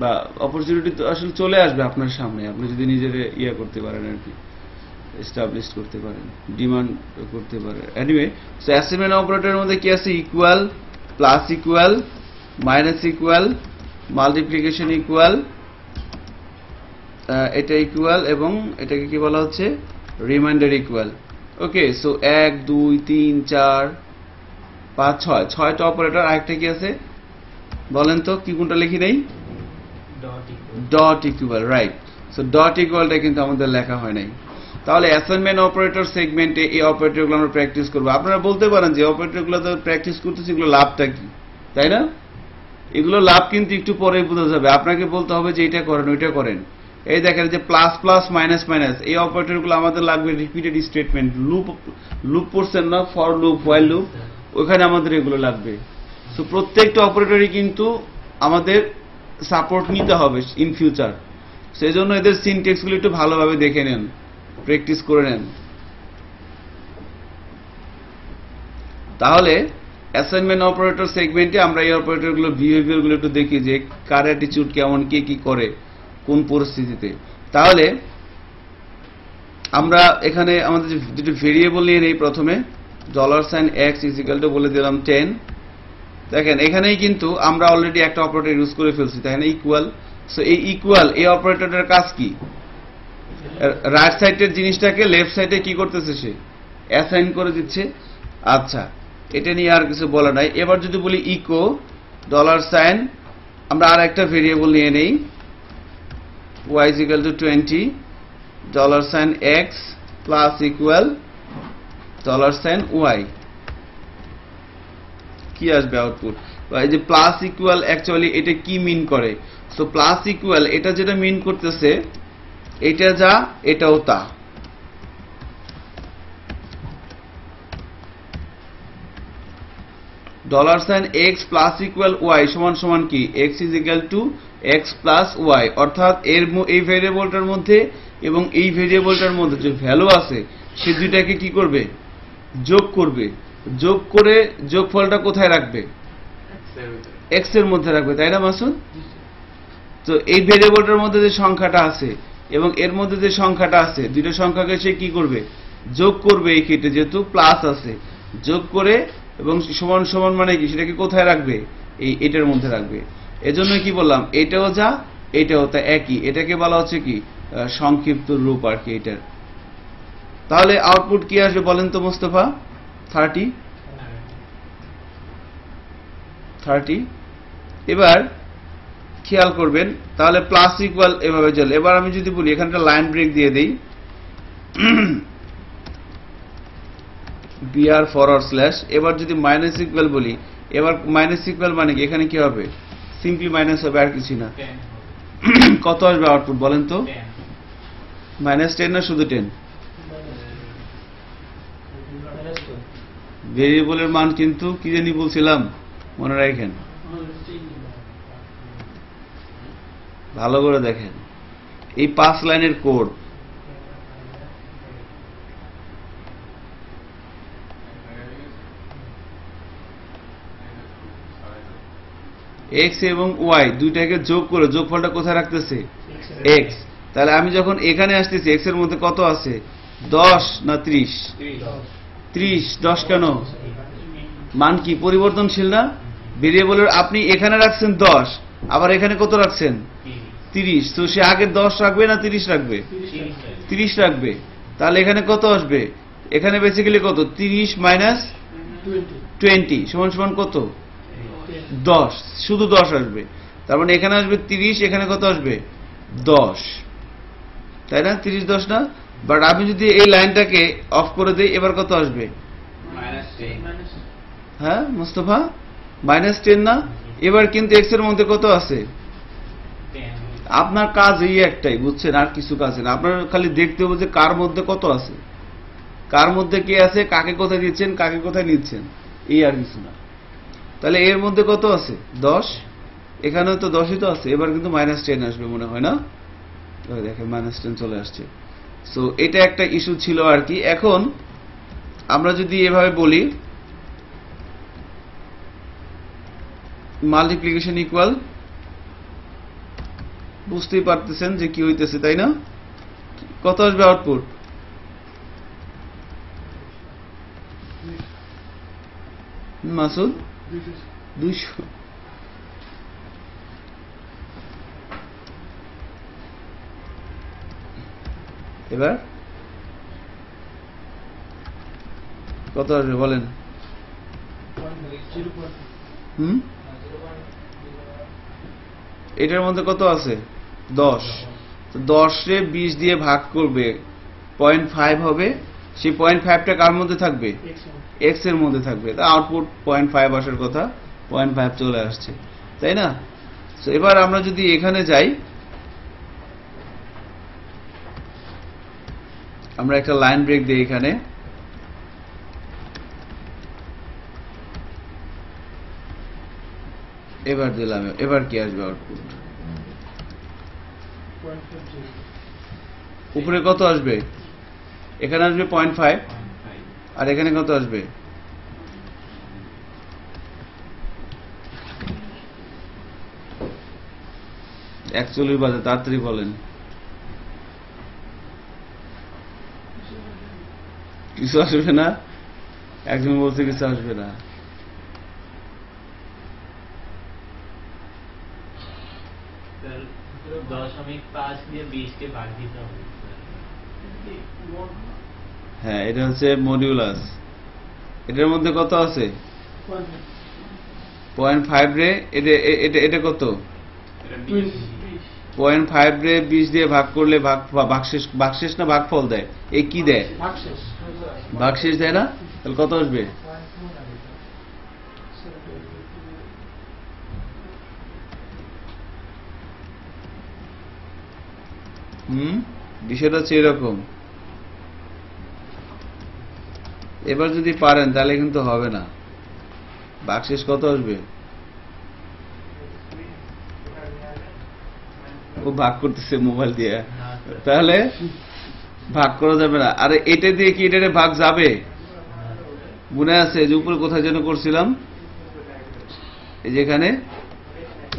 বা অপরচুনিটি তো আসলে চলে আসবে আপনার সামনে, আপনি যদি নিজের ইয়ে করতে পারেন আর কি, এস্টাবলিশ করতে পারেন, ডিমান্ড করতে পারেন। এনিওয়ে, সো অ্যাসাইনমেন্ট অপারেটরের মধ্যে কি আছে? Equal, plus equal, minus equal, multiplication equal, এটা ইকুয়াল, এবং এটাকে কি বলা হচ্ছে? Reminder equal. ওকে, সো 1 2 3 4 5 6 6টা অপারেটর। আরেকটা কি আছে বলেন তো? কি কোনটা লিখি নেই? Dot equal, right. So dot ইকুয়ালটা কিন্তু আমাদের লেখা হয় নাই। তাহলে অ্যাসাইনমেন্ট অপারেটর সেগমেন্টে এই অপারেটরগুলো আমরা প্র্যাকটিস করবো। আপনারা বলতে পারেন যে অপারেটরগুলো তো প্র্যাকটিস করতেছি, এগুলো লাভটা কি, তাই না? এগুলো লাভ কিন্তু একটু পরে বোঝা যাবে। আপনাকে বলতে হবে যে এটা করেন, ওইটা করেন। এই দেখেন যে প্লাস প্লাস মাইনাস মাইনাস, এই অপারেটরগুলো আমাদের লাগবে রিপিটেড স্টেটমেন্ট। লুপ পড়ছেন না? ফর লুপ, হোয়াইল লুপ, ওখানে আমাদের এগুলো লাগবে। সো প্রত্যেকটা অপারেটরই কিন্তু আমাদের সাপোর্ট নিতে হবে ইন ফিউচার। সেই জন্য এদের সিনট্যাক্সগুলো একটু ভালোভাবে দেখে নেন, প্র্যাকটিস করে নেন। তাহলে অ্যাসাইনমেন্ট অপারেটর সেগমেন্টে আমরা এই অপারেটরগুলো বিহেভিয়ারগুলো একটু দেখি যে কার অ্যাটিটিউড কেমন, কে কি করে কোন পরিস্থিতিতে। তাহলে আমরা এখানে আমাদের যেটা ভেরিয়েবল নিয়ে নেই, প্রথমে $x বলে দিলাম 10। দেখেন এখানেই কিন্তু আমরা অলরেডি একটা অপারেটর ইউজ করে ফেলছি, তাই না? ইকুয়াল। সো এই ইকুয়াল, এই অপারেটরের কাজ কি? রাইট সাইডের জিনিসটাকে লেফট সাইডে কি করতেছে? সে অ্যাসাইন করে দিচ্ছে। আচ্ছা, এটা নিয়ে আর কিছু বলা নাই। এবার যদি বলি ইকো $, আমরা আর একটা ভেরিয়েবল নিয়ে নেই, y = 20, $x plus equal $y। কি আসবে আউটপুট? এই যে প্লাস ইকুয়াল, অ্যাকচুয়ালি এটা কি মিন করে? সো প্লাস ইকুয়াল এটা যেটা মিন করতেছে, এটা যা এটাও তা, $x প্লাস ইকুয়াল y সমান সমান কি x is equal to x plus y, অর্থাৎ এই ভেরিয়েবলটার মধ্যে এবং এই ভেরিয়েবলটার মধ্যে যে ভ্যালু আছে সে দুইটাকে কি করবে, যোগ করবে। যোগ করে যোগফলটা কোথায় রাখবে, x এর মধ্যে রাখবে, তাই না মাসুদ? তো এই ভেরিয়েবলটার মধ্যে যে সংখ্যাটা আছে এবং এর মধ্যে যে সংখ্যাটা আছে, দুটো সংখ্যাকে সে কি করবে, যোগ করবে। এই ক্ষেত্রে যেহেতু প্লাস আছে, যোগ করে এবং সমান সমান মানে কি সেটাকে কোথায় রাখবে, এটার মধ্যে রাখবে। এজন্য কি বললাম, এটাও যা এটাও তা একই, এটাকে বলা হচ্ছে কি সংক্ষিপ্ত রূপ আর কি এটার। তাহলে আউটপুট কি আসবে বলেন তো মোস্তফা? 30। এবার খেয়াল করবেন, তাহলে প্লাস ইকুয়াল এভাবে চলে। এবার আমি যদি বলি এখানটা লাইন ব্রেক দিয়ে দেই, বিআর ফরওয়ার্ড স্ল্যাশ, এবার যদি মাইনাস ইকুয়াল বলি, এবার মাইনাস ইকুয়াল মানে কি এখানে কি হবে, সিম্পলি মাইনাস হবে আর কিছু না। কত আসবে আউটপুট বলেন তো? -10 না শুধু 10? ভেরিয়েবলের মান কিন্তু কি জানি বলছিলাম, মনে রাখেন, ভালো করে দেখেন এই 5 লাইনের কোড। x এবং y দুইটাকে যোগ করে যোগফলটা কোথায় রাখতেছে, x। তাহলে আমি যখন এখানে আসতেছি x এর মধ্যে কত আছে, 10 না 30? 30। 10 কেন? মান কি পরিবর্তনশীল না? ভেরিয়েবলের আপনি এখানে রাখছেন 10, আবার এখানে কত রাখছেন, 30। তো সে আগে 10 রাখবে না 30 রাখবে? 30 রাখবে। তাহলে এখানে কত আসবে, এখানে বেসিক্যালি কত, 30 মাইনাস 20 সমান সমান কত, 10। শুধু 10 আসবে, তার মানে এখানে আসবে 30, এখানে কত আসবে, 10, তাই না? 30 10 না? বাট আমি যদি এই লাইনটাকে অফ করে দেই, এবার কত আসবে, হ্যাঁ মুস্তফা, -10 না? এবার কিন্তু x এর মধ্যে কত আছে, আপনার কাজ এই একটাই, বুঝছেন, আর কিছু কাজ না। আপনার খালি দেখতে হবে যে কার মধ্যে কত আছে, কার মধ্যে কে আছে, কাকে কোথায় দিচ্ছেন, কাকে কোথায় নিচ্ছেন, এই আর কিছু না। তাহলে এর মধ্যে কত আছে, 10, এখানেও তো 10ই তো আছে। এবার কিন্তু -10 আসবে মনে হয় না, দেখেন -10 চলে আসছে। সো এটা একটা ইস্যু ছিল আর কি। এখন আমরা যদি এভাবে বলি মাল্টিপ্লিকেশন ইকুয়াল, বুঝতেই পারতেছেন যে কি হইতেছে, তাই না? কত আসবে আউটপুট, মাসুদ? 200। এবার কত আসবে বলেন? এটার মধ্যে কত আছে, 10। তো 10 রে 20 দিয়ে ভাগ করবে, 0.5 হবে। সেই 0.5টা কার মধ্যে থাকবে, x এর মধ্যে থাকবে। তা আউটপুট 0.5 আসার কথা, 0.5 চলে আসছে, তাই না? তো এবার আমরা যদি এখানে যাই, আমরা একটা লাইন ব্রেক দিই এখানে, এবার দিলাম, এবার কি আসবে আউটপুট, উপরে কত আসবে, এখানে আসবে 0.5, আর এখানে কত আসবে, অ্যাকচুয়ালি বাজে, তাড়াতাড়ি বলেন। কিছু আসবে না, একজন বলছে কিছু আসবে না। হ্যাঁ, এটা হচ্ছে মডিউলাস। এটার মধ্যে কত আছে, 0.5 রে, এটা কত, 0.5 রে 20 দিয়ে ভাগ করলে ভাগশেষ না ভাগফল দেয়, এই কি দেয়, ভাগশেষ দেয় না? তাহলে কত আসবে, বিষয়টা হচ্ছে এরকম। এবার যদি পারেন তাহলে কিন্তু হবে না, ভাগশেষ কত আসবে? ও ভাগ করতেছে মোবাইল দিয়ে, তাহলে ভাগ করা যাবে না। আরে এটা দিয়ে কি এটারে ভাগ যাবে? মনে আছে যে উপরে কোথায় যেন করছিলাম, এই যেখানে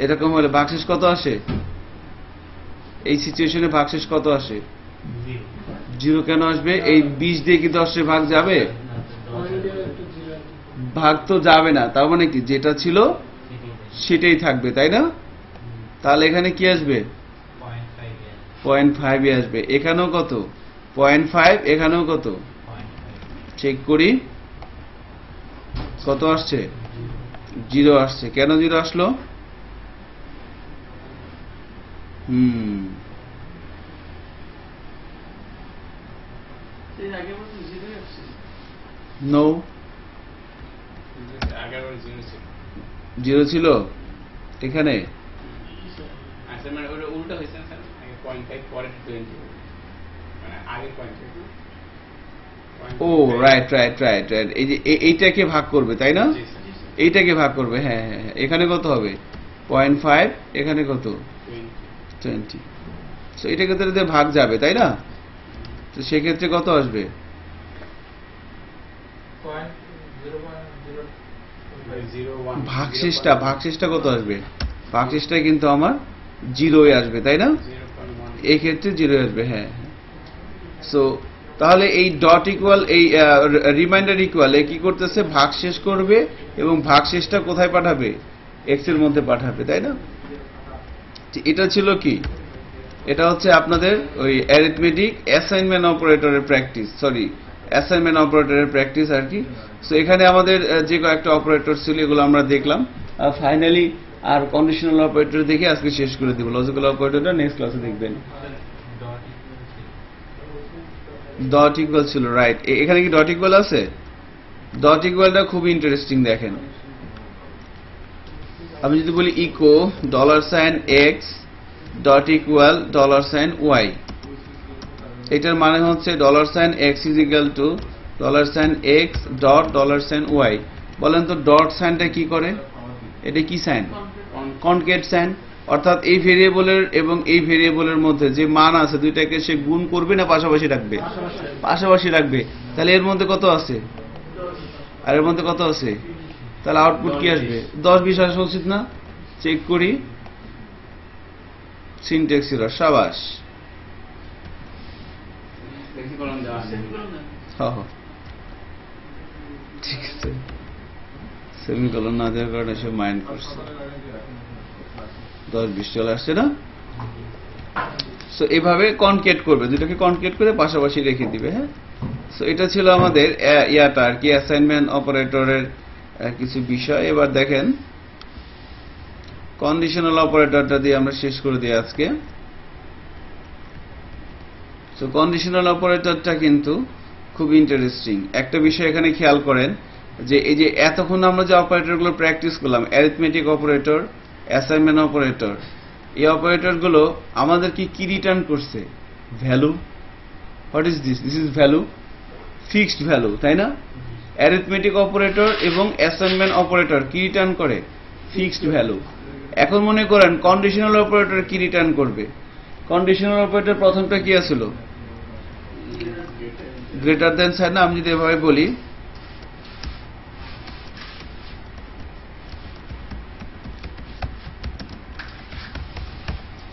এরকম হলে ভাগশেষ কত আসে? এই সিচুয়েশনে ভাগশেষ কত আসে? 0 কেন আসবে? এই 20 দিয়ে কি 10 এর ভাগ যাবে? ভাগ তো যাবে না, তার মানে কি যেটা ছিল সেটাই থাকবে, তাই না? তাহলে এখানে কি আসবে? 0.5 আসবে। এখানেও কত? 0.5, এখানেও কত? চেক করি কত আসছে? 0 আসছে। কেন 0 আসলো? নো, আগের বার 0 ছিল। 0 ছিল এখানে। আচ্ছা মানে ওটা উল্টো হয়েছে না স্যার, আগে 0.5 পরে 20, মানে আগে 0.5। ও রাইট রাইট রাইট রাইট, এই যে এইটাকে ভাগ করবে, তাই না? জি স্যার, এইটাকে ভাগ করবে, হ্যাঁ হ্যাঁ হ্যাঁ। এখানে কত হবে? 0.5, এখানে কত? 20। সো এটাকে তো এটাতে ভাগ যাবে, তাই না? তো সেক্ষেত্রে কত আসবে? 0.01 ভাগশেষটা কত আসবে? ভাগশেষটা কিন্তু আমার 0 আসবে, তাই না? 0.1 এই ক্ষেত্রে 0 আসবে, হ্যাঁ। সো তাহলে এই ডট ইকুয়াল, এই রিমাইন্ডার ইকুয়াল কি করতেছে? ভাগশেষ করবে এবং ভাগশেষটা কোথায় পাঠাবে? এক্স এর মধ্যে পাঠাবে, তাই না? এটা ছিল কি? এটা হচ্ছে আপনাদের ওই অ্যারিথমেটিক অ্যাসাইনমেন্ট অপারেটরের প্র্যাকটিস, সরি অ্যাসাইনমেন্ট অপারেটরের প্র্যাকটিস আর কি। সো এখানে আমাদের যে কয়েকটা অপারেটর ছিল এগুলো আমরা দেখলাম, আর ফাইনালি আর কন্ডিশনাল অপারেটর দেখে আজকে শেষ করে দিব। লজিক্যাল অপারেটরটা নেক্সট ক্লাসে দেখবেন। ডট ইকুয়াল ছিল, রাইট। এখানে কি ডট ইকুয়াল আছে? ডট ইকুয়ালটা খুব ইন্টারেস্টিং, দেখেন। আমি যদি বলি echo $x dot equal $y, এটার মানে হচ্ছে $x is equal to $x dot $y। বলেন তো ডট সাইনটা কি করে? এটা কি সাইন? Concat sign. অর্থাৎ এই ভেরিয়েবলের এবং এই ভেরিয়েবলের মধ্যে যে মান আছে দুইটাকে সে গুণ করবে না পাশাপাশি রাখবে? পাশাপাশি রাখবে। তাহলে এর মধ্যে কত আছে আর এর মধ্যে কত আছে? তাহলে আউটপুট কি আসবে? 10-20 আসা উচিত না? চেক করি। সিনট্যাক্স এরর, শাবাশ। দেখি কলম দেওয়া আছে। হ্যাঁ হ্যাঁ ঠিক আছে, সেমিকলন না দেওয়ার কারণে সে মাইন্ড করছে। 10-20 চলে আসছে না? সো এভাবে কনকেট করবে, দুটোকে কনকেট করে পাশাপাশি রেখে দিবে, হ্যাঁ। সো এটা ছিল আমাদের ইয়াটা আর কি, অ্যাসাইনমেন্ট অপারেটরের কিছু বিষয়। এবার দেখেন কন্ডিশনাল অপারেটরটা দিয়ে আমরা শেষ করে দিই আজকে। সো কন্ডিশনাল অপারেটরটা কিন্তু খুব ইন্টারেস্টিং। একটা বিষয় এখানে খেয়াল করেন যে এই যে এতক্ষণ আমরা যে অপারেটরগুলো প্র্যাকটিস করলাম, অ্যারিথমেটিক অপারেটর, অ্যাসাইনমেন্ট অপারেটর, এই অপারেটরগুলো আমাদেরকে কি রিটার্ন করছে? Value. What is this? This is value, fixed value, তাই না? অ্যারিথমেটিক অপারেটর এবং অ্যাসাইনমেন্ট অপারেটর কি রিটার্ন করে? Fixed value. এখন মনে করেন কন্ডিশনাল অপারেটর কি রিটার্ন করবে? কন্ডিশনাল অপারেটর প্রথমটা কি আসলো? গ্রেটার দেন সাইন না? আমি যদি এভাবে বলি,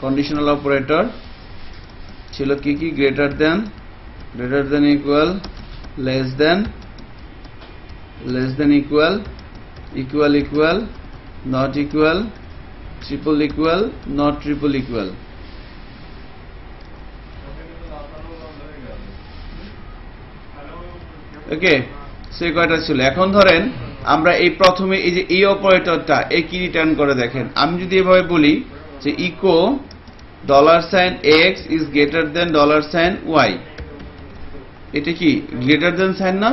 কন্ডিশনাল অপারেটর ছিল কি কি? Greater than equal, less than equal, equal equal, not equal, triple equal, not triple equal. Okay, সে কয়টা ছিল? এখন ধরেন আমরা এই প্রথমে এই যে এই অপারেটরটা কি রিটার্ন করে দেখেন। আমি যদি এভাবে বলি যে echo $x is greater than $y, এটা কি গ্রেটার দেন সাইন না?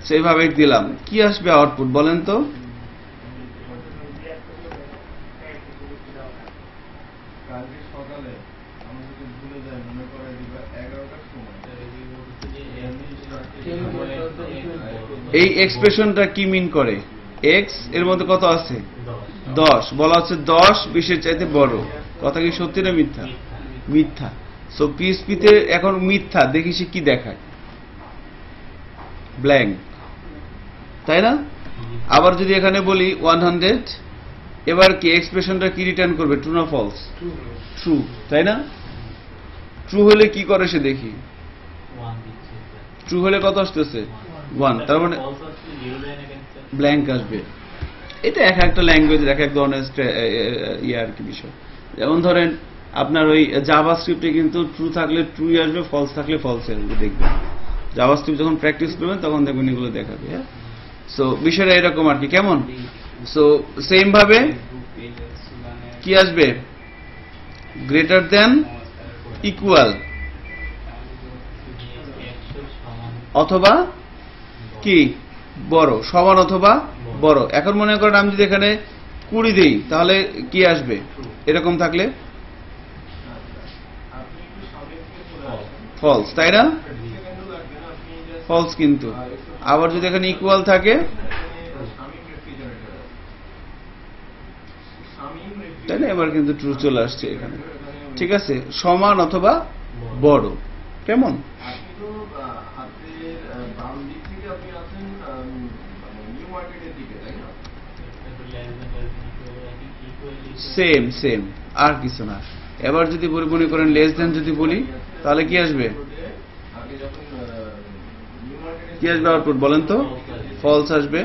সেইভাবে দিলাম, কি আসবে আউটপুট বলেন তো? কালকে সকালে আমি যদি ভুলে যাই মনে করে দিবা 11টার সময় এই এক্সপ্রেশনটা কি মিন করে? এক্স এর মধ্যে কত আছে 10, বলা হচ্ছে 10 20-এর চাইতে বড়। কথা কি সত্যি না মিথ্যা? মিথ্যা। সো পিএসপিতে এখন মিথ্যা দেখি সে কি দেখায়, ব্ল্যাঙ্ক, তাই না? আবার যদি এখানে বলি 100, এবার কি এক্সপ্রেশনটা কি রিটার্ন করবে, ট্রু না ফলস? ট্রু, তাই না? ট্রু হলে কি করে সে দেখি, ট্রু হলে কত আসতেছে 1, তার মানে ব্ল্যাঙ্ক আসবে। এটা এক একটা ল্যাঙ্গুয়েজের এক এক ধরনের আর কি বিষয়। যেমন ধরেন আপনার ওই জাভাস্ক্রিপ্টে কিন্তু ট্রু থাকলে ট্রুই আসবে, ফলস থাকলে ফলস আসবে, দেখবেন জাভাস্ক্রিপ্ট যখন প্র্যাকটিস করবেন তখন দেখবেন এগুলো দেখাবে। হ্যাঁ, সো বিষয়টা এরকম আর কি, কেমন? সো সেম ভাবে কি আসবে, গ্রেটার দেন, ইকুয়াল, অথবা কি বড়, সমান অথবা বড়। এখন মনে করেন আমি যদি এখানে 20 দেই তাহলে কি আসবে, এরকম থাকলে ফলস, তাই না? ফলস। কিন্তু আবার যদি এখানে ইকুয়াল থাকে, তাই না, এবার কিন্তু ট্রু চলে আসছে এখানে। ঠিক আছে, সমান অথবা বড়, কেমন? সেম সেম, আর কিছু না। এবার যদি মনে করেন লেস দেন যদি বলি তাহলে কি আসবে, কি আসবে আউটপুট বলেন তো? ফলস আসবে।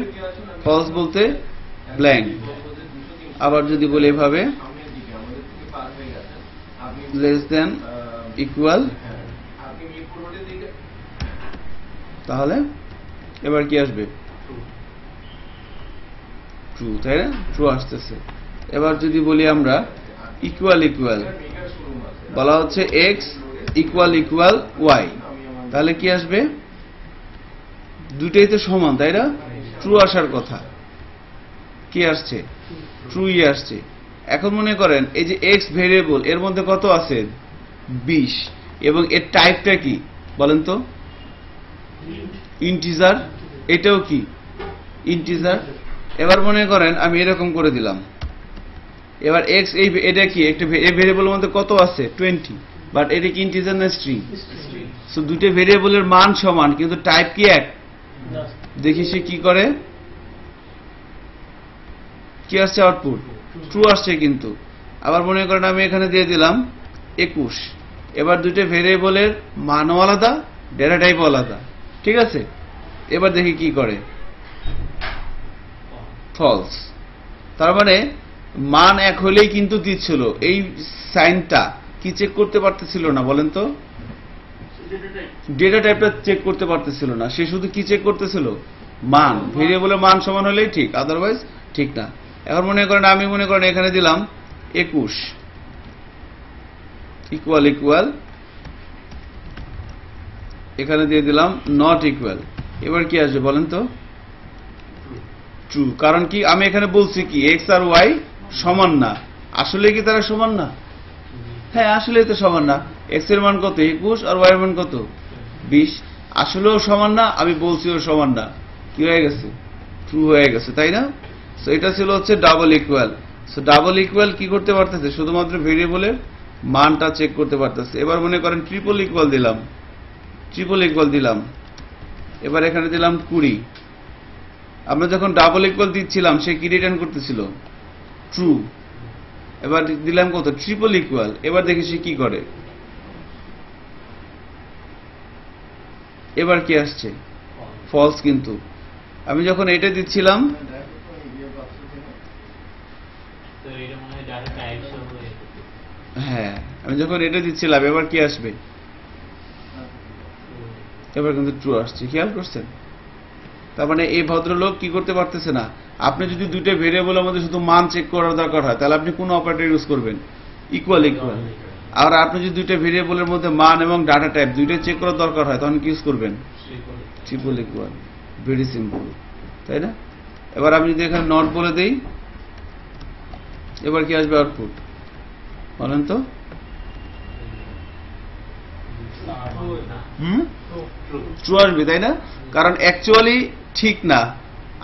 ফলস বলতে ব্ল্যাঙ্ক। আবার যদি বলি এভাবে লেস দেন, ইকুয়াল, তাহলে এবার কি আসবে, ট্রু, তাই না? ট্রু আসতেছে। এবার যদি বলি আমরা ইকুয়াল ইকুয়াল, বলা হচ্ছে এক্স ইকুয়াল ইকুয়াল ওয়াই, তাহলে কি আসবে, দুইটাই তো সমান, তাই না? ট্রু আসার কথা, কি আসছে, ট্রুই আসছে। এখন মনে করেন এই যে এক্স ভেরিয়েবল, এর মধ্যে কত আছে 20, এবং এর টাইপটা কি বলেন তো, ইন্টিজার, এটাও কি ইন্টিজার। এবার মনে করেন আমি এরকম করে দিলাম, এবার এক্স এটা কি একটা ভেরিয়েবলের মধ্যে কত আছে 20, বাট এটা কি ইন্টিজার না স্ট্রিং? সো দুটো ভেরিয়েবলের মান সমান কিন্তু টাইপ কি এক, দেখি সে কি করে, কি আসছে আউটপুট, ট্রু আসছে। কিন্তু আবার মনে করেন আমি এখানে দিয়ে দিলাম 21, এবার দুটো ভেরিয়েবলের মানও আলাদা, ডেটা টাইপও আলাদা, ঠিক আছে? এবার দেখি কি করে, ফলস। তার মানে মান এক হলেই কিন্তু দিচ্ছিল, এই সাইনটা কি চেক করতে পারতেছিল না বলেন তো, ডেটা টাইপটা চেক করতে পারতেছিল না, সে শুধু কি চেক করতেছিল, মান, ভেরিয়েবলের মান সমান হলেই ঠিক, আদারওয়াইজ ঠিক না। এখন আমি মনে করেন এখানে দিলাম 21 ইকুয়াল ইকুয়াল, এখানে দিয়ে দিলাম নট ইকুয়াল, এবার কি আসবে বলেন তো, ট্রু। কারণ কি আমি এখানে বলছি কি এক্স আর ওয়াই সমান না, আসলে কি তারা সমান না? হ্যাঁ, আসলে তো সমান না। এক্স এর মান কত 21 আর ওয়াই এর মান কত 20, আসলেও সমান না, আমি বলছিও সমান না, কি হয়ে গেছে, ট্রু হয়ে গেছে, তাই না? সো এটা ছিল হচ্ছে double equal. So double equal কি করতে পারতেছে, শুধুমাত্র ভেরিয়েবলের মানটা চেক করতে পারতেছে। এবার মনে করেন ট্রিপল ইকুয়াল দিলাম, এবার এখানে দিলাম 20, আমরা যখন ডাবল ইকুয়াল দিচ্ছিলাম সে কি রিটার্ন করতেছিল, ট্রু। এবার দিলাম কত, ট্রিপল ইকুয়াল, এবার দেখি সে কি করে, এবার কি আসছে, ফলস। কিন্তু আমি যখন এটা দিচ্ছিলাম, হ্যাঁ আমি যখন এটা দিচ্ছিলাম এবার কি আসবে, এবার কিন্তু ট্রু আসছে, খেয়াল করছেন? তার মানে এই ভদ্রলোক কি করতে পারতেছে না। আপনি যদি দুইটা ভেরিয়েবলের মধ্যে শুধু মান চেক করার দরকার হয় তাহলে আপনি কোন অপারেটর ইউজ করবেন, ইকুয়াল ইকুয়াল। আর আপনি যদি দুইটা ভেরিয়েবলের মধ্যে মান এবং ডাটা টাইপ দুইটাই চেক করার দরকার হয় তখন কি ইউজ করবেন, ট্রিপল ইকুয়াল। ভেরি সিম্পল, তাই না? এবার আমি যদি এখানে নট বলে দেই, এবার কি আসবে আউটপুট বলেন তো, ট্রু আসবে, তাই না? কারণ অ্যাকচুয়ালি ঠিক না,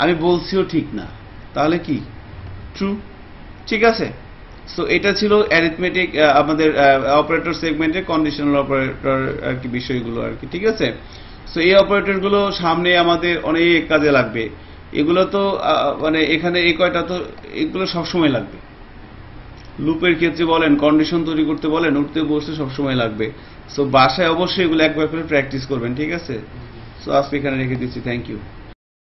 আমি বলছিও ঠিক না, তাহলে কি ট্রু। ঠিক আছে, সো এটা ছিল অ্যারিথমেটিক আমাদের অপারেটর সেগমেন্টের কন্ডিশনাল অপারেটর আর কি বিষয়গুলো আর কি। ঠিক আছে, সো এই অপারেটরগুলো সামনে আমাদের অনেক কাজে লাগবে। এগুলো তো মানে এখানে এই কয়টা তো এগুলো সবসময় লাগবে। লুপের ক্ষেত্রে বলেন, কন্ডিশন তৈরি করতে বলেন, উঠতে বসতে সবসময় লাগবে। সো বাসায় অবশ্যই এগুলো একবার করে প্র্যাকটিস করবেন। ঠিক আছে, সো আজকে এখানে রেখে দিচ্ছি। Thank you.